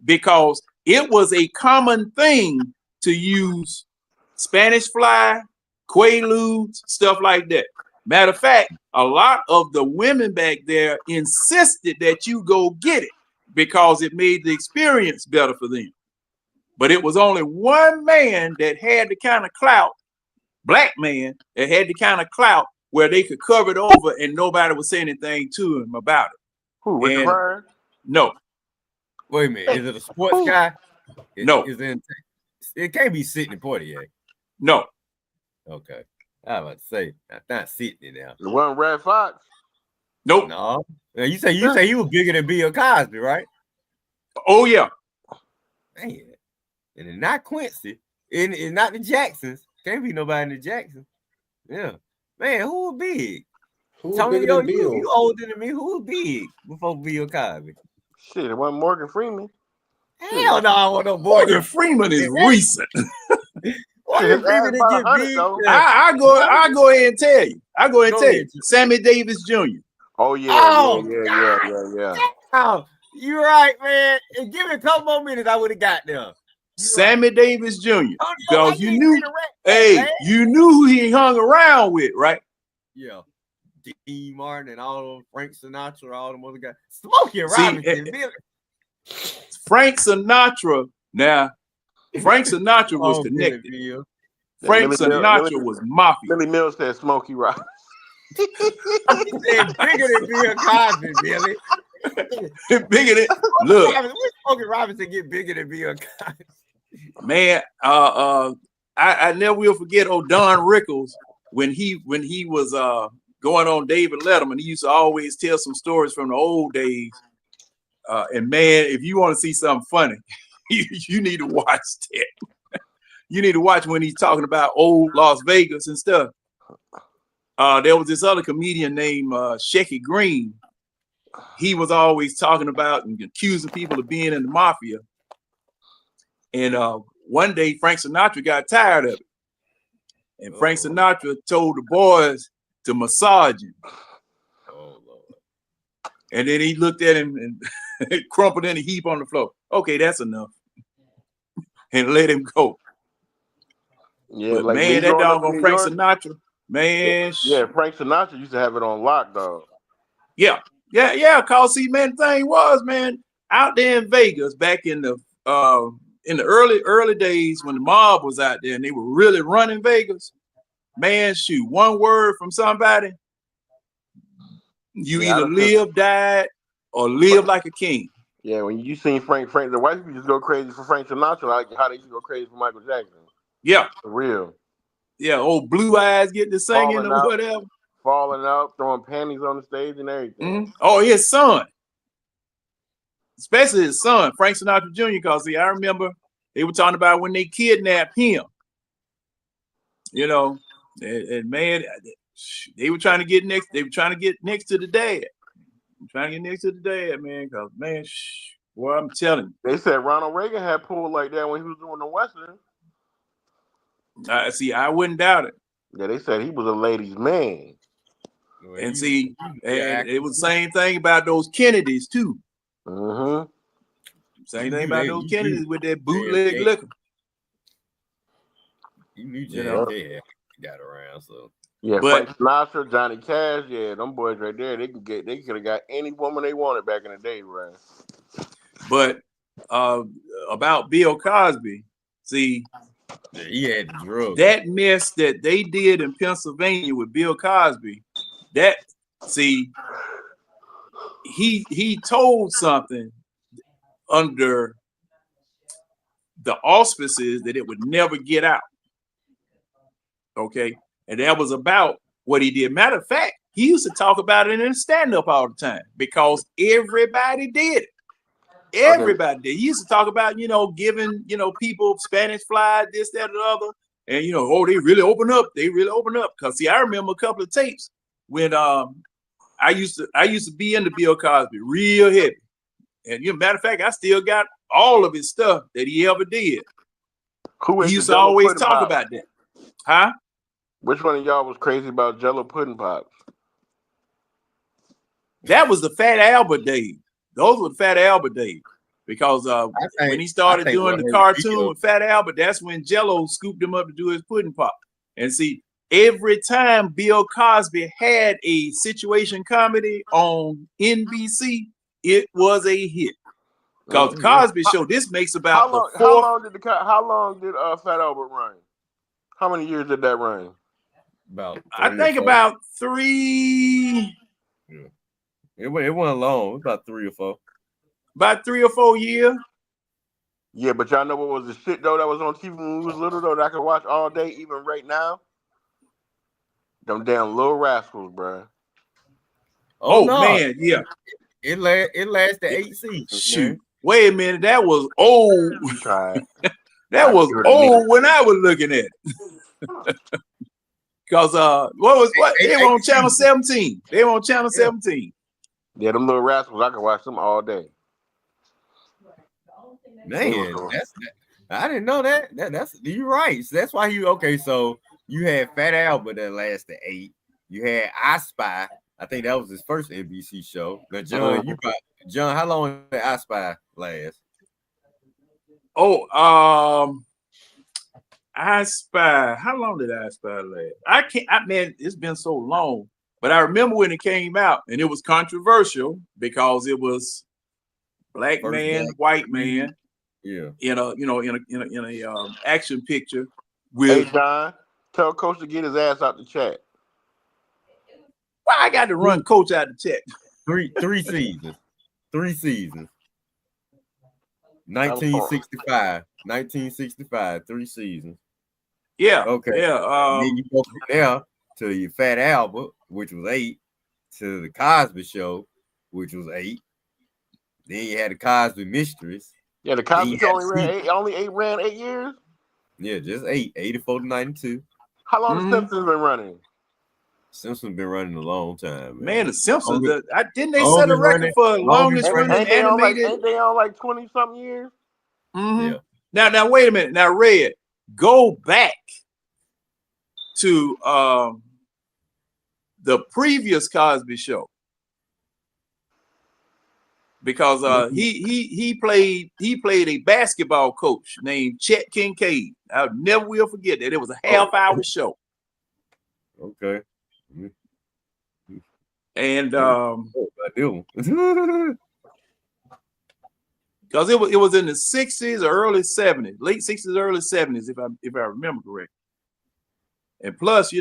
Speaker 1: because it was a common thing to use Spanish fly, Quaaludes, stuff like that. Matter of fact, a lot of the women back there insisted that you go get it because it made the experience better for them. But it was only one man that had the kind of clout, black man, that had the kind of clout where they could cover it over and nobody would say anything to him about it.
Speaker 2: Who, Richard Pryor?
Speaker 1: No.
Speaker 4: Wait a minute. Is it a sports guy?
Speaker 1: No.
Speaker 4: It can't be Sidney Poitier.
Speaker 1: No.
Speaker 4: Okay. I was about to say, not Sidney now.
Speaker 2: The one Red Fox?
Speaker 1: Nope.
Speaker 4: No. You say he was bigger than Bill Cosby, right?
Speaker 1: Oh yeah.
Speaker 4: Man. And not Quincy. It's not the Jacksons. Can't be nobody in the Jacksons. Yeah. Man, who was big?
Speaker 5: Who was
Speaker 4: Tony,
Speaker 5: bigger
Speaker 4: yo,
Speaker 5: than Bill?
Speaker 4: you older than me. Who was big before Bill Cosby?
Speaker 2: Shit, it wasn't Morgan Freeman.
Speaker 4: Hell no, I want no
Speaker 1: Morgan Freeman is recent.
Speaker 4: Morgan
Speaker 2: His ass
Speaker 4: Freeman
Speaker 2: about
Speaker 4: didn't get
Speaker 2: 100
Speaker 4: big.
Speaker 2: though.
Speaker 1: I go ahead and tell you.
Speaker 4: Go ahead.
Speaker 1: Sammy Davis Jr.
Speaker 2: Oh yeah,
Speaker 4: Oh,
Speaker 2: yeah.
Speaker 4: Oh, you right, man. And give me a couple more minutes, I would have got there.
Speaker 1: Sammy Davis Jr.
Speaker 4: Oh,
Speaker 1: Because you knew, you knew who he hung around with, right?
Speaker 4: Yeah. D. Martin and all them, Frank Sinatra, all them other guys. Smokey Robinson.
Speaker 1: Frank Sinatra. Now, Frank Sinatra was connected. Frank Sinatra was mafia.
Speaker 2: Billy Mills said Smokey Robinson.
Speaker 4: He said bigger than Bill Cosby, Billy.
Speaker 1: Bigger than look.
Speaker 4: When Smokey Robinson get bigger than Bill Cosby?
Speaker 1: Man, I never will forget old Don Rickles when he was going on David Letterman. He used to always tell some stories from the old days. And man, if you want to see something funny, you need to watch that. You need to watch when he's talking about old Las Vegas and stuff. There was this other comedian named Shecky Green. He was always talking about and accusing people of being in the mafia. And one day Frank Sinatra got tired of it. And Frank Sinatra told the boys to massage him.
Speaker 4: Oh, Lord.
Speaker 1: And then he looked at him and crumpled in a heap on the floor. Okay, that's enough. And let him go.
Speaker 2: Yeah,
Speaker 1: but
Speaker 2: like
Speaker 1: man, that doggone Frank Sinatra, man.
Speaker 2: Yeah, Frank Sinatra used to have it on lock, dog.
Speaker 1: Yeah. Cause see, man, the thing was, man, out there in Vegas back in the early days when the mob was out there and they were really running Vegas, man, shoot, one word from somebody, you either live, died, or live like a king.
Speaker 2: Yeah, when you seen Frank, the white people just go crazy for Frank Sinatra, like how they used to go crazy for Michael Jackson.
Speaker 1: Yeah.
Speaker 2: For real.
Speaker 1: Yeah, old Blue Eyes getting to singing or whatever.
Speaker 2: Falling out, throwing panties on the stage and everything.
Speaker 1: Mm-hmm. Oh, his son. Especially his son, Frank Sinatra Jr., because see, I remember they were talking about when they kidnapped him. You know, and man, they were trying to get next. They were trying to get next to the dad. Trying to get next to the dad, man. Because man, boy, I'm telling you.
Speaker 2: They said Ronald Reagan had pulled like that when he was doing the Western.
Speaker 1: See, I wouldn't doubt it.
Speaker 2: Yeah, they said he was a ladies' man.
Speaker 1: And see, and it was the same thing about those Kennedys too.
Speaker 2: Mm-hmm.
Speaker 1: Same thing about those Kennedys with that bootleg liquor.
Speaker 4: You knew JFK got around, so
Speaker 2: yeah. But Frank Sinatra, Johnny Cash, yeah, them boys right there, they could have got any woman they wanted back in the day, right?
Speaker 1: But about Bill Cosby, see,
Speaker 4: he had drugs.
Speaker 1: That mess that they did in Pennsylvania with Bill Cosby, that see, he told something under the auspices that it would never get out. Okay. And that was about what he did. Matter of fact, he used to talk about it in stand-up all the time because everybody did it. Everybody did. He used to talk about, giving, people Spanish fly, this, that, and the other. And, they really open up. They really open up. Because, see, I remember a couple of tapes when I used to be into Bill Cosby real heavy. And, matter of fact, I still got all of his stuff that he ever did. He used to always talk about that. Huh?
Speaker 2: Which one of y'all was crazy about Jello pudding pops?
Speaker 1: That was the Fat Albert days. Those were the Fat Albert days. Because when he started doing the cartoon with Fat Albert, that's when Jello scooped him up to do his pudding pop. And see, every time Bill Cosby had a situation comedy on NBC, it was a hit. Because Cosby Show, this makes about
Speaker 2: how long did Fat Albert run? How many years did that run?
Speaker 1: I think about 3.
Speaker 4: Yeah. It wasn't long. It was about 3 or 4.
Speaker 1: About 3 or 4 years.
Speaker 2: Yeah, but y'all know what was the shit though that was on TV when we was little though that I could watch all day, even right now? Them damn Little Rascals, bro.
Speaker 1: Oh no. Man, yeah.
Speaker 4: It lasted 8 seasons.
Speaker 1: Shoot. Man. Wait a minute, that was old. That was old when I was looking at it. Because they were on channel 17. They were on channel 17.
Speaker 2: Yeah, them little rascals, I can watch them all day.
Speaker 4: Man, I didn't know that. That's you're right. So that's why so you had Fat Albert that lasted 8. You had I Spy. I think that was his first NBC show. Now, John, how long did I Spy last?
Speaker 1: I Spy. How long did I Spy last? Man, it's been so long. But I remember when it came out, and it was controversial because it was black man, white man, in a action picture.
Speaker 2: Hey John, tell Coach to get his ass out the chat.
Speaker 1: Why I got to run Coach out the chat?
Speaker 4: Three seasons. 1965, 3 seasons.
Speaker 1: Yeah.
Speaker 4: Okay.
Speaker 1: Yeah.
Speaker 4: Then you go from there to your Fat Albert, which was 8, to the Cosby Show, which was 8. Then you had the Cosby Mysteries.
Speaker 2: Yeah, the Cosby Show ran 8 years.
Speaker 4: Yeah, just 8, 84 to 92.
Speaker 2: How long the Simpsons been running?
Speaker 4: Simpsons been running a long time,
Speaker 1: man. The Simpsons, didn't they set a record for longest running animated?
Speaker 2: Ain't they on like 20-something years?
Speaker 1: Mm-hmm. Yeah. Now wait a minute. Now, Red, go back to the previous Cosby Show, because he played a basketball coach named Chet Kincaid. I never will forget that. It was a half-hour show.
Speaker 4: Okay.
Speaker 1: And because it was in the 60s or early 70s, late 60s, early 70s, if I remember correctly. And plus, he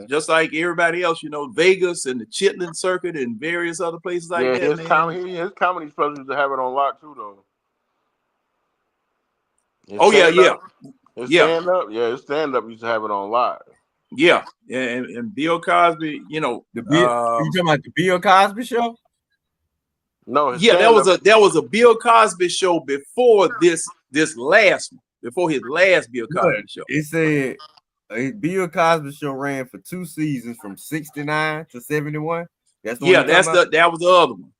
Speaker 1: just like everybody else, Vegas and the Chitlin circuit and various other places like that.
Speaker 2: His comedy specials to have it on lock too, though. His stand up used to have it on lock.
Speaker 1: Yeah, and Bill Cosby,
Speaker 4: you talking about the Bill Cosby Show?
Speaker 2: No,
Speaker 1: there was a Bill Cosby show before this last one, before his last Bill Cosby show.
Speaker 4: It said Bill Cosby Show ran for 2 seasons from 69 to 71. That
Speaker 1: was the other one.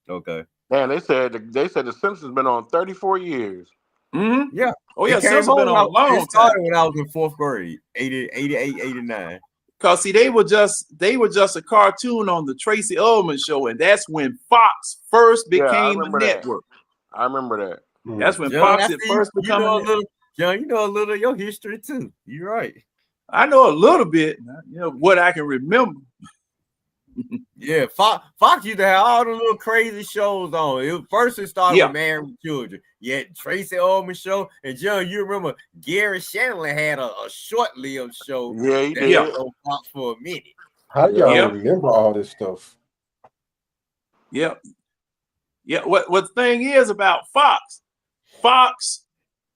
Speaker 4: Okay.
Speaker 2: Man, they said the Simpsons been on 34 years.
Speaker 1: Mm-hmm.
Speaker 4: Yeah.
Speaker 1: Oh yeah, Simpsons been on a long time.
Speaker 4: It started when I was in 4th grade, 88, 89.
Speaker 1: Cause see, they were just a cartoon on the Tracy Ullman Show, and that's when Fox first became a network.
Speaker 2: I remember that.
Speaker 1: That's when Fox had first become a network.
Speaker 4: John, you know a little of your history too. You're right.
Speaker 1: I know a little bit. What I can remember.
Speaker 4: Yeah, Fox used to have all the little crazy shows on. It started with Married with Children. Yeah, Tracy Ullman Show. And John, you remember Gary Shandling had a short-lived show.
Speaker 2: Yeah, he did.
Speaker 4: On Fox for a minute.
Speaker 5: How do y'all remember all this stuff?
Speaker 1: Yeah. Yeah. What the thing is about Fox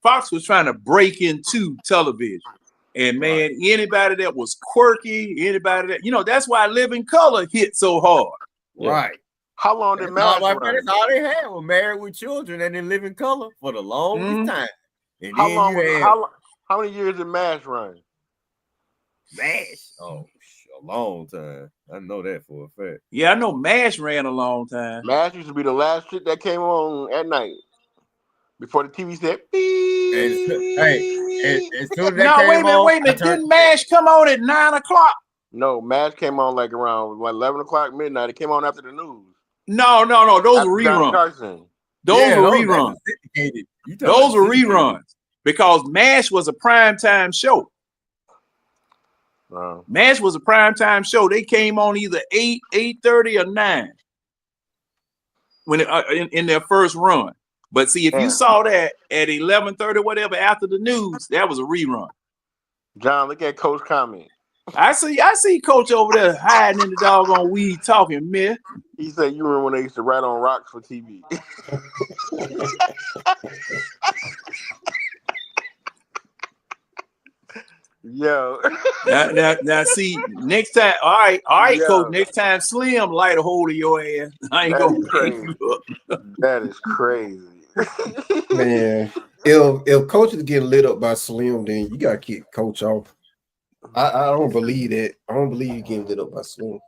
Speaker 1: was trying to break into television. And man, anybody that was quirky, anybody that, that's why Living Color hit so hard.
Speaker 4: Right.
Speaker 2: How long did MASH run?
Speaker 4: That's all they had was Married with Children and in Living Color for the longest time. And
Speaker 2: how many years did MASH run?
Speaker 4: MASH? Oh, a long time. I know that for a fact.
Speaker 1: Yeah, I know MASH ran a long time.
Speaker 2: MASH used to be the last shit that came on at night. Before the TV said, beep.
Speaker 4: As soon as that came on,
Speaker 1: wait a minute. Didn't MASH come on at 9 o'clock?
Speaker 2: No, MASH came on like around 11 o'clock midnight. It came on after the news.
Speaker 1: No. Those were reruns. Those were reruns. Those were reruns because MASH was a primetime show.
Speaker 2: Wow.
Speaker 1: MASH was a primetime show. They came on either 8, 8:30, or 9 when in their first run. But see, if you saw that at 11:30, whatever, after the news, that was a rerun.
Speaker 2: John, look at Coach comment.
Speaker 1: I see Coach over there hiding in the doggone weed talking, man.
Speaker 2: He said you remember when they used to write on rocks for TV. Yo.
Speaker 1: Now see, next time, all right, Coach, next time Slim light a hold of your ass. I ain't gonna
Speaker 2: crazy. That is crazy.
Speaker 5: Man, if coach is getting lit up by Slim, then you gotta kick coach off. I don't believe that. I don't believe you getting lit up by Slim.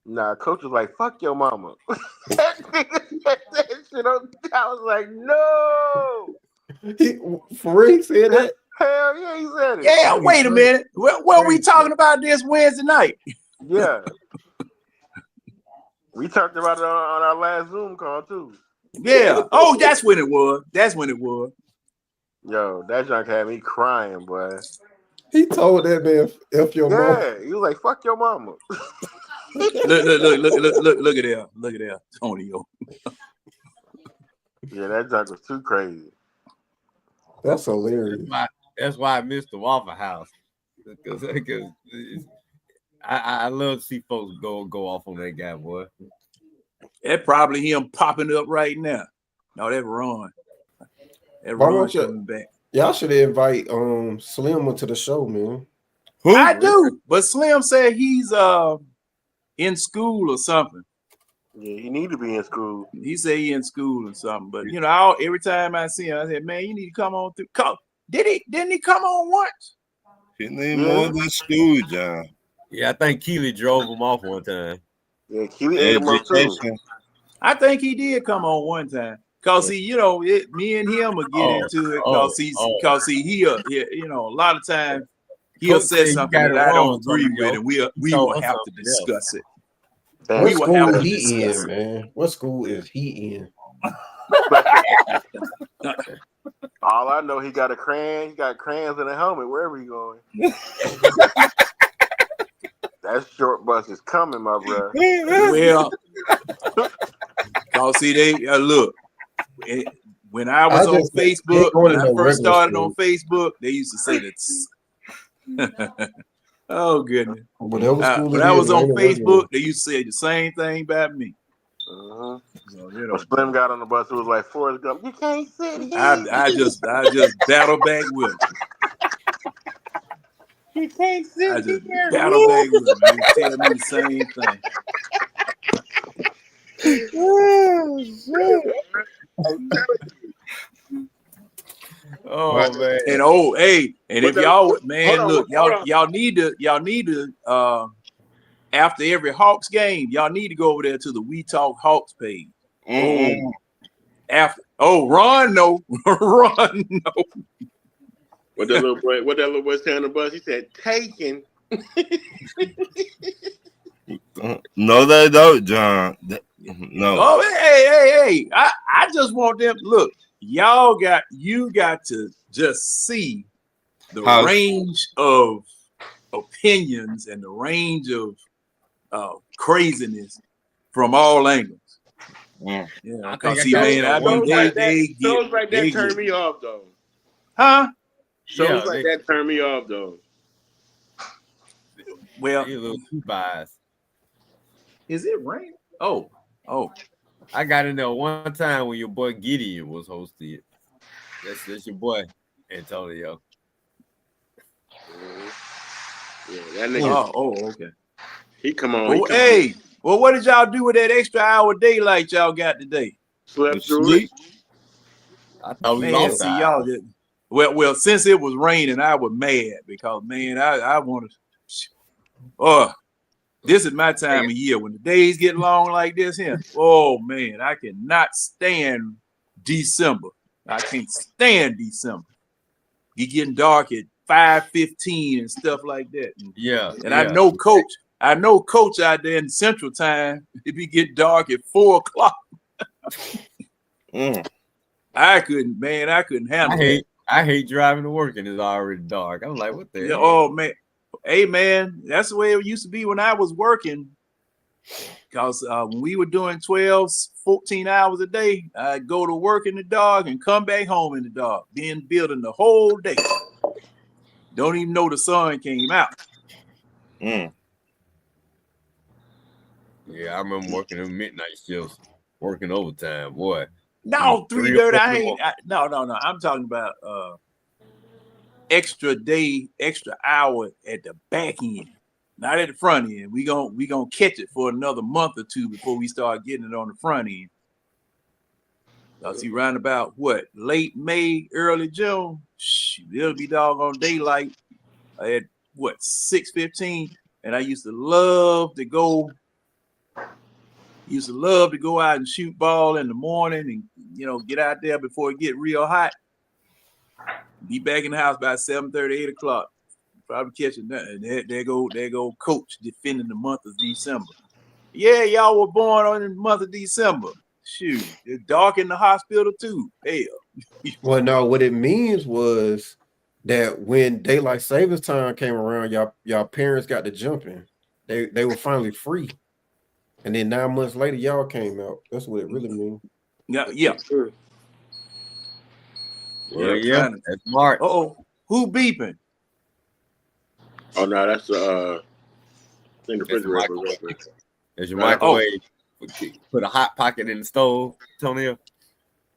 Speaker 2: Nah, coach was like, "Fuck your mama." That nigga said that shit on. I was like, "No."
Speaker 5: He, for real, he said that.
Speaker 2: Hell yeah, he said it.
Speaker 1: Yeah, wait a minute. What are we talking about this Wednesday night?
Speaker 2: Yeah. We talked about it on our last Zoom call too.
Speaker 1: Yeah. Oh, that's when it was. That's when it was.
Speaker 2: Yo, that junk had me crying, boy.
Speaker 5: He told that man, "F your mom."
Speaker 2: Yeah, he was like, "Fuck your mama."
Speaker 1: Look at that. Look at that, Antonio.
Speaker 2: Yeah, that junk was too crazy.
Speaker 5: That's hilarious.
Speaker 4: That's why I missed the Waffle House. Because I love to see folks go off on that guy, boy.
Speaker 1: That probably him popping up right now. No, that's Ron. That
Speaker 5: Why
Speaker 1: Ron
Speaker 5: won't you-
Speaker 1: coming back.
Speaker 5: Y'all should invite Slim to the show, man.
Speaker 3: Who?
Speaker 1: I do, but Slim said he's in school or something.
Speaker 2: Yeah, he need to be in school.
Speaker 1: He said he in school or something. But you know, every time I see him, I said, "Man, you need to come on through." Didn't he come on once?
Speaker 3: He need more than school, John.
Speaker 4: Yeah, I think Keely drove him off one time.
Speaker 2: Yeah, Keely ate him up too.
Speaker 3: Education.
Speaker 1: I think he did come on one time. Cause he, you know, me and him will get into it. Cause he you know, a lot of times he'll
Speaker 4: Coach
Speaker 1: say
Speaker 4: said you
Speaker 1: something
Speaker 4: got it
Speaker 1: that I don't
Speaker 4: wrong,
Speaker 1: agree
Speaker 4: Antonio.
Speaker 1: with, and we
Speaker 4: He
Speaker 1: will
Speaker 4: told
Speaker 1: have
Speaker 4: us
Speaker 1: to
Speaker 4: something
Speaker 1: discuss it.
Speaker 2: Damn.
Speaker 5: What
Speaker 1: We will
Speaker 5: school
Speaker 1: have to
Speaker 5: is he
Speaker 1: discuss
Speaker 5: in,
Speaker 1: it.
Speaker 5: man? What school is he in?
Speaker 2: All I know, he got a crayon. He got crayons and a helmet wherever he going. That short bus is coming, my bro.
Speaker 1: Well, cause see, they look. When I was on Facebook, when I first started on Facebook, they used to say that. Oh goodness!
Speaker 5: Whatever school
Speaker 1: when I was on Facebook, they used to say the same thing about me.
Speaker 2: Uh-huh.
Speaker 1: So, you know,
Speaker 2: When Slim got on the bus, it was like Forrest Gump. You can't sit here.
Speaker 1: I just battle back with him.
Speaker 2: You can't sit
Speaker 1: I just
Speaker 2: here.
Speaker 1: battle back with him. They tell me the same thing.
Speaker 2: Oh, shit. I'm telling
Speaker 4: Oh man.
Speaker 1: And and if y'all, man, look, y'all need to after every Hawks game, y'all need to go over there to the We Talk Hawks page.
Speaker 3: Mm-mm.
Speaker 1: Ron, no. Ron, no.
Speaker 2: What that little boy said on the bus? He said, "Taken."
Speaker 3: No, they don't, John. No.
Speaker 1: Oh, hey. I just want them. Look, you got to just see the range of opinions and the range of craziness from all angles.
Speaker 3: Mm.
Speaker 1: Yeah, because see, man, I mean,
Speaker 2: shows like that turn me off though.
Speaker 1: Huh?
Speaker 2: Shows like that turn me off though.
Speaker 1: Well,
Speaker 4: a little too biased.
Speaker 1: Is it raining? Oh.
Speaker 4: I got in there one time when your boy Gideon was hosting it. That's your boy Antonio.
Speaker 2: Yeah, that nigga.
Speaker 1: Okay.
Speaker 2: He come on.
Speaker 1: Well, what did y'all do with that extra hour daylight y'all got today?
Speaker 2: Slept through it.
Speaker 4: I thought we
Speaker 1: Man, see, y'all didn't. Well, since it was raining, I was mad because, man, I wanted. This is my time of year when the days get long like this here. Oh man, I cannot stand December. I can't stand December. You getting dark at 5:15 and stuff like that. And I know Coach out there in Central Time. If you get dark at 4:00. I couldn't handle it.
Speaker 4: I hate driving to work and it's already dark. I'm like, what the hell?
Speaker 1: Oh man. Hey man, that's the way it used to be when I was working. Because when we were doing 12, 14 hours a day, I'd go to work in the dark and come back home in the dark, being building the whole day. Don't even know the sun came out.
Speaker 4: Yeah, I remember working in midnight shifts, working overtime, boy.
Speaker 1: No, 3:30. I ain't. No. I'm talking about extra day, extra hour at the back end, not at the front end. We gonna catch it for another month or two before we start getting it on the front end. I see round about what, late May, early June. Shoot, it'll be doggone daylight. I had what, 6:15, and I used to love to go. Used to love to go out and shoot ball in the morning, and get out there before it get real hot. Be back in the house by 7:30, 8 o'clock. Probably catching nothing. There go coach defending the month of December. Yeah, y'all were born on the month of December. Shoot, it's dark in the hospital too. Hell.
Speaker 5: Well, no, what it means was that when daylight savings time came around, y'all parents got to jumping. They were finally free. And then 9 months later, y'all came out. That's what it really means.
Speaker 1: Yeah.
Speaker 4: Well, yeah, that's smart.
Speaker 1: Uh-oh. Who beeping?
Speaker 2: Oh no, that's the refrigerator.
Speaker 4: There's your microwave. Put a hot pocket in the stove, Tonio.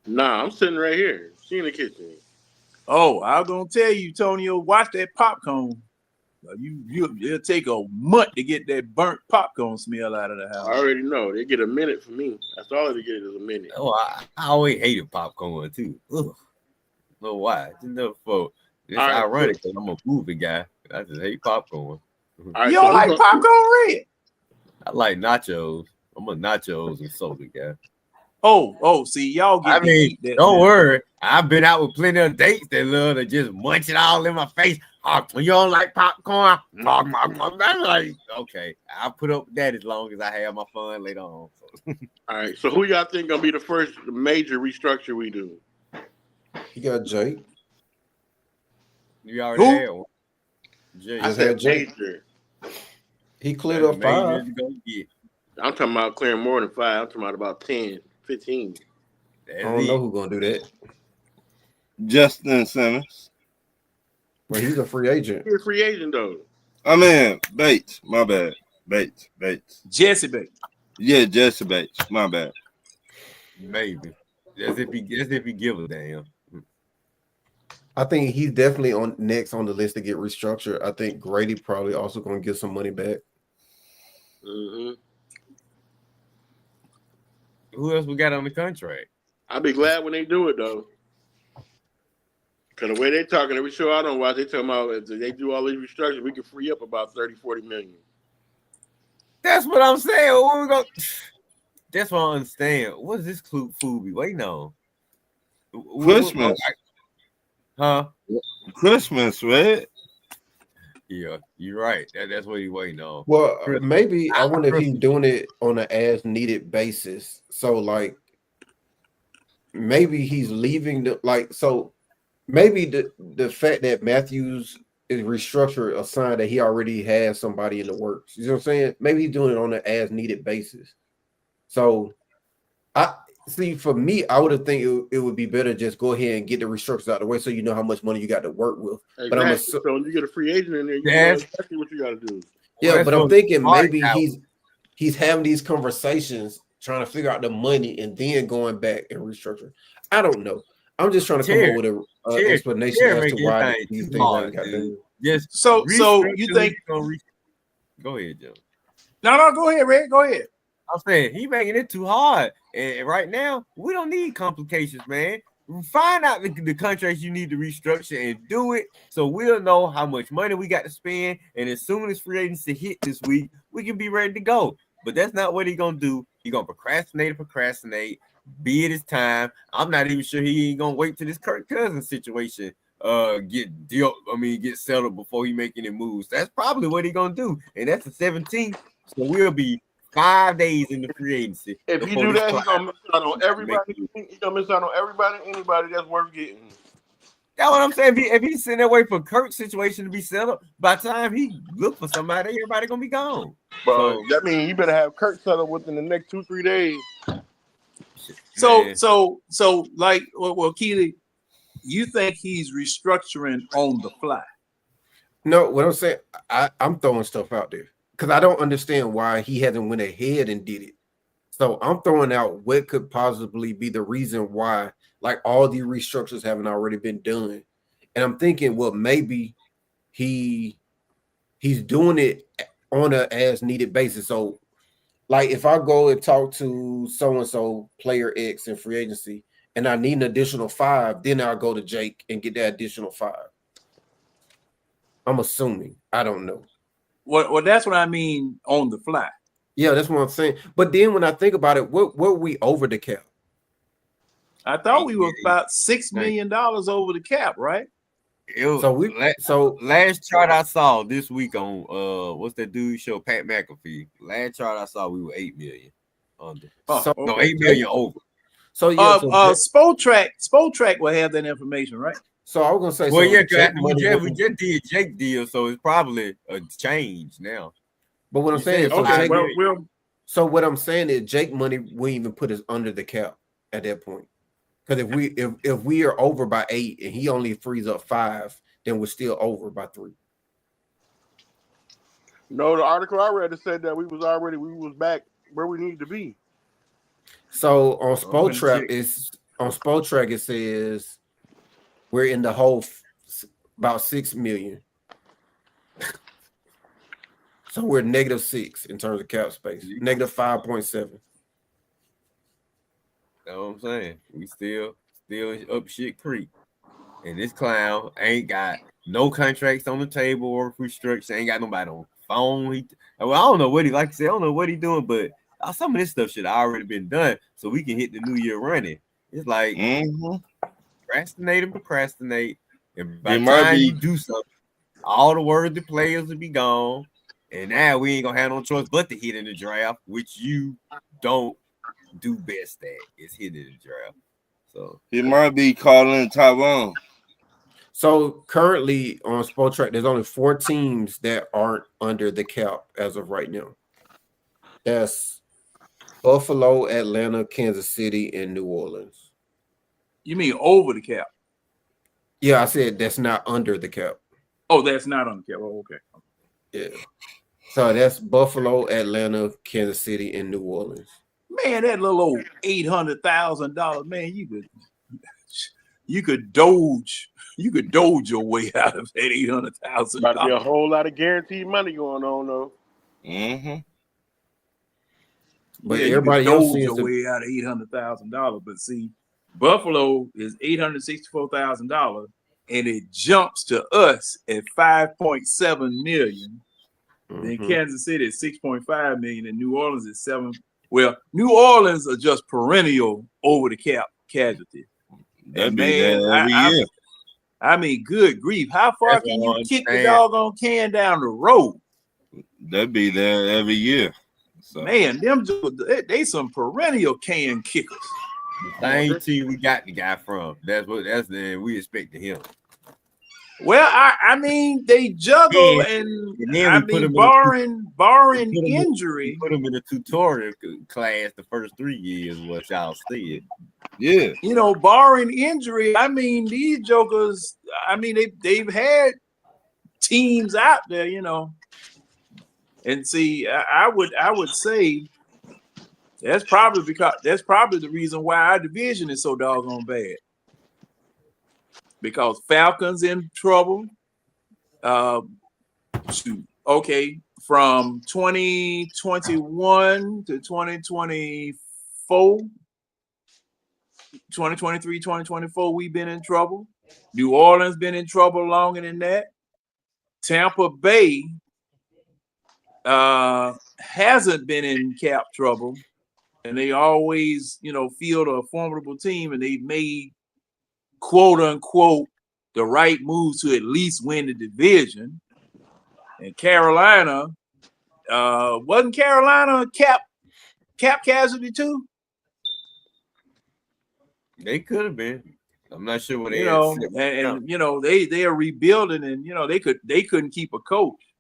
Speaker 2: Nah, I'm sitting right here. She in the kitchen.
Speaker 1: Oh, I was gonna tell you, Tonio, watch that popcorn. It'll take a month to get that burnt popcorn smell out of the house.
Speaker 2: I already know. They get a minute from me. That's all they get is a minute.
Speaker 4: Oh, I always hated popcorn too. Ugh. Know why? Just never thought. It's ironic because I'm a movie guy. I just hate popcorn.
Speaker 1: Right, you don't like popcorn red?
Speaker 4: I like nachos. I'm a nachos and soda guy.
Speaker 1: Oh, see, y'all get.
Speaker 4: I mean, don't worry. I've been out with plenty of dates that love to just munch it all in my face. Oh, you don't like popcorn? I'm like, okay, I'll put up with that as long as I have my fun later on.
Speaker 2: All right, so who y'all think gonna be the first major restructure we do?
Speaker 5: You got Jake.
Speaker 4: You already had one.
Speaker 2: Jake. I said major.
Speaker 5: He cleared up 5.
Speaker 2: I'm talking about clearing more than 5. I'm talking about 10, 15.
Speaker 5: I don't know who's gonna do that.
Speaker 3: Justin Simmons.
Speaker 5: Well, he's a free agent.
Speaker 2: He's a free agent though.
Speaker 3: I mean, Bates. My bad. Bates.
Speaker 1: Jesse Bates.
Speaker 3: Yeah, Jesse Bates. My bad.
Speaker 4: Maybe. As if he give a damn.
Speaker 5: I think he's definitely next on the list to get restructured. I think Grady probably also going to get some money back.
Speaker 2: Mm-hmm.
Speaker 4: Who else we got on the contract?
Speaker 2: I'll be glad when they do it though. Because the way they're talking, every show I don't watch, they talking about if they do all these restructures, we can free up about 30, 40 million.
Speaker 4: That's what I'm saying. That's what I understand. What is this food be waiting on?
Speaker 3: Christmas.
Speaker 4: Huh?
Speaker 3: Christmas, right?
Speaker 4: Yeah, you're right. That's what he's waiting on.
Speaker 5: Well, maybe I wonder if he's doing it on an as-needed basis. So, like, maybe he's leaving so maybe the fact that Matthews is restructured a sign that he already has somebody in the works. You know what I'm saying? Maybe he's doing it on an as-needed basis. So, for me, I would have think it would be better just go ahead and get the restructures out of the way so you know how much money you got to work with.
Speaker 2: Exactly.
Speaker 5: But
Speaker 2: so when you get a free agent in there, you know exactly what you got to do.
Speaker 5: Yeah, but I'm thinking maybe he's having these conversations, trying to figure out the money, and then going back and restructure. I don't know. I'm just trying to come up with an explanation as to why these things ain't got done.
Speaker 4: Yes.
Speaker 1: So you think?
Speaker 4: Go ahead, Joe.
Speaker 1: No, go ahead, Red. Go ahead.
Speaker 4: I'm saying he making it too hard, and right now we don't need complications, man. Find out the contracts you need to restructure and do it, so we'll know how much money we got to spend. And as soon as free agency hit this week, we can be ready to go. But that's not what he's gonna do. He's gonna procrastinate. Be it his time. I'm not even sure he ain't gonna wait till this Kirk Cousins situation get settled before he make any moves. That's probably what he's gonna do, and that's the 17th. So we'll be 5 days in the free agency.
Speaker 2: If he do that, he's gonna miss out on everybody. He's gonna miss out on everybody, anybody that's worth getting.
Speaker 4: That's what I'm saying. If he's sitting there waiting for Kirk's situation to be settled, by the time he look for somebody, everybody gonna be gone.
Speaker 2: But that means he better have Kirk settled within the next 2-3 days.
Speaker 1: So, like, well, Keely, you think he's restructuring on the fly?
Speaker 5: No, what I'm saying, I'm throwing stuff out there because I don't understand why he hasn't went ahead and did it. So I'm throwing out what could possibly be the reason why, like, all these restructures haven't already been done. And I'm thinking, well, maybe he's doing it on a as needed basis. So, like, if I go and talk to so-and-so player X in free agency, and I need an additional 5, then I'll go to Jake and get that additional 5. I'm assuming. I don't know.
Speaker 1: Well, that's what I mean on the fly.
Speaker 5: Yeah, that's what I'm saying. But then when I think about it, what were we over the cap?
Speaker 1: I thought we were about $6 million over the cap, right?
Speaker 4: So last chart I saw this week on what's that dude show, Pat McAfee. Last chart I saw we were 8 million under. No, 8 million over.
Speaker 5: So yeah,
Speaker 1: Spotrac will have that information, right?
Speaker 5: So I was gonna say,
Speaker 4: well, yeah, we just did Jake deal, so it's probably a change now.
Speaker 5: But what I'm saying, so what I'm saying is Jake money wouldn't even put us under the cap at that point. Because if we are over by 8 and he only frees up 5, then we're still over by 3.
Speaker 2: No, the article I read said that we was back where we need to be.
Speaker 5: So on Spotrac it says we're in the hole about 6 million. So we're -6 in terms of cap space, -5.7.
Speaker 4: That's what I'm saying. We still up shit creek. And this clown ain't got no contracts on the table or restrictions. Ain't got nobody on the phone. I don't know what I don't know what he doing, but some of this stuff should have already been done so we can hit the new year running. It's like procrastinate. And by the time you do something, all the worthy players will be gone. And now we ain't gonna have no choice but to hit in the draft, which you don't do best at is hitting the draft. So
Speaker 3: he might be calling Taiwan.
Speaker 5: So currently on Spotrac, there's only 4 teams that aren't under the cap as of right now. That's Buffalo, Atlanta, Kansas City, and New Orleans.
Speaker 1: You mean over the cap?
Speaker 5: Yeah, I said that's not under the cap.
Speaker 1: Oh, that's not on the cap. Oh, okay.
Speaker 5: Yeah. So that's Buffalo, Atlanta, Kansas City, and New Orleans.
Speaker 1: Man, that little old $800,000, man, you could doge your way out of that $800,000.
Speaker 2: About to be a whole lot of guaranteed money going on though.
Speaker 5: But everybody else
Speaker 1: seems your way out of $800,000. But see, Buffalo is $864,000, and it jumps to us at $5.7 million. Then Kansas City is $6.5 million, and New Orleans is $7 million. Well, New Orleans are just perennial over the cap casualties.
Speaker 3: That'd be every year.
Speaker 1: I mean, good grief. How far can you kick the doggone can down the road?
Speaker 3: That'd be there every year. So.
Speaker 1: Man, they some perennial can kickers.
Speaker 4: The same team we got the guy from. That's the we expected him.
Speaker 1: Well, I mean, they juggle and I mean, barring injury.
Speaker 4: Put him in a tutorial class the first 3 years, what y'all said.
Speaker 3: Yeah.
Speaker 1: You know, barring injury, I mean, these jokers, I mean, they've had teams out there, you know. And see, I would say that's probably the reason why our division is so doggone bad. Because Falcons in trouble. From 2021 to 2024, 2023, 2024, we've been in trouble. New Orleans been in trouble longer than that. Tampa Bay hasn't been in cap trouble, and they always, you know, field a formidable team, and they've made quote unquote the right moves to at least win the division. And Carolina, wasn't Carolina cap casualty too?
Speaker 4: They could have been. I'm not sure what they
Speaker 1: and you know they are rebuilding, and you know they couldn't keep a coach.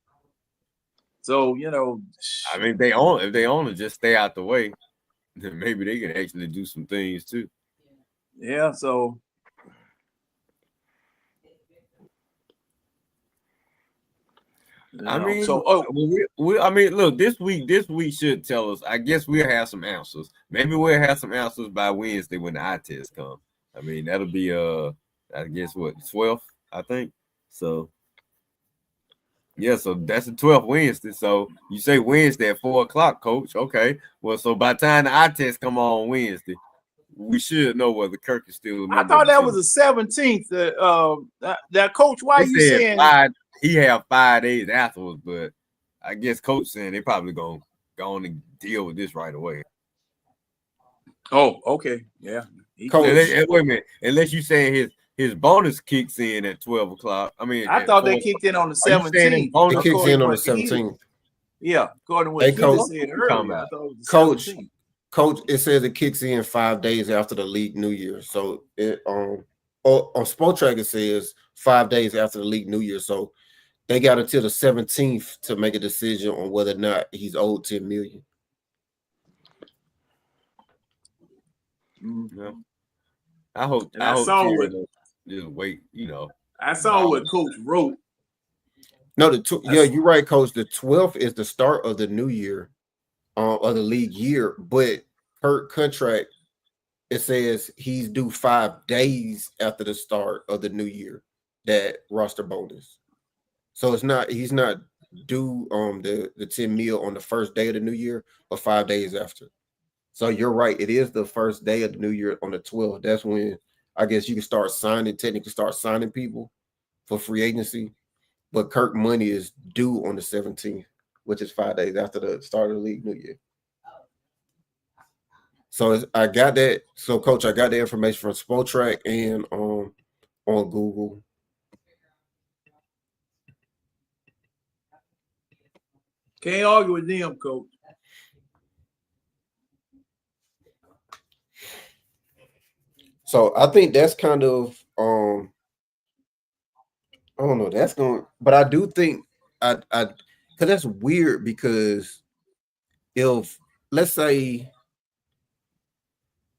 Speaker 1: So you know,
Speaker 4: I mean, if they own it, just stay out the way, then maybe they can actually do some things too.
Speaker 1: Yeah. So.
Speaker 4: I mean, look, this week should tell us. I guess we'll have some answers. Maybe we'll have some answers by Wednesday when the eye test comes. I mean, that'll be I guess what 12th, I think. So yeah, so that's the 12th Wednesday. So you say Wednesday at 4:00, Coach. Okay. Well, so by the time the eye test come on Wednesday, we should know whether Kirk is still a member.
Speaker 1: I thought that was the 17th. That coach, why
Speaker 4: They
Speaker 1: you
Speaker 4: said
Speaker 1: saying
Speaker 4: he have 5 days afterwards, but I guess coach saying they probably gonna go on and deal with this right away.
Speaker 1: Oh, okay, yeah.
Speaker 5: Coach,
Speaker 4: Wait a minute, unless you saying his bonus kicks in at 12 o'clock. I mean,
Speaker 1: I thought they kicked in on the 17th.
Speaker 5: it kicks in on the 17th.
Speaker 1: Yeah, according to what
Speaker 5: Hey,
Speaker 1: he
Speaker 5: Coach,
Speaker 1: said earlier, I thought it was the
Speaker 5: Coach,
Speaker 1: 17th.
Speaker 5: Coach, it says it kicks in 5 days after the league New Year. So it on Sport Track it says 5 days after the league New Year. So they got until the 17th to make a decision on whether or not he's owed $10 million.
Speaker 4: Yeah. I hope
Speaker 1: what
Speaker 4: just wait,
Speaker 1: I saw what Coach wrote.
Speaker 5: No, you're right, Coach. The 12th is the start of the new year, of the league year. But per contract, it says he's due 5 days after the start of the new year, that roster bonus. So he's not due the 10 mil on the first day of the new year, but 5 days after. So you're right. It is the first day of the new year on the 12th. That's when I guess you can technically start signing people for free agency. But Kirk money is due on the 17th, which is 5 days after the start of the league new year. So I got that. So, Coach, I got the information from Spotrac and on Google.
Speaker 1: Can't argue with them, Coach.
Speaker 5: So I think that's kind of I don't know. That's going, but I do think because that's weird because if let's say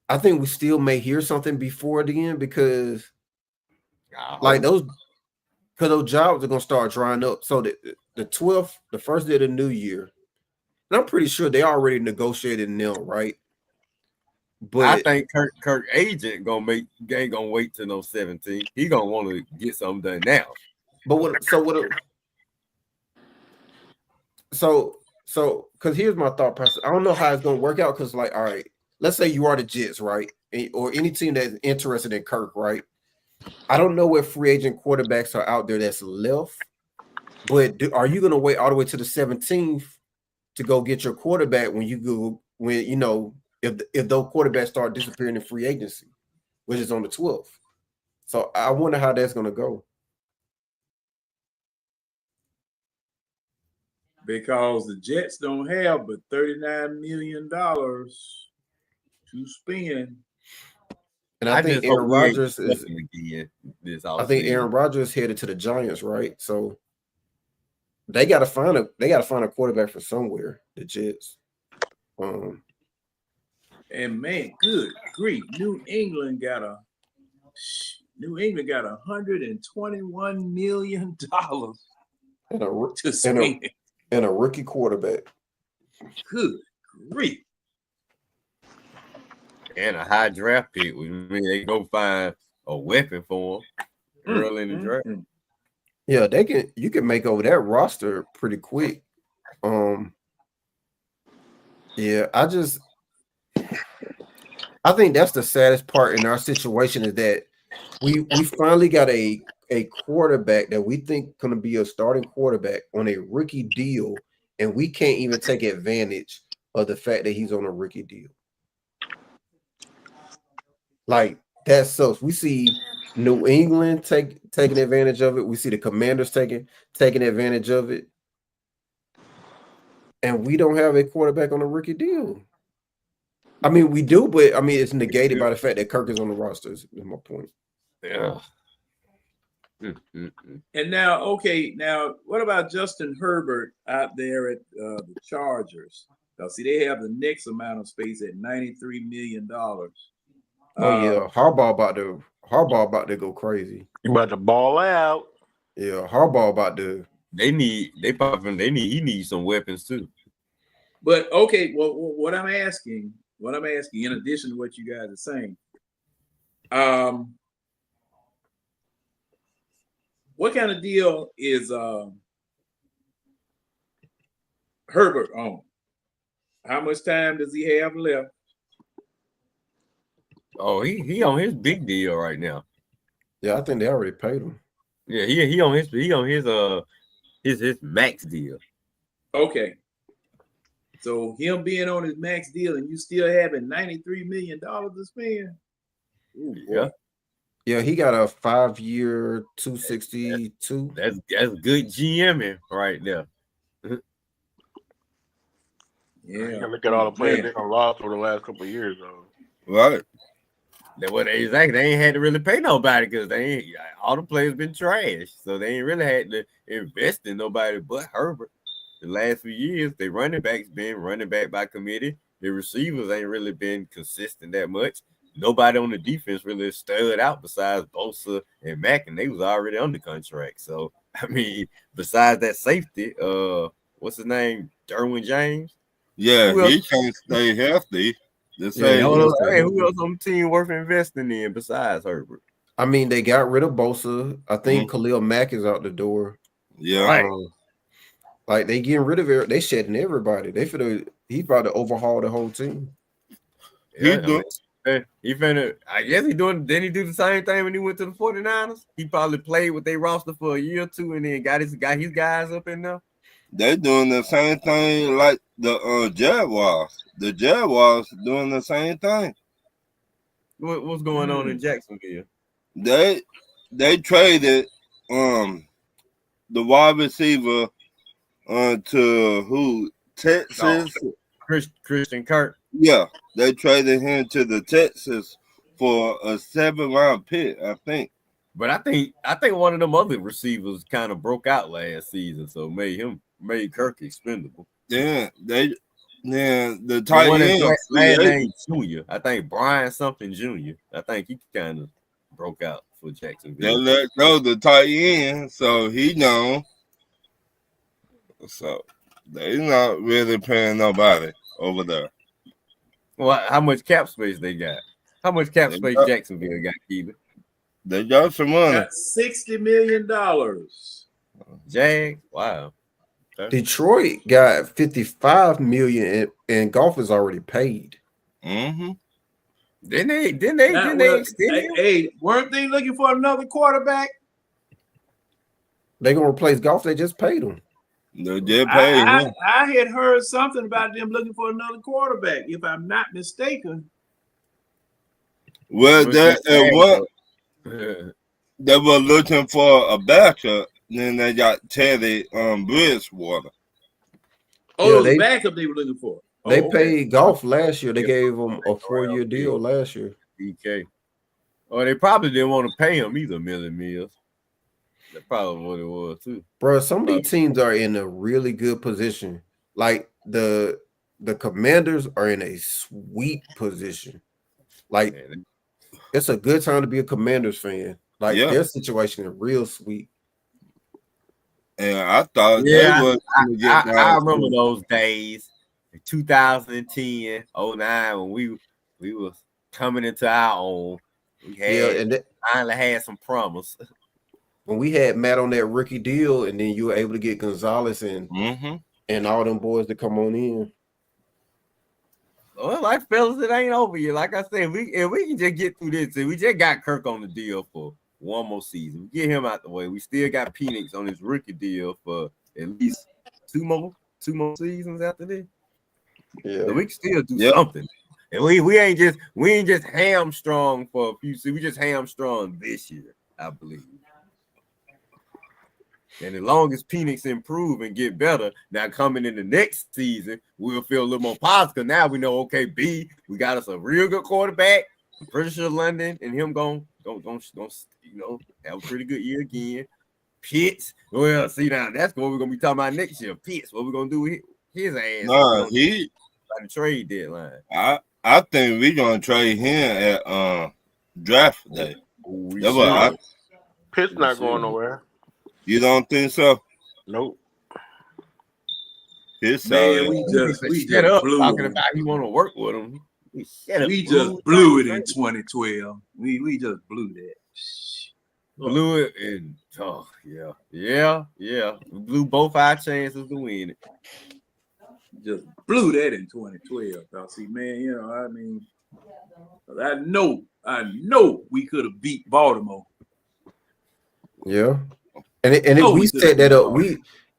Speaker 5: I think we still may hear something before then because like those jobs are gonna start drying up. So the 12th, the first day of the new year, and I'm pretty sure they already negotiated nil, right?
Speaker 4: But I think Kirk agent ain't gonna wait till no 17. He gonna want to get something done now.
Speaker 5: But because here's my thought process. I don't know how it's gonna work out because, like, all right, let's say you are the Jets, right, or any team that's interested in Kirk, right? I don't know what free agent quarterbacks are out there that's left, but are you gonna wait all the way to the 17th to go get your quarterback when if those quarterbacks start disappearing in free agency, which is on the 12th? So I wonder how that's gonna go.
Speaker 1: Because the Jets don't have but $39 million to spend.
Speaker 5: And I think Aaron Rodgers is Aaron Rodgers headed to the Giants, right? So they gotta find a quarterback for somewhere, the Jets.
Speaker 1: And man, good grief, New England got $121 million to spend.
Speaker 5: And a rookie quarterback.
Speaker 1: Good grief.
Speaker 4: And a high draft pick. I mean, they go find a weapon for him early in the draft.
Speaker 5: Yeah, you can make over that roster pretty quick. Yeah, I think that's the saddest part in our situation is that we finally got a quarterback that we think going to be a starting quarterback on a rookie deal, and we can't even take advantage of the fact that he's on a rookie deal. Like, that sucks. We see New England taking advantage of it. We see the Commanders taking advantage of it. And we don't have a quarterback on a rookie deal. I mean, we do, but I mean, it's negated by the fact that Kirk is on the roster, is my point.
Speaker 4: Yeah.
Speaker 1: And now, what about Justin Herbert out there at the Chargers? Now, see, they have the next amount of space at $93 million.
Speaker 5: Oh yeah, Harbaugh about to go crazy.
Speaker 2: You about to ball out.
Speaker 5: Yeah, Harbaugh about to.
Speaker 4: He needs some weapons too.
Speaker 1: But okay, well, what I'm asking, in addition to what you guys are saying, what kind of deal is Herbert on? How much time does he have left?
Speaker 4: Oh, he on his big deal right now.
Speaker 5: Yeah, I think they already paid him.
Speaker 4: Yeah, he on his max deal.
Speaker 1: Okay. So him being on his max deal and you still having $93 million to spend. Ooh, boy.
Speaker 5: Yeah, he got a 5-year 262.
Speaker 4: That's good GMing right there.
Speaker 2: Yeah, look at all the players they done lost over the last couple of years, though.
Speaker 3: Right.
Speaker 4: That what exactly they ain't had to really pay nobody because they ain't all the players been trash, so they ain't really had to invest in nobody but Herbert. The last few years, the running backs been running back by committee. The receivers ain't really been consistent that much. Nobody on the defense really stood out besides Bosa and Mack, and they was already under contract. So I mean, besides that safety, what's his name, Derwin James?
Speaker 3: Yeah, he can't stay healthy.
Speaker 4: Who else on the team worth investing in besides Herbert?
Speaker 5: I mean, they got rid of Bosa. I think Khalil Mack is out the door.
Speaker 3: Yeah,
Speaker 4: right.
Speaker 5: Like they getting rid of it. They shedding everybody. He's about to overhaul the whole team.
Speaker 4: Yeah, he finna. I guess he doing. Didn't he do the same thing when he went to the 49ers? He probably played with their roster for a year or two, and then got his guys up in there.
Speaker 3: They doing the same thing like the Jaguars. The Jaguars doing the same thing.
Speaker 4: What's going on in Jacksonville?
Speaker 3: They traded the wide receiver to who? Texas.
Speaker 4: Christian Kirk.
Speaker 3: Yeah, they traded him to the Texas for a 7th-round pick, I think.
Speaker 4: But I think one of them other receivers kind of broke out last season, so made Kirk expendable.
Speaker 3: Yeah, the tight end
Speaker 4: last name Junior. I think Brian something Junior. I think he kind of broke out for Jacksonville.
Speaker 3: They let go the tight end, so he gone. So they not really paying nobody over there.
Speaker 4: Well, how much cap space they got? How much cap space Jacksonville got, Keelan?
Speaker 3: They got some money.
Speaker 1: Got $60 million.
Speaker 4: Jag, wow. Okay.
Speaker 5: Detroit got $55 million, and golf is already paid.
Speaker 3: Mm-hmm.
Speaker 4: Didn't they extend him?
Speaker 1: Hey, weren't they looking for another quarterback?
Speaker 5: They gonna replace golf. They just paid him.
Speaker 3: They did pay him.
Speaker 1: I had heard something about them looking for another quarterback, if I'm not mistaken.
Speaker 3: Well, they were looking for a backup. Then they got Teddy Bridgewater.
Speaker 1: Oh, the backup they were looking for.
Speaker 5: They paid golf last year. They gave him a 4-year deal last year.
Speaker 4: DK. Oh, they probably didn't want to pay him either, Mills. That's probably what it was too.
Speaker 5: Bro, some of these teams are in a really good position. Like the Commanders are in a sweet position. Like it's a good time to be a Commanders fan. Like their situation is real sweet.
Speaker 3: And I thought
Speaker 4: I remember those days, 2010, 09, when we was coming into our own. We had finally had some promise.
Speaker 5: When we had Matt on that rookie deal, and then you were able to get Gonzalez and all them boys to come on in.
Speaker 4: Well, like fellas, it ain't over yet. Like I said, if we can just get through this, we just got Kirk on the deal for one more season. We get him out the way. We still got Penix on his rookie deal for at least two more seasons after this.
Speaker 5: Yeah,
Speaker 4: so we can still do something. And we ain't just hamstrung for a few seasons. We just hamstrung this year, I believe. And as long as Penix improve and get better, now coming in the next season, we'll feel a little more positive. Now we know, okay, we got us a real good quarterback. I'm pretty sure London and him going have a pretty good year again. Pitts, well, see now that's what we're gonna be talking about next year. Pitts, what we're gonna do with his ass?
Speaker 3: Nah,
Speaker 4: by the trade deadline.
Speaker 3: I think we're gonna trade him at draft day.
Speaker 2: Pitts not going nowhere.
Speaker 3: You don't think so?
Speaker 2: Nope.
Speaker 1: Man, we just blew
Speaker 4: talking about he want to work with him.
Speaker 1: We just blew it in 2012. We just blew that.
Speaker 4: Blew it and we blew both our chances to win it.
Speaker 1: Just blew that in 2012. See, man, I mean, I know we could have beat Baltimore.
Speaker 5: Yeah. And if we set that up,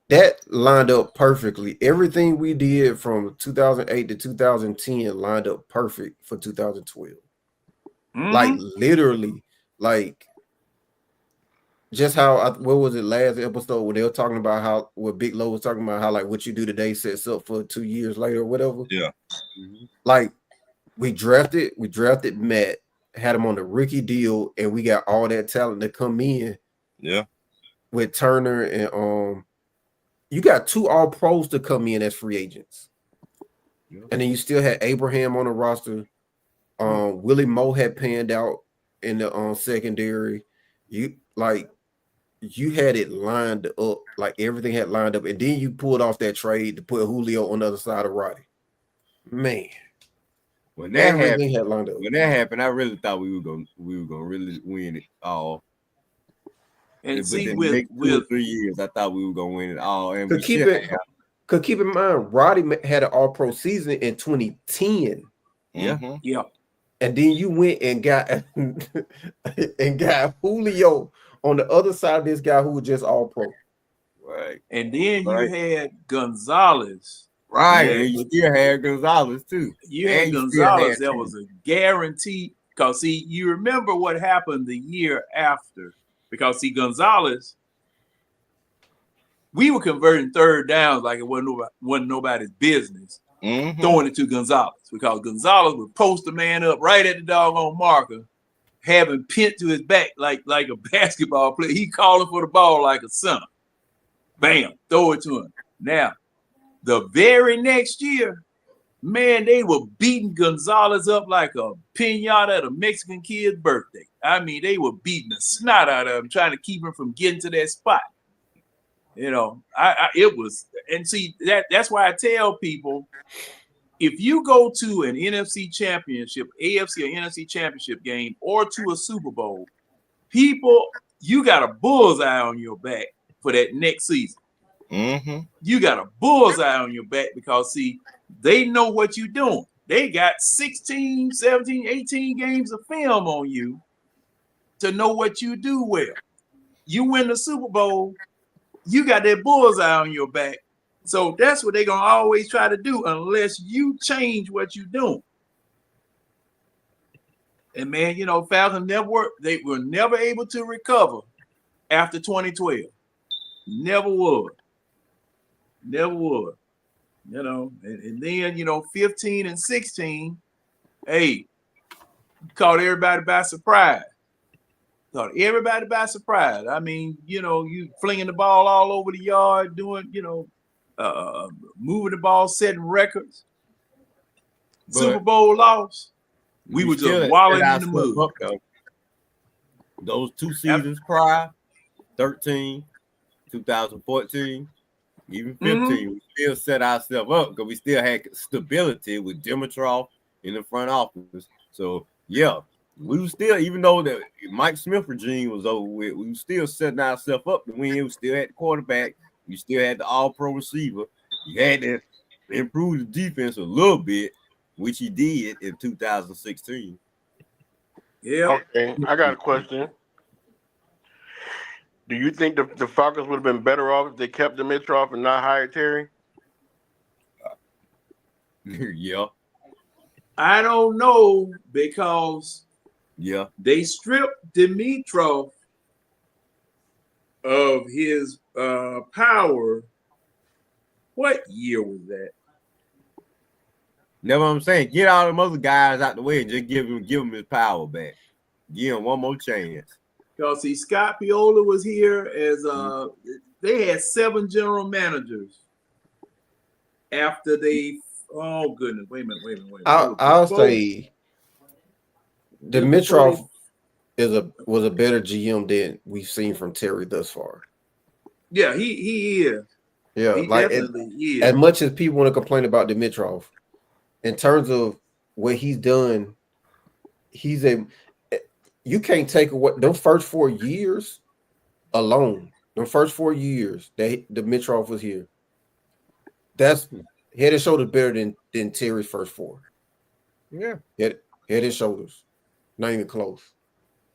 Speaker 5: that lined up perfectly. Everything we did from 2008 to 2010 lined up perfect for 2012. Like literally, like just how what was it last episode where they were talking about how what Big Low was talking about how like what you do today sets up for 2 years later or whatever.
Speaker 3: Yeah.
Speaker 5: Like we drafted Matt, had him on the rookie deal, and we got all that talent to come in.
Speaker 3: Yeah.
Speaker 5: With Turner and you got 2 all pros to come in as free agents. Yeah. And then you still had Abraham on the roster. Willie Moe had panned out in the secondary. You had it lined up, like everything had lined up, and then you pulled off that trade to put Julio on the other side of Roddy. Man,
Speaker 4: when that happened, I really thought we were gonna really win it all.
Speaker 1: And see,
Speaker 4: the
Speaker 1: with
Speaker 4: 2 or 3 years, I thought we were gonna win it all. And
Speaker 5: keep in mind, Roddy had an All-Pro season in 2010.
Speaker 1: Yeah.
Speaker 5: And then you went and got Julio on the other side of this guy who was just All-Pro.
Speaker 3: Right.
Speaker 1: And then you had Gonzalez.
Speaker 4: Right. And you still had Gonzalez too.
Speaker 1: You had Gonzalez that was a guarantee. Because see, you remember what happened the year after. Because see, Gonzalez, we were converting third downs like it wasn't nobody's business. Throwing it to Gonzalez because Gonzalez would post the man up right at the doggone marker, having pinned to his back like a basketball player. He calling for the ball like a center. Bam, throw it to him. Now, the very next year, man, they were beating Gonzalez up like a piñata at a Mexican kid's birthday. I mean, they were beating the snot out of him, trying to keep him from getting to that spot. You know, it was, and see, that's why I tell people, if you go to an NFC championship, AFC or NFC championship game, or to a Super Bowl, you got a bullseye on your back for that next season. You got a bullseye on your back because, see, they know what you're doing. They got 16, 17, 18 games of film on you to know what you do well. You win the Super Bowl, you got that bullseye on your back. So that's what they're going to always try to do unless you change what you're doing. And, man, you know, Falcons they were never able to recover after 2012. Never would. Never would. You know, and then, you know, 15 and 16, hey, caught everybody by surprise. Caught everybody by surprise. I mean, you know, you flinging the ball all over the yard, doing, you know, moving the ball, setting records. But Super Bowl loss. We were just wallowing in the mud.
Speaker 4: Those 2 seasons prior, 13, 2014, even 15, we still set ourselves up because we still had stability with Dimitroff in the front office. So, yeah, we were still, even though the Mike Smith regime was over with, we were still setting ourselves up to win. We still had the quarterback. We still had the all-pro receiver. You had to improve the defense a little bit, which he did in 2016.
Speaker 1: Yeah.
Speaker 2: Okay, I got a question. Do you think the Falcons would have been better off if they kept Dimitroff and not hired Terry?
Speaker 4: Yeah.
Speaker 1: I don't know because they stripped Dimitroff of his power. What year was that?
Speaker 4: That's what I'm saying. Get all them other guys out the way and just give him his power back. Give him one more chance.
Speaker 1: Because see, Scott Piola was here as they had 7 general managers after they. Oh goodness! Wait a minute.
Speaker 5: I'll say Dimitroff was a better GM than we've seen from Terry thus far.
Speaker 1: Yeah, he is.
Speaker 5: Yeah,
Speaker 1: he
Speaker 5: like
Speaker 1: definitely is.
Speaker 5: As much as people want to complain about Dimitroff, in terms of what he's done, you can't take away those first 4 years alone. The first 4 years that Dimitroff was here, that's head and shoulders better than Terry's first 4.
Speaker 4: Yeah,
Speaker 5: head Head and shoulders. Not even close.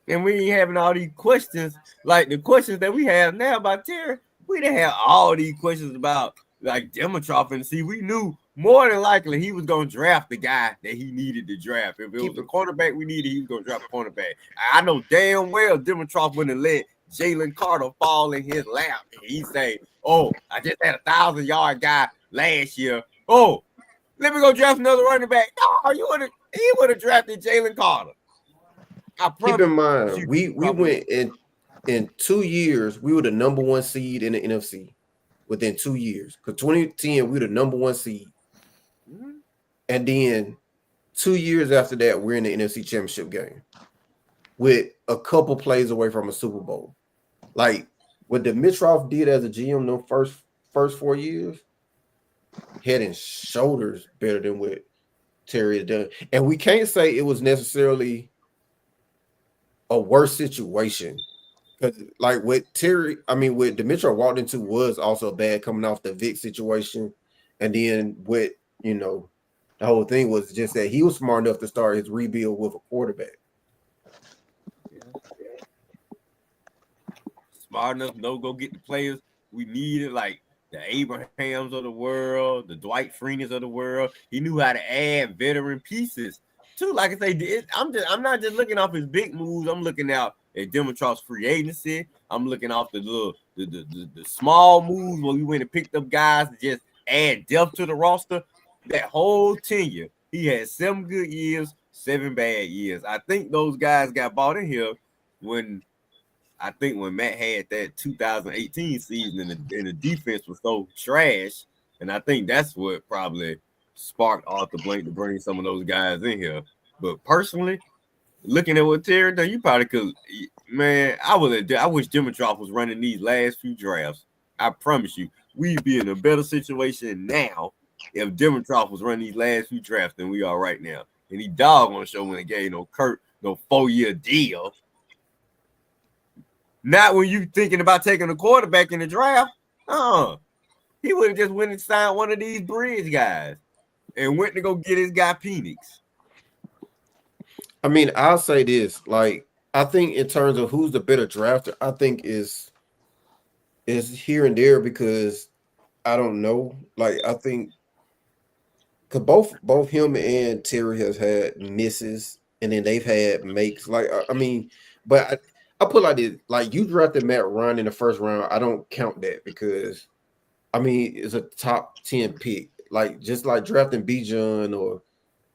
Speaker 4: And we ain't having all these questions, like the questions that we have now about Terry. We didn't have all these questions about like Dimitrov, and see, we knew more than likely he was gonna draft the guy that he needed to draft. If it was the cornerback we needed, he was gonna draft a cornerback. I know damn well Dimitrov wouldn't have let Jalen Carter fall in his lap. And he say, "Oh, I just had a 1,000-yard guy last year. Oh, let me go draft another running back." No, he would have drafted Jalen Carter.
Speaker 5: Keep in mind, we went in 2 years, we were the number 1 seed in the NFC within 2 years. Because 2010, we were the number 1 seed. Mm-hmm. And then 2 years after that, we're in the NFC Championship game with a couple plays away from a Super Bowl. Like what Dimitrov did as a GM the first 4 years, head and shoulders better than what Terry had done. And we can't say it was necessarily a worse situation, because like what Dimitrov walked into was also bad, coming off the Vic situation, and then what the whole thing was just that he was smart enough to start his rebuild with a quarterback.
Speaker 4: Smart enough to go get the players we needed, like the Abrahams of the world, the Dwight Freeney's of the world. He knew how to add veteran pieces too. Like I say, I'm not just looking off his big moves. I'm looking out at Dimitrov's free agency. I'm looking off the small moves where we went and picked up guys to just add depth to the roster. That whole tenure, he had 7 good years, 7 bad years. I think those guys got bought in here when Matt had that 2018 season and the defense was so trash. And I think that's what probably sparked Arthur Blank to bring some of those guys in here. But personally, looking at what Terry done, you probably could, man, I wish Dimitrov was running these last few drafts. I promise you, we'd be in a better situation now if Dimitrov was running these last few drafts than we are right now. And he doggone show when they gave Kurt no 4-year deal. Not when you thinking about taking a quarterback in the draft. He would have just went and signed one of these bridge guys and went to go get his guy Penix.
Speaker 5: I mean, I'll say this. Like, I think in terms of who's the better drafter, I think is here and there, because I don't know. Like, I think because both him and Terry has had misses, and then they've had makes. Like, I mean, but I put like this: like, you drafted Matt Ryan in the first round. I don't count that, because I mean, it's a top 10 pick. Like, just like drafting Bijan, or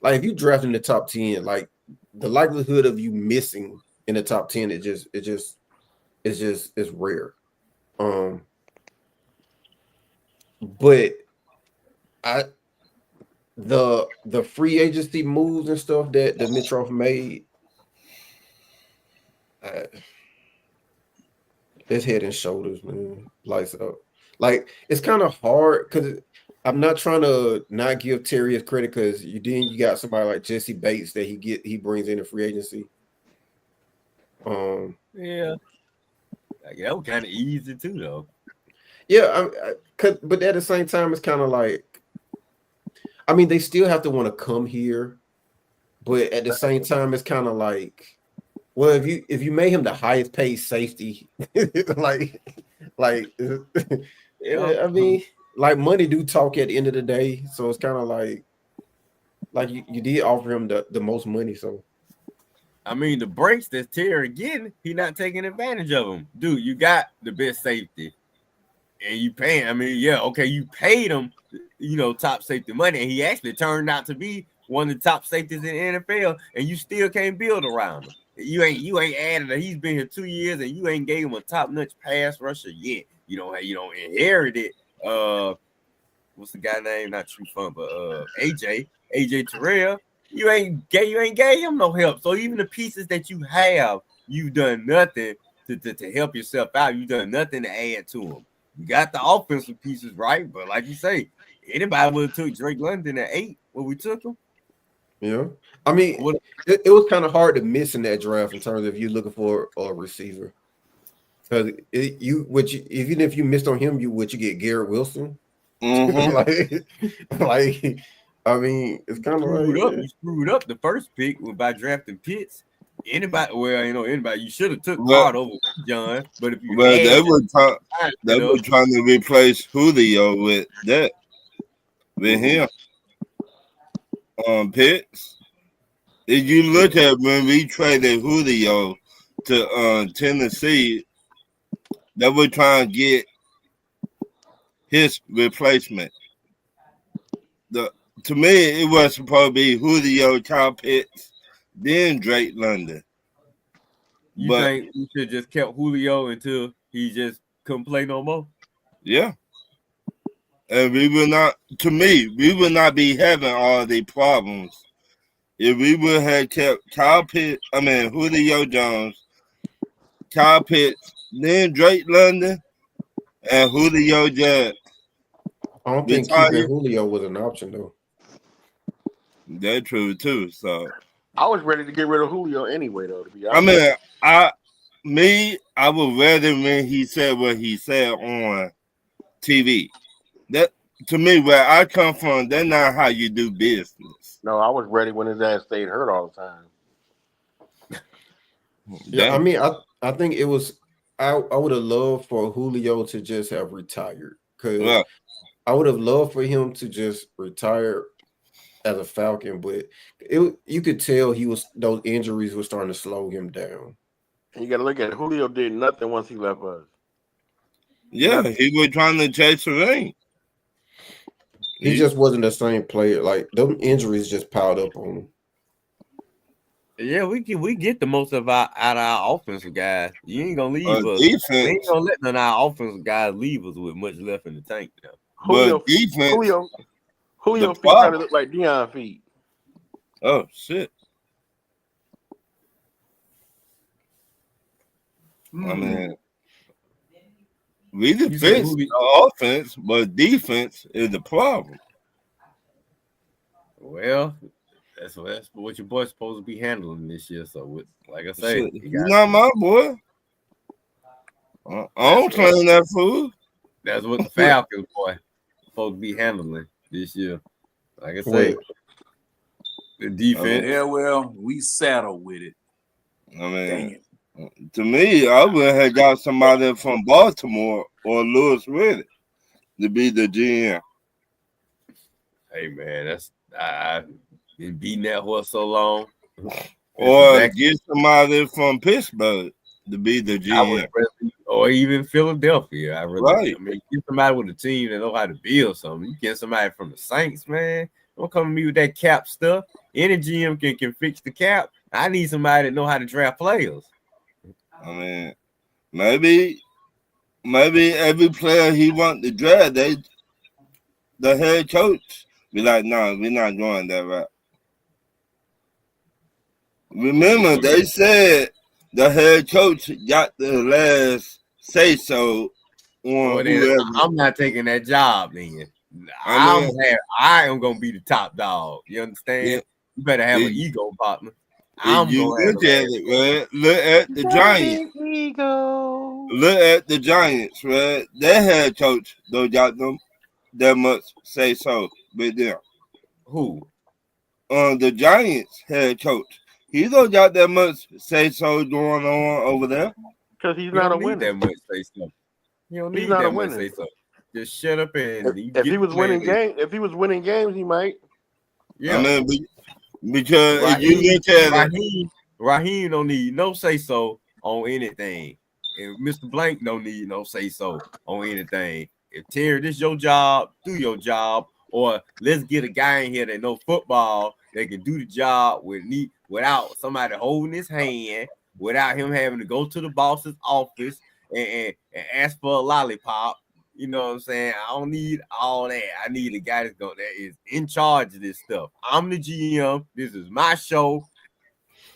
Speaker 5: like if you draft in the top 10, like the likelihood of you missing in the top 10 it's rare. But the free agency moves and stuff that Dimitrov made, it's head and shoulders, man. Lights up. Like, it's kind of hard, because I'm not trying to not give Terry his credit, because you got somebody like Jesse Bates that he brings in a free agency.
Speaker 4: Yeah, that was kind of easy too, though.
Speaker 5: Yeah, but at the same time, it's kind of like, I mean, they still have to want to come here, but at the same time, it's kind of like, well, if you made him the highest paid safety, like, I mean, like, money do talk at the end of the day, so it's kind of like you did offer him the most money, so.
Speaker 4: I mean, the breaks that Terry getting, he not taking advantage of them. Dude, you got the best safety, and you paying. I mean, yeah, okay, you paid him, top safety money, and he actually turned out to be one of the top safeties in the NFL, and you still can't build around him. You ain't added. He's been here 2 years, and you ain't gave him a top-notch pass rusher yet. You don't inherit it. What's the guy name? Not True Fun, but AJ Terrell. You ain't gave him no help. So even the pieces that you have, you've done nothing to help yourself out. You've done nothing to add to them. You got the offensive pieces right, but like you say, anybody would have took Drake London at 8 when we took him.
Speaker 5: Yeah, I mean, it was kind of hard to miss in that draft in terms of you looking for a receiver, because even if you missed on him, you get Garrett Wilson.
Speaker 3: Mm-hmm.
Speaker 5: I mean, it's kind of
Speaker 4: You screwed up the first pick by drafting Pitts. Anybody, you should have took Card over John. But if you had,
Speaker 3: they were trying to replace Julio with him. Pitts. If you look at when we traded Julio to Tennessee, they were trying to get his replacement. To me, it was supposed to be Julio, Kyle Pitts, then Drake London.
Speaker 4: You think we should just kept Julio until he just couldn't play no more?
Speaker 3: Yeah. And we would not be having all the problems if we would have kept Julio Jones, Kyle Pitts, then Drake London, and Julio just.
Speaker 5: I don't think keeping Julio was an option though.
Speaker 3: That's true too. So
Speaker 2: I was ready to get rid of Julio anyway, though. To be honest,
Speaker 3: I would rather when he said what he said on TV. That to me, where I come from, that's not how you do business.
Speaker 2: No, I was ready when his ass stayed hurt all the time.
Speaker 5: Yeah, I mean, I think it was. I would have loved for Julio to just have retired because I would have loved for him to just retire as a Falcon, but you could tell those injuries were starting to slow him down.
Speaker 2: And you got to look at it. Julio did nothing once he left us.
Speaker 3: Yeah, he was trying to chase the ring.
Speaker 5: He just wasn't the same player. Like those injuries just piled up on him.
Speaker 4: Yeah, we get the most out of our offensive guys. You ain't gonna leave us.
Speaker 3: Defense.
Speaker 4: We ain't gonna let none of our offensive guys leave us with much left in the tank now.
Speaker 2: Julio feet kind of look like Deion feet.
Speaker 3: Oh shit! I mean, we defense the offense, but defense is the problem.
Speaker 4: Well, that's what your boy's supposed to be handling this year. So, like I say,
Speaker 3: he's not my boy. I don't claim that fool.
Speaker 4: That's what the Falcons boy supposed to be handling this year. Like I say, the defense.
Speaker 1: Yeah, well, we settled with it.
Speaker 3: I mean, to me, I would have got somebody from Baltimore or Louis Riddick to be the GM.
Speaker 4: Hey man, I've been beating that horse so long.
Speaker 3: Or get somebody from Pittsburgh to be the GM.
Speaker 4: Or even Philadelphia. I mean, get somebody with a team that know how to build something. You get somebody from the Saints, man. Don't come to me with that cap stuff. Any GM can fix the cap. I need somebody that know how to draft players.
Speaker 3: I mean, maybe every player he want to draft, the head coach be like, no, we're not going that route. Remember, they said the head coach got the last say so on whoever.
Speaker 4: I'm not taking that job, then. I am gonna be the top dog. You understand? Yeah. You better have an ego, partner.
Speaker 3: Look at it, man. Look at the Giants. Look at the Giants, man. Their head coach don't got them that much say so with them.
Speaker 4: Who?
Speaker 3: The Giants head coach. He don't got that much say so going on over there.
Speaker 2: Because he's not a winner.
Speaker 4: That much say so. You don't need that much say so. Just shut up and
Speaker 2: if he was winning games, he might.
Speaker 4: Yeah.
Speaker 3: I mean, because if you look at
Speaker 4: Raheem don't need no say so on anything. And Mr. Blank don't need no say so on anything. If Terry, this your job, do your job. Or let's get a guy in here that know football that can do the job without somebody holding his hand, without him having to go to the boss's office and ask for a lollipop. You know what I'm saying? I don't need all that. I need a guy that is in charge of this stuff. I'm the GM. This is my show.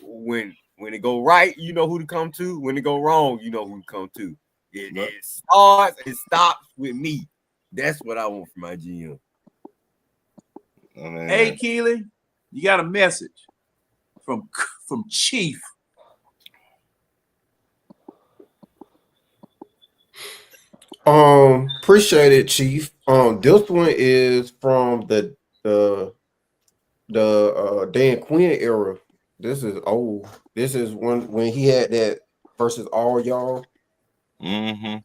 Speaker 4: When it go right, you know who to come to. When it go wrong, you know who to come to. It starts and stops with me. That's what I want from my GM.
Speaker 1: Hey, Keely, you got a message from Chief.
Speaker 5: Appreciate it, Chief. This one is from the the Dan Quinn era. This is old. This is when he had that versus all y'all.
Speaker 3: Mm-hmm.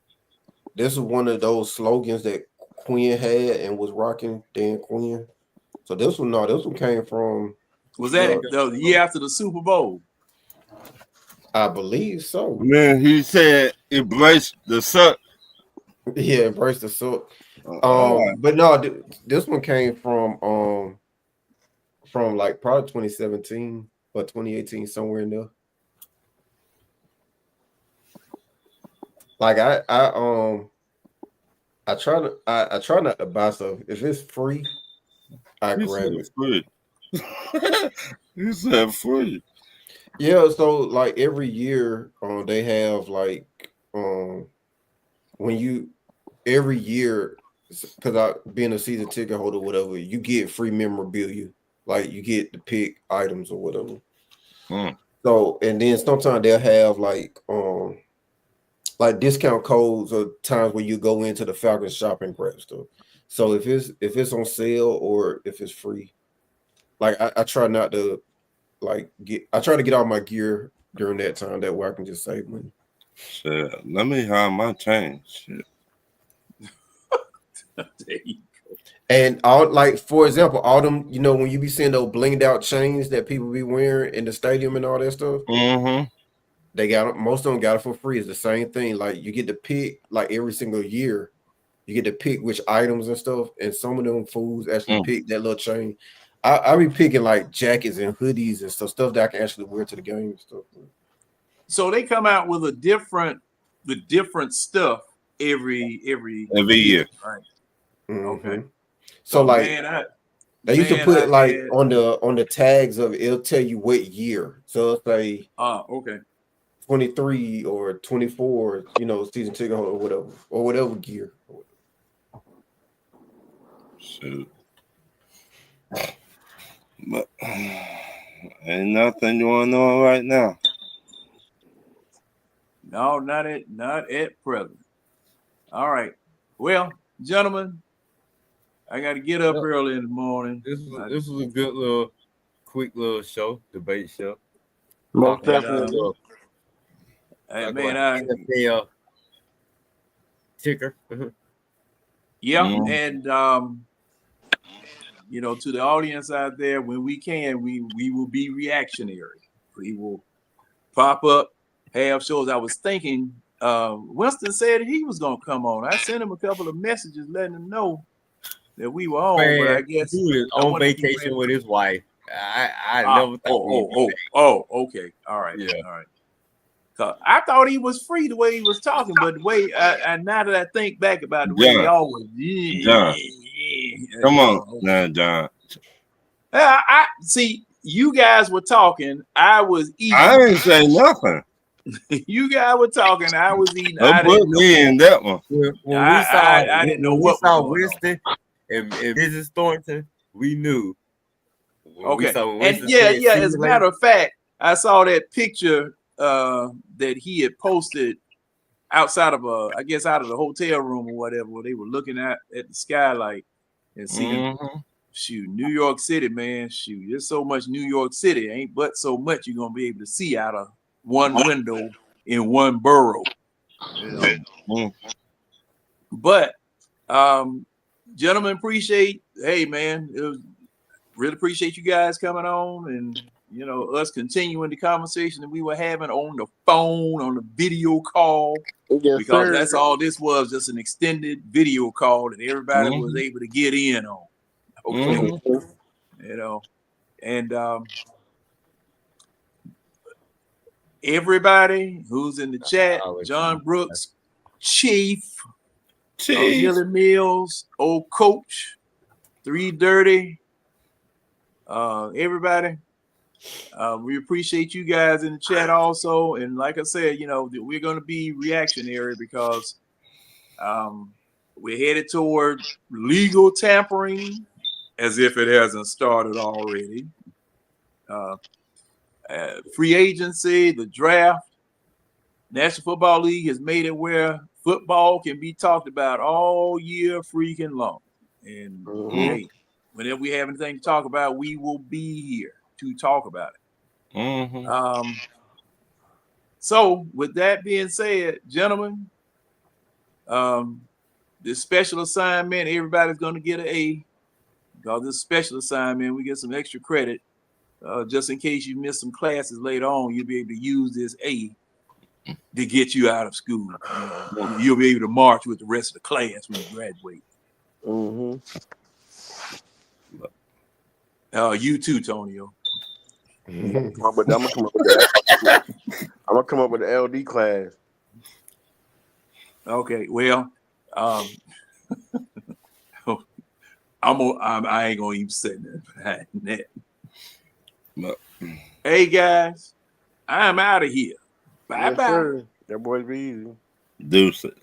Speaker 5: This is one of those slogans that Quinn had and was rocking. Dan Quinn. So this one came from
Speaker 1: Was that the year after the Super Bowl?
Speaker 5: I believe so.
Speaker 3: Then he said embrace the suck.
Speaker 5: Yeah, embrace the suck.
Speaker 3: Right.
Speaker 5: But no, this one came from like probably 2017 or 2018, somewhere in there. Like I try not to buy stuff. If it's free, I
Speaker 3: He
Speaker 5: grab
Speaker 3: said
Speaker 5: it.
Speaker 3: free. He said free.
Speaker 5: Yeah, so like every year, they have like when you every year, because I being a season ticket holder, whatever, you get free memorabilia. Like you get to pick items or whatever.
Speaker 3: Mm.
Speaker 5: So and then sometimes they'll have like discount codes or times where you go into the Falcon shop and grab stuff. So if it's on sale or if it's free, like I try not to I try to get all my gear during that time, that way I can just save money.
Speaker 3: Shit, let me have my change. Shit.
Speaker 5: And all, like, for example, all them, when you be seeing those blinged out chains that people be wearing in the stadium and all that stuff,
Speaker 3: Mm-hmm.
Speaker 5: they got it. Most of them got it for free. It's the same thing. Like you get to pick, like every single year, you get to pick which items and stuff. And some of them fools actually pick that little chain. I be picking like jackets and hoodies and stuff that I can actually wear to the game and stuff.
Speaker 1: So they come out with different stuff every
Speaker 3: year.
Speaker 1: right?
Speaker 5: Mm-hmm.
Speaker 1: Okay.
Speaker 5: So like
Speaker 1: man,
Speaker 5: they used to put like on the tags of it, it'll tell you what year. So it's like
Speaker 1: okay,
Speaker 5: 23 or 24, season ticket holder or whatever gear.
Speaker 3: Shoot. But ain't nothing you want to know right now.
Speaker 1: No, not at present. All right. Well, gentlemen, I got to get up early in the morning.
Speaker 4: This was a good little, quick little show, debate show.
Speaker 6: Most definitely.
Speaker 1: Man,
Speaker 4: NFL ticker.
Speaker 1: Yeah, and to the audience out there, when we can, we will be reactionary. We will pop up, have shows. I was thinking, Winston said he was gonna come on. I sent him a couple of messages letting him know that we were on,
Speaker 4: Man,
Speaker 1: but I guess
Speaker 4: he was on vacation with his wife. I never
Speaker 1: thought. Okay, all right,
Speaker 4: yeah,
Speaker 1: all right. I thought he was free the way he was talking, but the way now that I think back about the way he always,
Speaker 3: John, come on, now, John.
Speaker 1: I see you guys were talking. I was eating.
Speaker 3: I didn't say nothing.
Speaker 1: You guys were talking. I was eating.
Speaker 3: Don't put me in that one.
Speaker 4: When I didn't know what was going Winston on. And Mrs. Thornton, we knew.
Speaker 1: Okay, and yeah. As a matter of fact, I saw that picture that he had posted outside of I guess out of the hotel room or whatever, where they were looking at the skylight and seeing. Shoot, New York City, man. Shoot, there's so much New York City. Ain't but so much you're gonna be able to see out of one window in one borough. But gentlemen, hey man, really appreciate you guys coming on and us continuing the conversation that we were having on the phone, on the video call.
Speaker 6: Yes,
Speaker 1: because
Speaker 6: sir.
Speaker 1: that's all this was, just an extended video call that everybody was able to get in on. Okay. And everybody who's in the chat, John Brooks, Chief, Millie Mills, Old Coach, 330, everybody. We appreciate you guys in the chat also. And like I said, we're going to be reactionary because we're headed toward legal tampering, as if it hasn't started already. Free agency, the draft, National Football League has made it where football can be talked about all year freaking long. And hey, whenever we have anything to talk about, we will be here to talk about it.
Speaker 3: Mm-hmm.
Speaker 1: So with that being said, gentlemen, this special assignment, everybody's going to get an A. Because this special assignment, we get some extra credit. Just in case you miss some classes later on, you'll be able to use this A to get you out of school. You'll be able to march with the rest of the class when you graduate.
Speaker 2: Mm-hmm.
Speaker 1: You too, Tonio.
Speaker 2: I'm gonna come up with the LD class.
Speaker 1: Okay, well, I ain't gonna even say that behind that.
Speaker 3: No.
Speaker 1: Hey guys, I'm out of here. Bye
Speaker 2: Yes,
Speaker 1: bye.
Speaker 2: sir. That boy's be easy.
Speaker 3: Deuces.